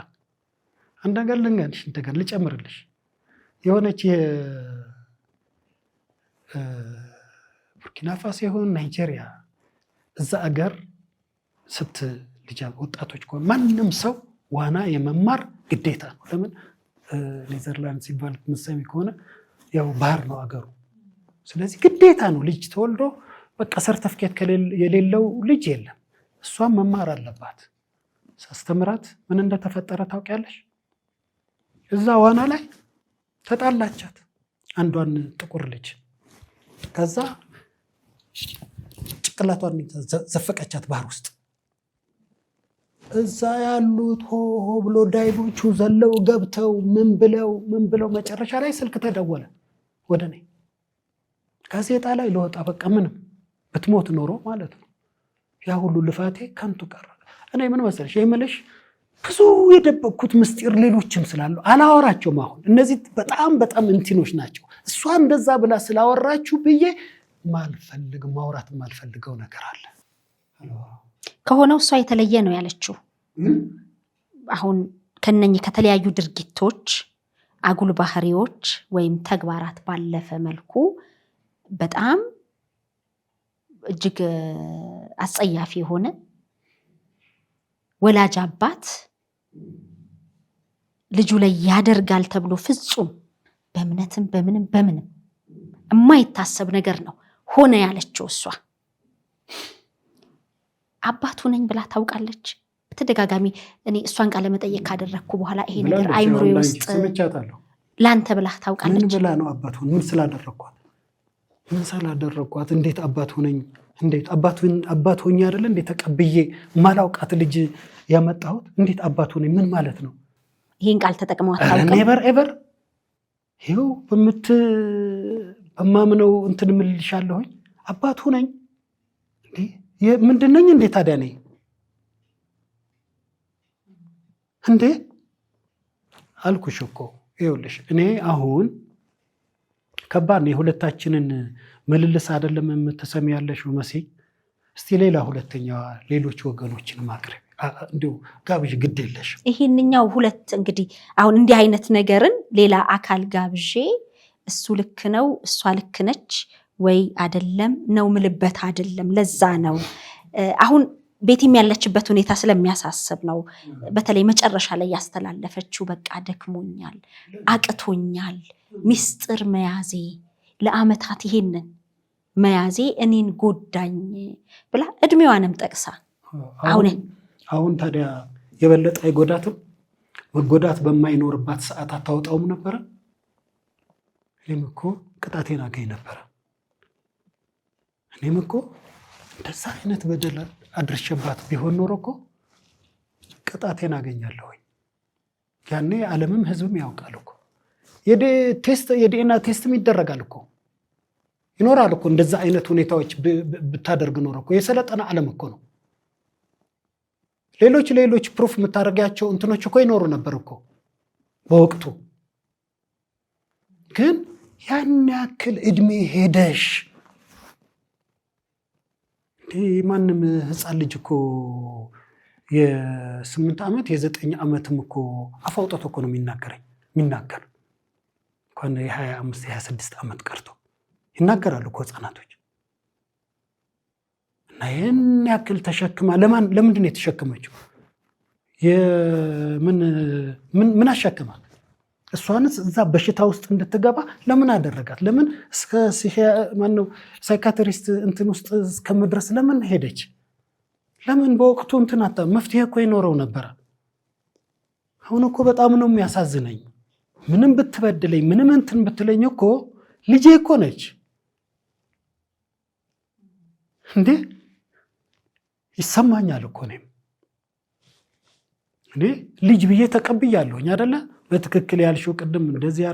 አንድ ነገር ልንገርሽ፣ እንደገና ልጨምርልሽ። የሆነች ቡርኪና ፋሶ ይሁን ናይጄሪያ እዛ አገር ልጅ ወጣቶች ከሆነ ማንም ሰው ዋና የመማር ግዴታ ነው። ለምን ኔዘርላንድ ሲባል ምሳሌ ከሆነ ያው ባህር ነው አገሩ። ስለዚህ ግዴታ ነው። ልጅ ተወልዶ በቃ ሰርተፍኬት የሌለው ልጅ የለም። እሷም መማር አለባት። ሳስተምራት ምን እንደተፈጠረ ታውቂያለሽ? እዛ ዋና ላይ ተጣላቻት አንዷን ጥቁር ልጅ። ከዛ ጭቅላቷን ዘፈቀቻት ባህር ውስጥ። እዛ ያሉት ሆ ብሎ ዳይቦቹ ዘለው ገብተው ምን ብለው መጨረሻ ላይ ስልክ ተደወለ ወደ እኔ። ጋዜጣ ላይ ለወጣ በቃ ምንም ብትሞት ኖሮ ማለት ነው። ያ ሁሉ ልፋቴ ከንቱ ቀረ። እኔ ምን መሰለሽ የምልሽ ብዙ የደበቅኩት ምስጢር ሌሎችም ስላሉ አላወራቸውም። አሁን እነዚህ በጣም እንትኖች ናቸው። እሷ እንደዛ ብላ ስላወራችሁ ብዬ ማውራት የማልፈልገው ነገር አለ። ከሆነው እሷ የተለየ ነው ያለችው። አሁን ከነኚህ ከተለያዩ ድርጊቶች፣ አጉል ባህሪዎች ወይም ተግባራት ባለፈ መልኩ በጣም እጅግ አጸያፊ የሆነ ወላጅ አባት ልጁ ላይ ያደርጋል ተብሎ ፍጹም በእምነትም በምንም የማይታሰብ ነገር ነው ሆነ ያለችው። እሷ አባቱ ነኝ ብላ ታውቃለች። በተደጋጋሚ እኔ እሷን ቃለ መጠየቅ ካደረግኩ በኋላ ይሄ ነገር አይምሮዬ ውስጥ ላንተ ብላ ታውቃለች። ምን ብላ ነው አባቱ? ምን ስላደረኳት? እንዴት አባቱ ነኝ? እንዴት አባቱ ሆኜ አይደለ እንዴ ተቀብዬ ማላውቃት ልጅ ያመጣሁት? እንዴት አባቱ ነኝ? ምን ማለት ነው? ይሄን ቃል ተጠቅመው አታውቅም። ኔቨር ኤቨር። ይኸው በማምነው እንትን እምልሻለሁኝ አባቱ ነኝ እንዴ? ምንድን ነኝ እንዴ ታዲያ ነኝ እንዴ? አልኩሽ እኮ ይኸውልሽ፣ እኔ አሁን ከባድ ነው የሁለታችንን ምልልስ አይደለም የምትሰሚ ያለሽው መሲ። እስቲ ሌላ ሁለተኛዋ ሌሎች ወገኖችን ማቅረብ እንዲሁ ጋብዥ፣ ግድ የለሽ። ይሄንኛው ሁለት እንግዲህ አሁን እንዲህ አይነት ነገርን ሌላ አካል ጋብዤ እሱ ልክ ነው እሷ ልክ ነች ወይ አይደለም ነው ምልበት አይደለም። ለዛ ነው አሁን ቤቲም ያለችበት ሁኔታ ስለሚያሳስብ ነው። በተለይ መጨረሻ ላይ ያስተላለፈችው በቃ ደክሞኛል፣ አቅቶኛል፣ ሚስጥር መያዜ ለአመታት ይሄንን መያዜ እኔን ጎዳኝ ብላ እድሜዋንም ጠቅሳ አሁን ታዲያ የበለጠ አይጎዳትም? መጎዳት በማይኖርባት ሰዓት አታወጣውም ነበር? እኔም እኮ ቅጣቴን አገኝ ነበር። እኔም እኮ እንደዛ አይነት በደል አድርሼባት ቢሆን ኖሮ እኮ ቅጣቴን አገኛለሁ። ያኔ ዓለምም ህዝብም ያውቃል እኮ። የዲኤንኤ ቴስትም ይደረጋል እኮ ይኖራል እኮ። እንደዛ አይነት ሁኔታዎች ብታደርግ ኖሮ እኮ የሰለጠነ ዓለም እኮ ነው። ሌሎች ፕሩፍ የምታደርጋቸው እንትኖች እኮ ይኖሩ ነበር እኮ በወቅቱ። ግን ያን ያክል እድሜ ሄደሽ ማንም ህፃን ልጅ እኮ የ8 ዓመት የ9 ዓመትም እኮ አፋውጣት እኮ ነው የሚናገር እንኳን የ25 የ26 ዓመት ቀርቶ ይናገራሉ እኮ ህፃናቶች። እና ይህን ያክል ተሸክማ ለምንድን ነው የተሸከመችው? ምን አሸክማ? እሷንስ እዛ በሽታ ውስጥ እንድትገባ ለምን አደረጋት? ለምን እስከ ሳይካትሪስት እንትን ውስጥ እስከመድረስ ለምን ሄደች? ለምን በወቅቱ እንትን መፍትሄ እኮ ይኖረው ነበር። አሁን እኮ በጣም ነው የሚያሳዝነኝ። ምንም ብትበድለኝ ምንም እንትን ብትለኝ እኮ ልጄ እኮ ነች እንዴ። ይሰማኛል እኮ እኔ ልጅ ብዬ ተቀብያለሁኝ አይደለ? በትክክል ያልሽው ቅድም እንደዚህ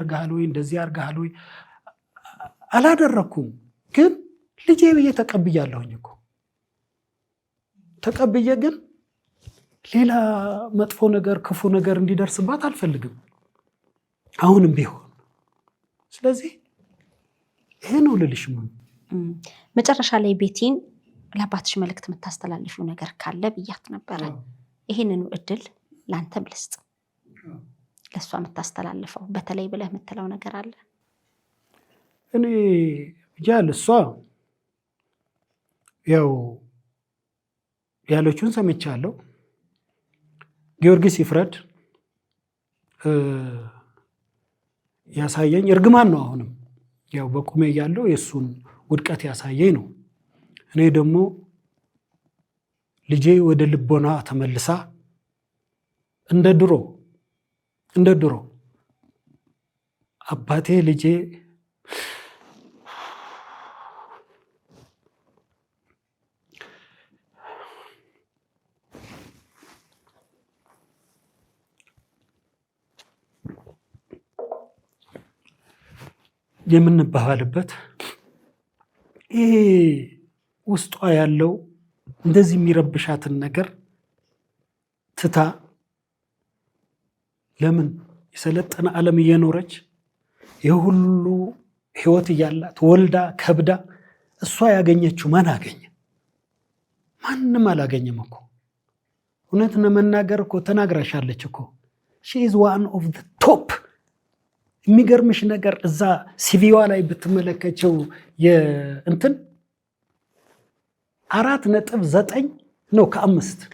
አርጋሃል ወይ አላደረኩም፣ ግን ልጄ ብዬ ተቀብያለሁኝ እኮ። ተቀብዬ ግን ሌላ መጥፎ ነገር ክፉ ነገር እንዲደርስባት አልፈልግም አሁንም ቢሆን። ስለዚህ ይሄ ነው ልልሽ። መጨረሻ ላይ ቤቲን ለአባትሽ መልእክት የምታስተላልፊው ነገር ካለ ብያት ነበረ። ይሄንን እድል ላንተም ልስጥ። ለሷ የምታስተላልፈው በተለይ ብለህ የምትለው ነገር አለ? እኔ እሷ ያው ያለችውን ሰምቻለሁ። ጊዮርጊስ ይፍረድ። ያሳየኝ እርግማን ነው። አሁንም ያው በቁሜ ያለው የሱን ውድቀት ያሳየኝ ነው። እኔ ደግሞ ልጄ ወደ ልቦና ተመልሳ እንደ ድሮ አባቴ ልጄ የምንባባልበት ይሄ ውስጧ ያለው እንደዚህ የሚረብሻትን ነገር ትታ ለምን የሰለጠነ ዓለም እየኖረች የሁሉ ህይወት እያላት ወልዳ ከብዳ እሷ ያገኘችው ማን አገኘ? ማንም አላገኘም እኮ። እውነት ለመናገር እኮ ተናግራሻለች እኮ። she is one of the top። የሚገርምሽ ነገር እዛ ሲቪዋ ላይ ብትመለከቸው የእንትን 4.9 ነው ከ5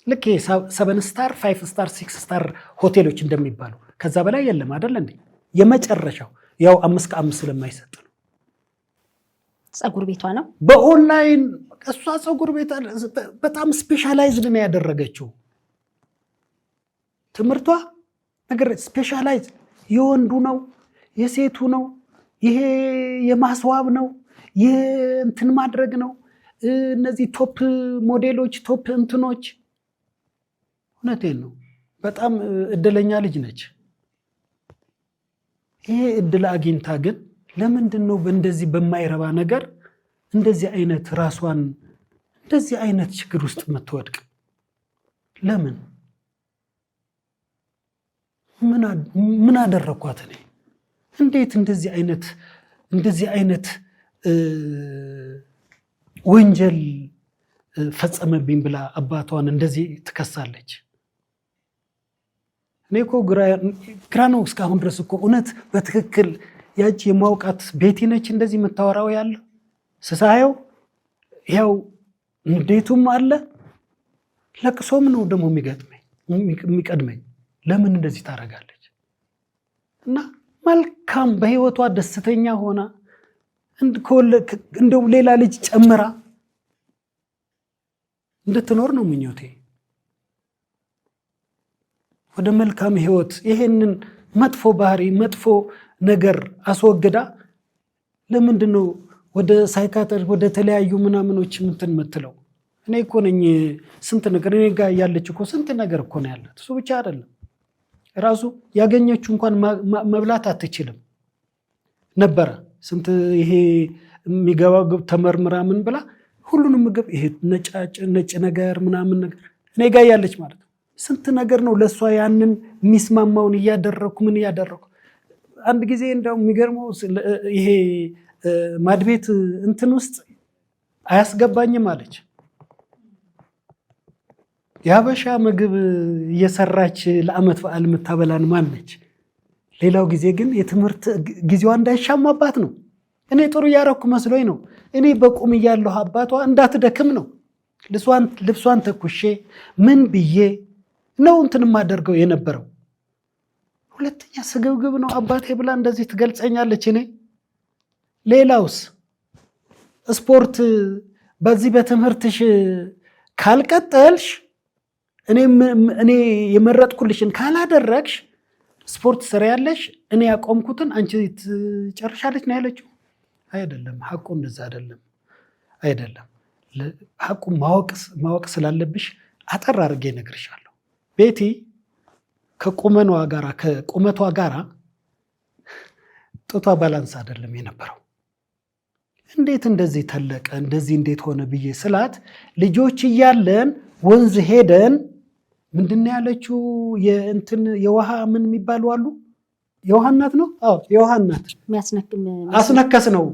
ልክ 7 ስታር 5 ስታር 6 ስታር ሆቴሎች እንደሚባሉ ከዛ በላይ የለም አይደል እንዴ? የመጨረሻው ያው 5 ከ5 ስለማይሰጥ ነው። ጸጉር ቤቷ ነው በኦንላይን እሷ ጸጉር ቤት በጣም ስፔሻላይዝድ ነው ያደረገችው። ትምህርቷ ነገር ስፔሻላይዝ የወንዱ ነው የሴቱ ነው፣ ይሄ የማስዋብ ነው፣ ይሄ እንትን ማድረግ ነው፣ እነዚህ ቶፕ ሞዴሎች ቶፕ እንትኖች። እውነቴን ነው። በጣም እድለኛ ልጅ ነች። ይሄ እድል አግኝታ ግን ለምንድን ነው በእንደዚህ በማይረባ ነገር እንደዚህ አይነት ራሷን እንደዚህ አይነት ችግር ውስጥ የምትወድቅ? ለምን? ምን አደረኳት እኔ? እንዴት እንደዚህ አይነት ወንጀል ፈጸመብኝ ብላ አባቷን እንደዚህ ትከሳለች? እኔ እኮ ግራ ነው እስካሁን ድረስ እኮ። እውነት በትክክል ያቺ የማውቃት ቤቲ ነች እንደዚህ የምታወራው ያለ ስሳየው ያው እንዴቱም አለ ለቅሶም ነው ደግሞ የሚቀድመኝ። ለምን እንደዚህ ታደርጋለች? እና መልካም በህይወቷ ደስተኛ ሆና እንደው ሌላ ልጅ ጨምራ እንድትኖር ነው ምኞቴ። ወደ መልካም ህይወት ይሄንን መጥፎ ባህሪ መጥፎ ነገር አስወግዳ ለምንድነው ወደ ሳይካትሪ ወደ ተለያዩ ምናምኖች እንትን የምትለው? እኔ እኮ ነኝ ስንት ነገር እኔ ጋር ያለች እኮ ስንት ነገር እኮ ነው ያላት። እሱ ብቻ አይደለም ራሱ ያገኘችው እንኳን መብላት አትችልም ነበር። ስንት ይሄ የሚገባው ተመርምራ ምን ብላ ሁሉንም ምግብ ይሄ ነጭ ነገር ምናምን ነገር እኔ ጋር ያለች ማለት ነው። ስንት ነገር ነው ለሷ ያንን የሚስማማውን እያደረኩ ምን እያደረኩ አንድ ጊዜ እንደው የሚገርመው ይሄ ማድቤት እንትን ውስጥ አያስገባኝም አለች። የሀበሻ ምግብ እየሰራች ለአመት በዓል የምታበላን ማን ነች? ሌላው ጊዜ ግን የትምህርት ጊዜዋ እንዳይሻማባት ነው። እኔ ጥሩ እያረኩ መስሎኝ ነው። እኔ በቁም እያለሁ አባቷ እንዳትደክም ነው ልብሷን ተኩሼ ምን ብዬ ነው እንትን የማደርገው የነበረው። ሁለተኛ ስግብግብ ነው አባቴ ብላ እንደዚህ ትገልጸኛለች። እኔ ሌላውስ ስፖርት በዚህ በትምህርትሽ ካልቀጠልሽ እኔ የመረጥኩልሽን ካላደረግሽ ስፖርት ስራ ያለሽ እኔ ያቆምኩትን አንቺ ትጨርሻለች ነው ያለችው። አይደለም ሐቁ እንደዛ አይደለም። ሐቁ ማወቅ ስላለብሽ አጠር አድርጌ እነግርሻለሁ። ቤቲ ከቁመቷ ጋራ ጡቷ ባላንስ አይደለም የነበረው። እንዴት እንደዚህ ተለቀ እንደዚህ እንዴት ሆነ ብዬ ስላት ልጆች እያለን ወንዝ ሄደን ምንድነው ያለችው የእንትን የውሃ ምን የሚባሉ አሉ የውሃ እናት ነው። አዎ የውሃ እናት አስነከስ ነው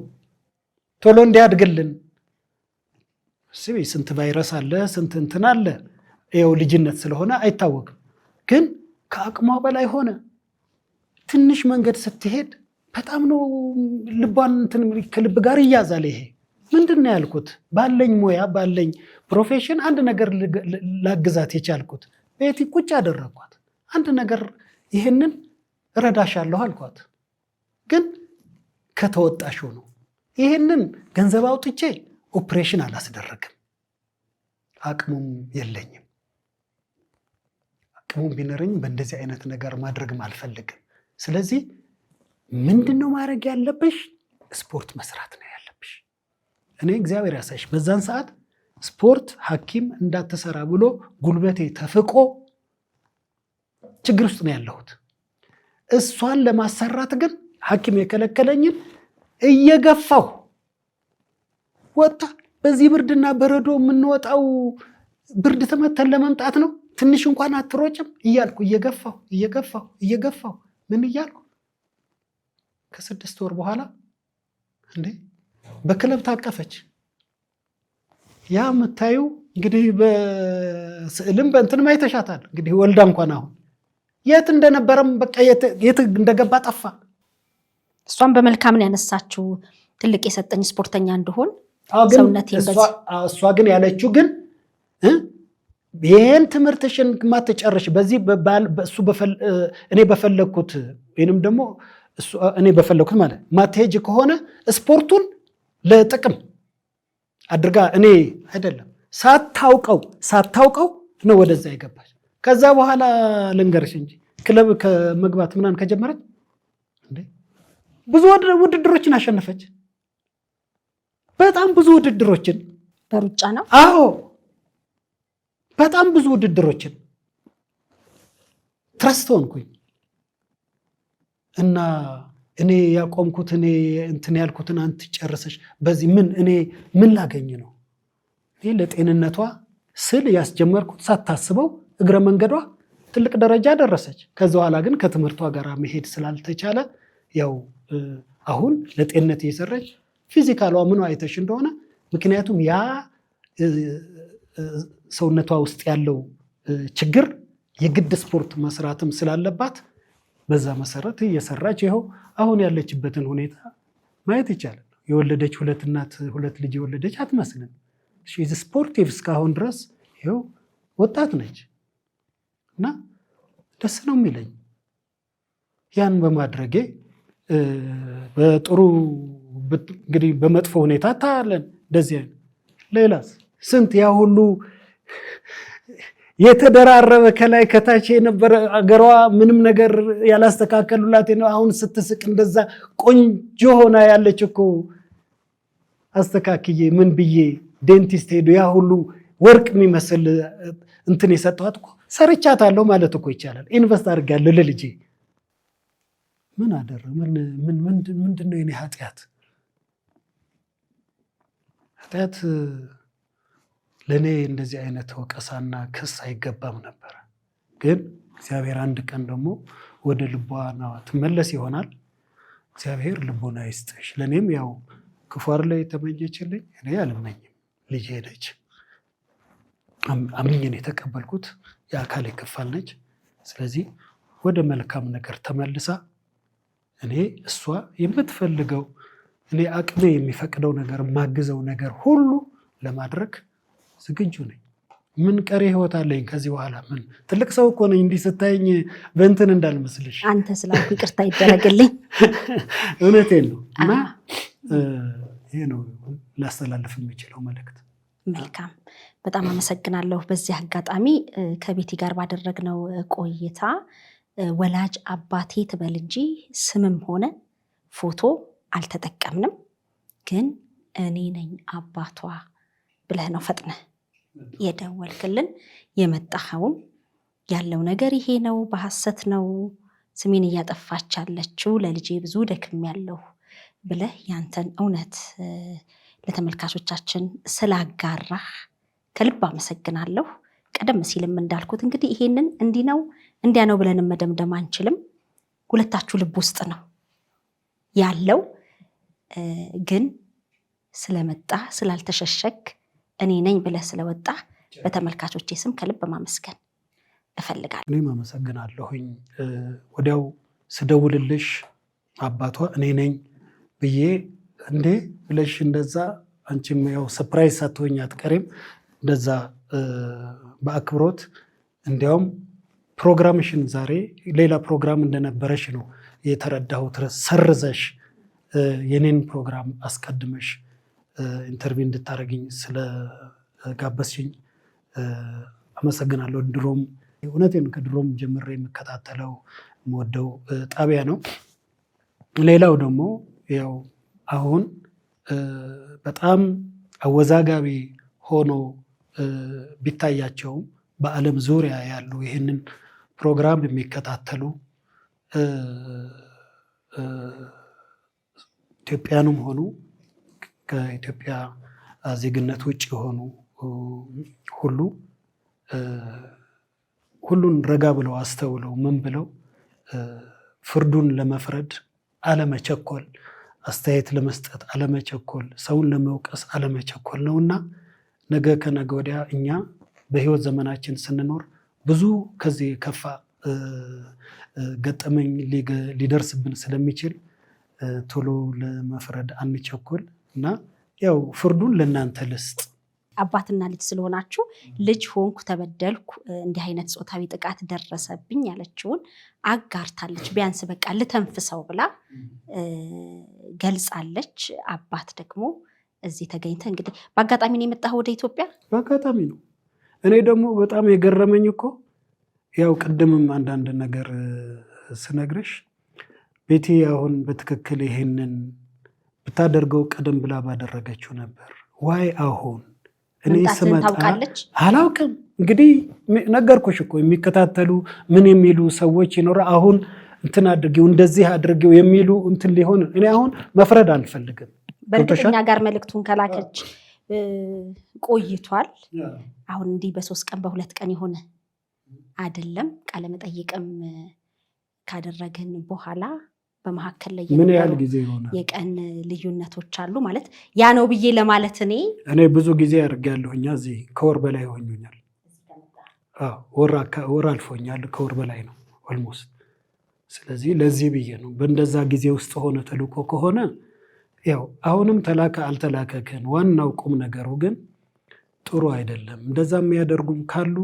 ቶሎ እንዲያድግልን። ስንት ቫይረስ አለ ስንት እንትን አለ። ይኸው ልጅነት ስለሆነ አይታወቅም። ግን ከአቅሟ በላይ ሆነ። ትንሽ መንገድ ስትሄድ በጣም ነው ልቧን እንትን ከልብ ጋር ይያዛል። ይሄ ምንድነው ያልኩት? ባለኝ ሙያ ባለኝ ፕሮፌሽን አንድ ነገር ላግዛት የቻልኩት ቤቲ ቁጭ አደረኳት። አንድ ነገር ይሄንን እረዳሻለሁ አልኳት። ግን ከተወጣሽው ነው። ይሄንን ገንዘብ አውጥቼ ኦፕሬሽን አላስደረግም። አቅሙም የለኝም። አቅሙም ቢኖረኝ በእንደዚህ አይነት ነገር ማድረግም አልፈልግም። ስለዚህ ምንድነው ማድረግ ያለብሽ? ስፖርት መስራት ነው ያለብሽ። እኔ እግዚአብሔር ያሳይሽ በዛን ሰዓት ስፖርት ሐኪም እንዳትሰራ ብሎ ጉልበቴ ተፍቆ ችግር ውስጥ ነው ያለሁት። እሷን ለማሰራት ግን ሐኪም የከለከለኝን እየገፋው ወጣ። በዚህ ብርድና በረዶ የምንወጣው ብርድ ተመተን ለመምጣት ነው። ትንሽ እንኳን አትሮጭም እያልኩ እየገፋው ምን እያልኩ ከ6 ወር በኋላ እንዴ በክለብ ታቀፈች። ያ የምታዩ እንግዲህ በስዕልም በእንትንም አይተሻታል። እንግዲህ ወልዳ እንኳን አሁን የት እንደነበረም በቃ የት እንደገባ ጠፋ። እሷን በመልካም ነው ያነሳችው። ትልቅ የሰጠኝ ስፖርተኛ እንደሆን ሰውነቴን እሷ ግን ያለችው ግን ይሄን ትምህርትሽን ማትጨርሽ በዚህ በሱ እኔ በፈለኩት ወይንም ደግሞ እኔ በፈለኩት ማለት ማትሄጅ ከሆነ ስፖርቱን ለጥቅም አድርጋ እኔ አይደለም ሳታውቀው ነው ወደዛ ይገባል። ከዛ በኋላ ልንገርሽ እንጂ ክለብ ከመግባት ምናምን ከጀመረች እንዴ ብዙ ውድድሮችን አሸነፈች። በጣም ብዙ ውድድሮችን በሩጫ ነው። አዎ በጣም ብዙ ውድድሮችን ትረስት ሆንኩኝ እና እኔ ያቆምኩት እኔ እንትን ያልኩትን አንተ ጨርሰሽ በዚህ ምን ላገኝ ነው? እኔ ለጤንነቷ ስል ያስጀመርኩት ሳታስበው እግረ መንገዷ ትልቅ ደረጃ ደረሰች። ከዛ በኋላ ግን ከትምህርቷ ጋር መሄድ ስላልተቻለ ያው አሁን ለጤንነት እየሰራች ፊዚካሏ ምን አይተሽ እንደሆነ ምክንያቱም ያ ሰውነቷ ውስጥ ያለው ችግር የግድ ስፖርት መስራትም ስላለባት በዛ መሰረት እየሰራች ይኸው አሁን ያለችበትን ሁኔታ ማየት ይቻላል። የወለደች 2 እናት 2 ልጅ የወለደች አትመስልም። ሺዝ ስፖርቲቭ እስካሁን ድረስ ይኸው ወጣት ነች እና ደስ ነው የሚለኝ ያን በማድረጌ። በጥሩ እንግዲህ በመጥፎ ሁኔታ ታያለን እንደዚህ አይነት ሌላስ ስንት ያ ሁሉ የተደራረበ ከላይ ከታች የነበረ አገሯ ምንም ነገር ያላስተካከሉላት ነው። አሁን ስትስቅ እንደዛ ቆንጆ ሆና ያለች እኮ አስተካክዬ ምን ብዬ ዴንቲስት ሄዶ ያ ሁሉ ወርቅ የሚመስል እንትን የሰጠኋት እኮ ሰርቻታለሁ ማለት እኮ ይቻላል። ኢንቨስት አድርጋለሁ ለልጄ። ምን አደረ ምንድነው የኔ ኃጢአት? ኃጢአት ለእኔ እንደዚህ አይነት ወቀሳና ክስ አይገባም ነበር። ግን እግዚአብሔር አንድ ቀን ደግሞ ወደ ልቧና ትመለስ ይሆናል። እግዚአብሔር ልቦና ይስጥሽ። ለእኔም ያው ክፉር ላይ ተመኘችልኝ። እኔ አልመኝም። ልጄ ነች፣ አምኜን የተቀበልኩት የአካል ክፋል ነች። ስለዚህ ወደ መልካም ነገር ተመልሳ እኔ እሷ የምትፈልገው እኔ አቅሜ የሚፈቅደው ነገር ማግዘው ነገር ሁሉ ለማድረግ ዝግጁ ነኝ። ምን ቀሪ ህይወት አለኝ ከዚህ በኋላ? ምን ትልቅ ሰው እኮ ነኝ። እንዲህ ስታይኝ በእንትን እንዳልመስልሽ። አንተ ስላልኩ ይቅርታ ይደረግልኝ። እውነቴን ነው። እና ይሄ ነው ላስተላልፍ የሚችለው መልእክት። መልካም፣ በጣም አመሰግናለሁ። በዚህ አጋጣሚ ከቤቲ ጋር ባደረግነው ቆይታ ወላጅ አባቴ ትበል እንጂ ስምም ሆነ ፎቶ አልተጠቀምንም፣ ግን እኔ ነኝ አባቷ ብለህ ነው ፈጥነህ የደወልክልን። የመጣኸውም ያለው ነገር ይሄ ነው፣ በሐሰት ነው ስሜን እያጠፋች ያለችው፣ ለልጄ ብዙ ደክም ያለው ብለህ ያንተን እውነት ለተመልካቾቻችን ስላጋራህ ከልብ አመሰግናለሁ። ቀደም ሲልም እንዳልኩት እንግዲህ ይሄንን እንዲህ ነው እንዲያ ነው ብለንም መደምደም አንችልም። ሁለታችሁ ልብ ውስጥ ነው ያለው። ግን ስለመጣ ስላልተሸሸክ እኔ ነኝ ብለህ ስለወጣ በተመልካቾቼ ስም ከልብ ማመስገን እፈልጋለሁ። እኔም አመሰግናለሁኝ። ወዲያው ስደውልልሽ አባቷ እኔ ነኝ ብዬ እንዴ ብለሽ እንደዛ አንቺም ያው ሰርፕራይዝ ሳትሆኝ አትቀሪም። እንደዛ በአክብሮት እንዲያውም ፕሮግራምሽን ዛሬ ሌላ ፕሮግራም እንደነበረሽ ነው የተረዳሁት። ሰርዘሽ የኔን ፕሮግራም አስቀድመሽ ኢንተርቪው እንድታደርግኝ ስለጋበዝሽኝ አመሰግናለሁ። ድሮም እውነቴን ከድሮም ጀምሬ የምከታተለው የምወደው ጣቢያ ነው። ሌላው ደግሞ ያው አሁን በጣም አወዛጋቢ ሆኖ ቢታያቸውም በዓለም ዙሪያ ያሉ ይህንን ፕሮግራም የሚከታተሉ ኢትዮጵያንም ሆኑ ከኢትዮጵያ ዜግነት ውጭ የሆኑ ሁሉን ረጋ ብለው አስተውለው ምን ብለው ፍርዱን ለመፍረድ አለመቸኮል፣ አስተያየት ለመስጠት አለመቸኮል፣ ሰውን ለመውቀስ አለመቸኮል ነውና ነገ ከነገ ወዲያ እኛ በህይወት ዘመናችን ስንኖር ብዙ ከዚህ የከፋ ገጠመኝ ሊደርስብን ስለሚችል ቶሎ ለመፍረድ አንቸኮል እና ያው ፍርዱን ለእናንተ ልስጥ። አባትና ልጅ ስለሆናችሁ ልጅ ሆንኩ፣ ተበደልኩ፣ እንዲህ አይነት ጾታዊ ጥቃት ደረሰብኝ ያለችውን አጋርታለች። ቢያንስ በቃ ልተንፍሰው ብላ ገልጻለች። አባት ደግሞ እዚህ ተገኝተ እንግዲህ በአጋጣሚ ነው የመጣኸው ወደ ኢትዮጵያ? በአጋጣሚ ነው። እኔ ደግሞ በጣም የገረመኝ እኮ ያው ቅድምም አንዳንድ ነገር ስነግርሽ ቤቲ አሁን በትክክል ይሄንን ብታደርገው ቀደም ብላ ባደረገችው ነበር። ዋይ አሁን እኔ ስመጣ አላውቅም። እንግዲህ ነገርኩሽ እኮ የሚከታተሉ ምን የሚሉ ሰዎች ይኖራ አሁን እንትን አድርጊው እንደዚህ አድርጊው የሚሉ እንትን ሊሆን እኔ አሁን መፍረድ አልፈልግም። በእርግጠኛ ጋር መልእክቱን ከላከች ቆይቷል። አሁን እንዲህ በ3 ቀን በ2 ቀን የሆነ አይደለም። ቃለ መጠይቅም ካደረግን በኋላ በመካከል ላይ ምን ያህል ጊዜ ይሆናል? የቀን ልዩነቶች አሉ ማለት ያ ነው ብዬ ለማለት እኔ ብዙ ጊዜ አድርጌያለሁኛ። እዚህ ከወር በላይ ሆኞኛል። ወር አልፎኛል። ከወር በላይ ነው ኦልሞስት። ስለዚህ ለዚህ ብዬ ነው በእንደዛ ጊዜ ውስጥ ሆነ ተልኮ ከሆነ ያው አሁንም ተላከ አልተላከከን ዋናው ቁም ነገሩ ግን ጥሩ አይደለም። እንደዛ የሚያደርጉም ካሉ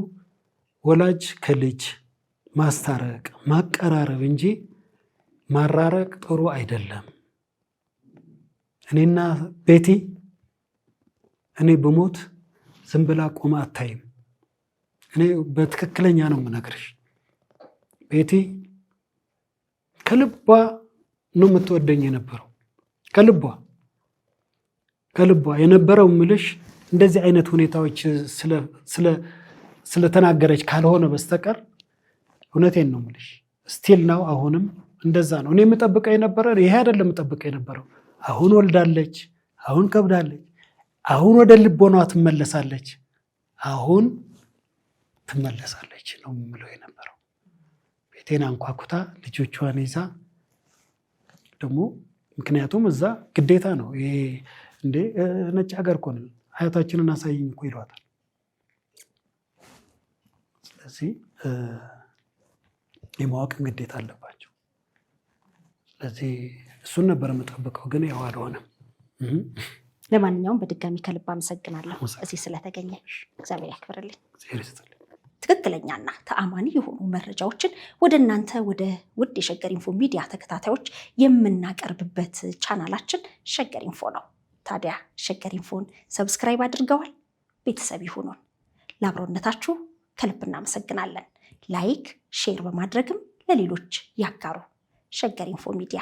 ወላጅ ከልጅ ማስታረቅ ማቀራረብ እንጂ ማራረቅ ጥሩ አይደለም። እኔና ቤቲ እኔ በሞት ዝም ብላ ቆማ አታይም። እኔ በትክክለኛ ነው የምነግርሽ። ቤቲ ከልቧ ነው የምትወደኝ የነበረው። ከልቧ የነበረው ምልሽ እንደዚህ አይነት ሁኔታዎች ስለተናገረች ካልሆነ በስተቀር እውነቴን ነው ምልሽ። ስቲል ነው አሁንም እንደዛ ነው። እኔ የምጠብቀው የነበረ ይሄ አይደለም የምጠብቀው የነበረው። አሁን ወልዳለች፣ አሁን ከብዳለች፣ አሁን ወደ ልቦኗ ትመለሳለች፣ አሁን ትመለሳለች ነው የምለው የነበረው። ቤቴን አንኳኩታ ልጆቿን ይዛ ደግሞ ምክንያቱም እዛ ግዴታ ነው ይሄ እንዴ ነጭ ሀገር እኮ ነው። አያታችንን አሳይኝ እኮ ይሏታል። ስለዚህ የማወቅን ግዴታ አለባቸው። ስለዚህ እሱን ነበር የምጠብቀው፣ ግን ያው አልሆነም። ለማንኛውም በድጋሚ ከልብ አመሰግናለሁ እዚህ ስለተገኘ። እግዚአብሔር ያክብርልኝ። ትክክለኛና ተአማኒ የሆኑ መረጃዎችን ወደ እናንተ ወደ ውድ የሸገር ኢንፎ ሚዲያ ተከታታዮች የምናቀርብበት ቻናላችን ሸገር ኢንፎ ነው። ታዲያ ሸገር ኢንፎን ሰብስክራይብ አድርገዋል? ቤተሰብ ይሁኑን። ለአብሮነታችሁ ከልብ እናመሰግናለን። ላይክ፣ ሼር በማድረግም ለሌሎች ያጋሩ። ሸገር ኢንፎ ሚዲያ